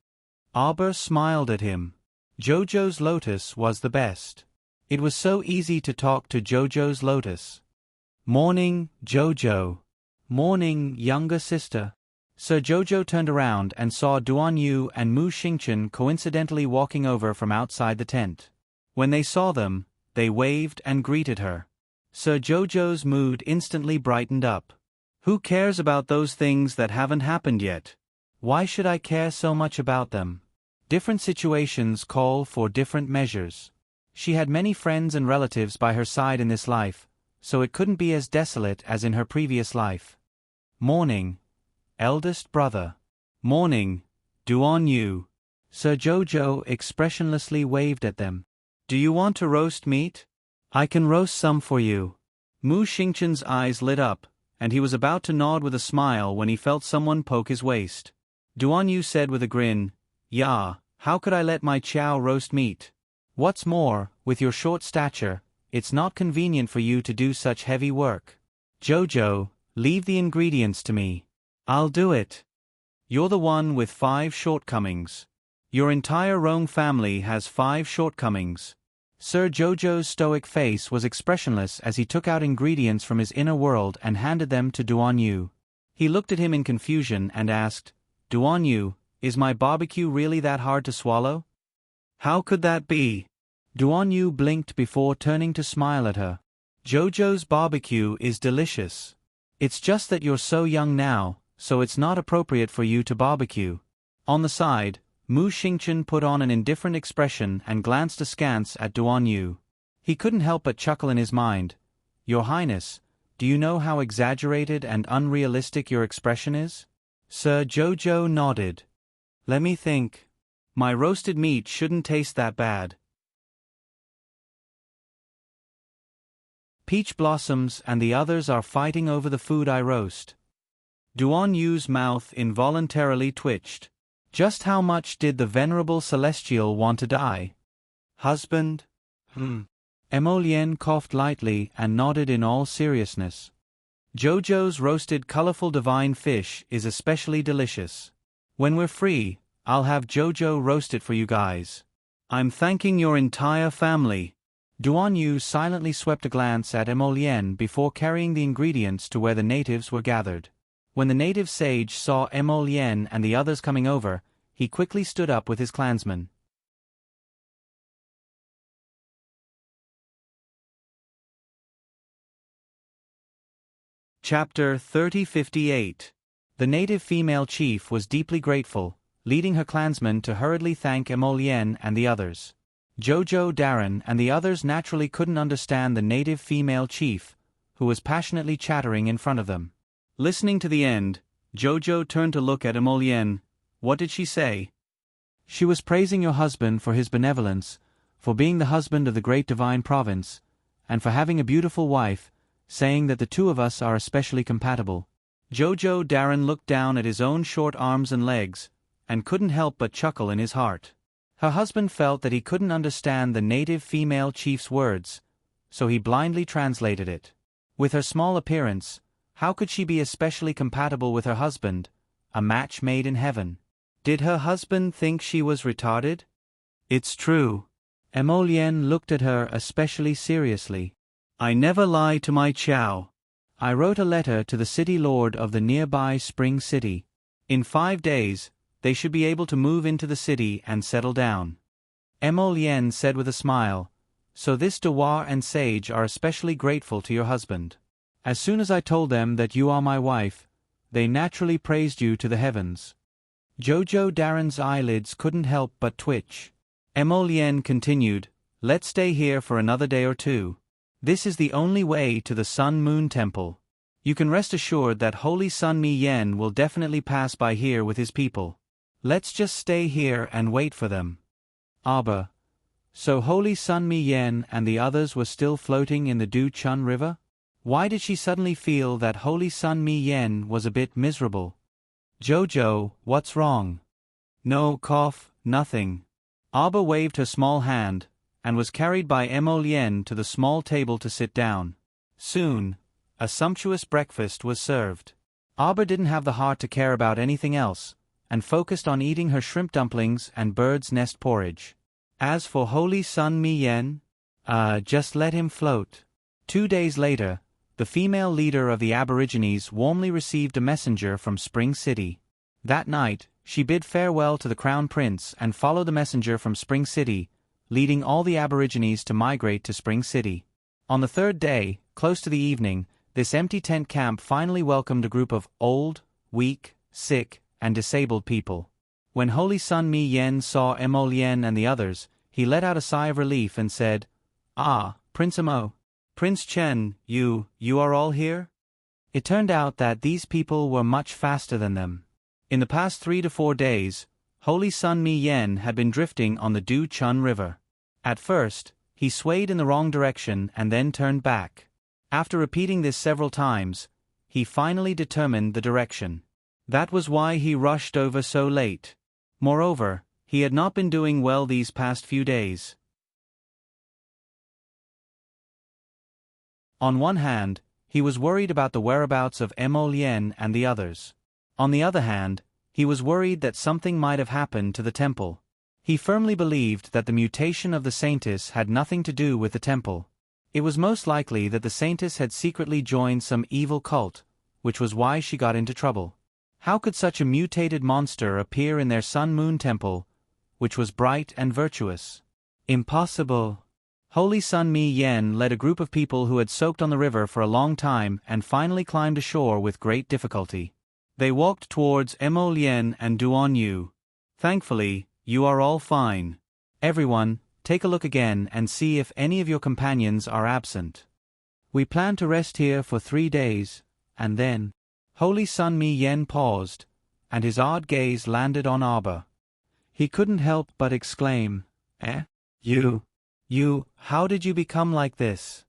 Arbor smiled at him. Jojo's lotus was the best. It was so easy to talk to Jojo's lotus. Morning, Jojo. Morning, younger sister. Sir Jojo turned around and saw Duan Yu and Mu Xingchen coincidentally walking over from outside the tent. When they saw them, they waved and greeted her. Sir Jojo's mood instantly brightened up. Who cares about those things that haven't happened yet? Why should I care so much about them? Different situations call for different measures. She had many friends and relatives by her side in this life, so it couldn't be as desolate as in her previous life. Morning, eldest brother. Morning, Duan Yu. Sir Jojo expressionlessly waved at them. Do you want to roast meat? I can roast some for you. Mu Xingchen's eyes lit up, and he was about to nod with a smile when he felt someone poke his waist. Duan Yu said with a grin, "Ya, how could I let my chow roast meat? What's more, with your short stature, it's not convenient for you to do such heavy work. Jojo, leave the ingredients to me. I'll do it. You're the one with 5 shortcomings. Your entire Rong family has 5 shortcomings." Sir Jojo's stoic face was expressionless as he took out ingredients from his inner world and handed them to Duan Yu. He looked at him in confusion and asked, Duan Yu, is my barbecue really that hard to swallow? How could that be? Duan Yu blinked before turning to smile at her. Jojo's barbecue is delicious. It's just that you're so young now, so it's not appropriate for you to barbecue. On the side, Mu Xingchen put on an indifferent expression and glanced askance at Duan Yu. He couldn't help but chuckle in his mind. Your Highness, do you know how exaggerated and unrealistic your expression is? Sir Jojo nodded. Let me think. My roasted meat shouldn't taste that bad. Peach Blossoms and the others are fighting over the food I roast. Duan Yu's mouth involuntarily twitched. Just how much did the venerable celestial want to die? Husband? Emolien coughed lightly and nodded in all seriousness. Jojo's roasted colorful divine fish is especially delicious. When we're free, I'll have Jojo roast it for you guys. I'm thanking your entire family. Duan Yu silently swept a glance at Emolien before carrying the ingredients to where the natives were gathered. When the native sage saw Emolien and the others coming over, he quickly stood up with his clansmen. Chapter 3058. The native female chief was deeply grateful, leading her clansmen to hurriedly thank Emolien and the others. Jojo, Darren, and the others naturally couldn't understand the native female chief, who was passionately chattering in front of them. Listening to the end, Jojo turned to look at Emolien. What did she say? She was praising your husband for his benevolence, for being the husband of the great divine province, and for having a beautiful wife, saying that the two of us are especially compatible. Jojo Darren looked down at his own short arms and legs, and couldn't help but chuckle in his heart. Her husband felt that he couldn't understand the native female chief's words, so he blindly translated it. With her small appearance, how could she be especially compatible with her husband, a match made in heaven? Did her husband think she was retarded? It's true. Emolien looked at her especially seriously. I never lie to my chow. I wrote a letter to the city lord of the nearby Spring City. In 5 days, they should be able to move into the city and settle down. Emolien said with a smile, so this Dewar and Sage are especially grateful to your husband. As soon as I told them that you are my wife, they naturally praised you to the heavens. Jojo Darren's eyelids couldn't help but twitch. Emolien continued, let's stay here for another day or two. This is the only way to the Sun Moon Temple. You can rest assured that Holy Sun Mi Yen will definitely pass by here with his people. Let's just stay here and wait for them. Aber, so Holy Sun Mi Yen and the others were still floating in the Du Chun River? Why did she suddenly feel that Holy Sun Mi Yen was a bit miserable? Jojo, what's wrong? No, nothing. Aber waved her small hand, and was carried by Emolien to the small table to sit down. Soon, a sumptuous breakfast was served. Aber didn't have the heart to care about anything else, and focused on eating her shrimp dumplings and bird's nest porridge. As for Holy Sun Mi Yen, just let him float. 2 days later, the female leader of the Aborigines warmly received a messenger from Spring City. That night, she bid farewell to the Crown Prince and followed the messenger from Spring City, leading all the Aborigines to migrate to Spring City. On the 3rd day, close to the evening, this empty tent camp finally welcomed a group of old, weak, sick, and disabled people. When Holy Sun Mi Yen saw Emolien and the others, he let out a sigh of relief and said, Ah, Prince Emo. Prince Chen, you are all here? It turned out that these people were much faster than them. In the past 3 to 4 days, Holy Sun Mi Yen had been drifting on the Du Chun River. At first, he swayed in the wrong direction and then turned back. After repeating this several times, he finally determined the direction. That was why he rushed over so late. Moreover, he had not been doing well these past few days. On one hand, he was worried about the whereabouts of Emolien and the others. On the other hand, he was worried that something might have happened to the temple. He firmly believed that the mutation of the Saintess had nothing to do with the temple. It was most likely that the Saintess had secretly joined some evil cult, which was why she got into trouble. How could such a mutated monster appear in their Sun-Moon temple, which was bright and virtuous? Impossible. Holy Sun Mi Yen led a group of people who had soaked on the river for a long time and finally climbed ashore with great difficulty. They walked towards Emolien and Duan Yu. Thankfully, you are all fine. Everyone, take a look again and see if any of your companions are absent. We plan to rest here for 3 days, and then... Holy Sun Mi Yen paused, and his odd gaze landed on Aber. He couldn't help but exclaim, You, how did you become like this?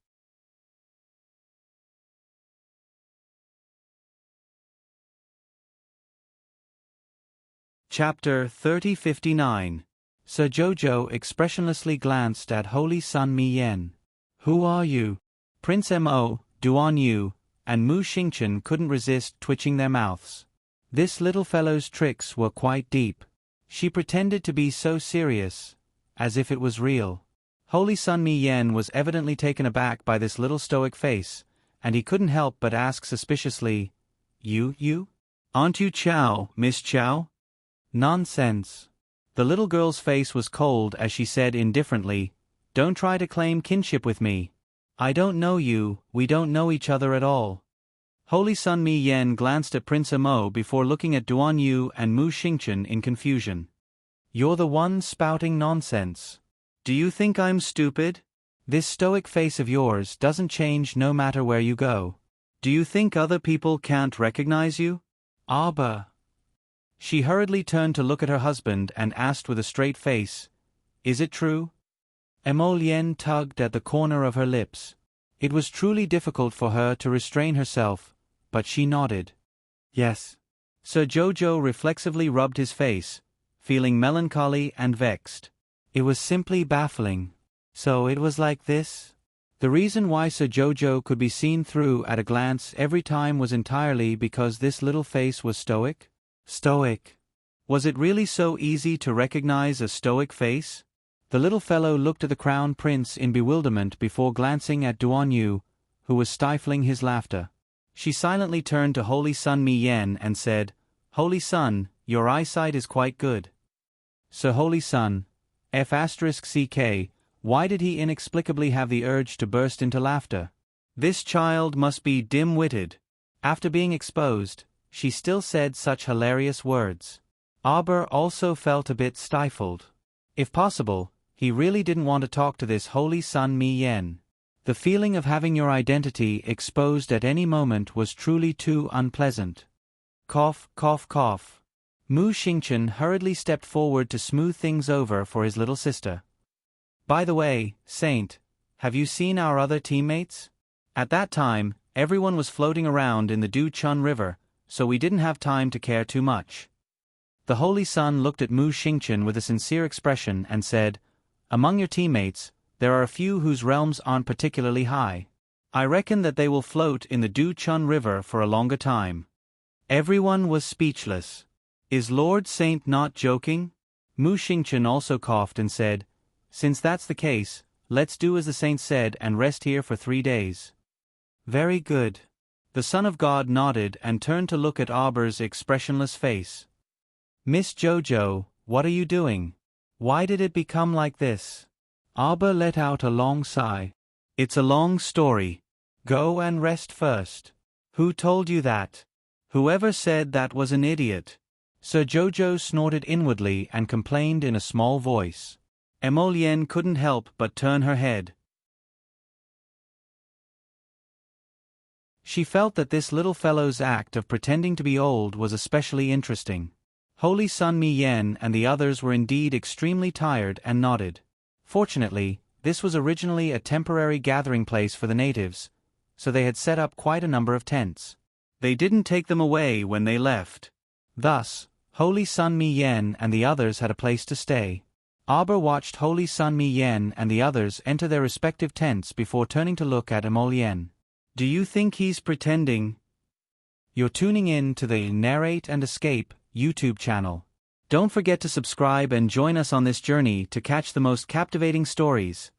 Chapter 3059. Sir Jojo expressionlessly glanced at Holy Sun Mi Yen. Who are you? Prince Mo, Duan Yu, and Mu Xingchen couldn't resist twitching their mouths. This little fellow's tricks were quite deep. She pretended to be so serious, as if it was real. Holy Sun Mi Yen was evidently taken aback by this little stoic face, and he couldn't help but ask suspiciously, You? Aren't you Chow, Miss Chow? Nonsense. The little girl's face was cold as she said indifferently, Don't try to claim kinship with me. I don't know you, we don't know each other at all. Holy Sun Mi Yen glanced at Prince Amo before looking at Duan Yu and Mu Xingchen in confusion. You're the one spouting nonsense. Do you think I'm stupid? This stoic face of yours doesn't change no matter where you go. Do you think other people can't recognize you? Aber. She hurriedly turned to look at her husband and asked with a straight face, Is it true? Amo Lien tugged at the corner of her lips. It was truly difficult for her to restrain herself, but she nodded. Yes. Sir Jojo reflexively rubbed his face, feeling melancholy and vexed. It was simply baffling. So it was like this? The reason why Sir Jojo could be seen through at a glance every time was entirely because this little face was stoic? Stoic. Was it really so easy to recognize a stoic face? The little fellow looked at the crown prince in bewilderment before glancing at Duan Yu, who was stifling his laughter. She silently turned to Holy Sun Mi Yen and said, Holy Sun, your eyesight is quite good. Sir Holy Sun, F*CK, why did he inexplicably have the urge to burst into laughter? This child must be dim-witted. After being exposed, she still said such hilarious words. Aber also felt a bit stifled. If possible, he really didn't want to talk to this Holy Sun Mi Yen. The feeling of having your identity exposed at any moment was truly too unpleasant. Cough, cough, cough. Mu Xingchen hurriedly stepped forward to smooth things over for his little sister. By the way, Saint, have you seen our other teammates? At that time, everyone was floating around in the Du Chun River, so we didn't have time to care too much. The Holy Sun looked at Mu Xingchen with a sincere expression and said, Among your teammates, there are a few whose realms aren't particularly high. I reckon that they will float in the Du Chun River for a longer time. Everyone was speechless. Is Lord Saint not joking? Mu Xingchen also coughed and said, Since that's the case, let's do as the saint said and rest here for 3 days. Very good. The Son of God nodded and turned to look at Aber's expressionless face. Miss Jojo, what are you doing? Why did it become like this? Aber let out a long sigh. It's a long story. Go and rest first. Who told you that? Whoever said that was an idiot. Sir Jojo snorted inwardly and complained in a small voice. Amo Lien couldn't help but turn her head. She felt that this little fellow's act of pretending to be old was especially interesting. Holy Sun Mi Yen and the others were indeed extremely tired and nodded. Fortunately, this was originally a temporary gathering place for the natives, so they had set up quite a number of tents. They didn't take them away when they left. Thus, Holy Sun Mi Yen and the others had a place to stay. Aber watched Holy Sun Mi Yen and the others enter their respective tents before turning to look at Amo Lien. Do you think he's pretending? You're tuning in to the Narrate and Escape YouTube channel. Don't forget to subscribe and join us on this journey to catch the most captivating stories.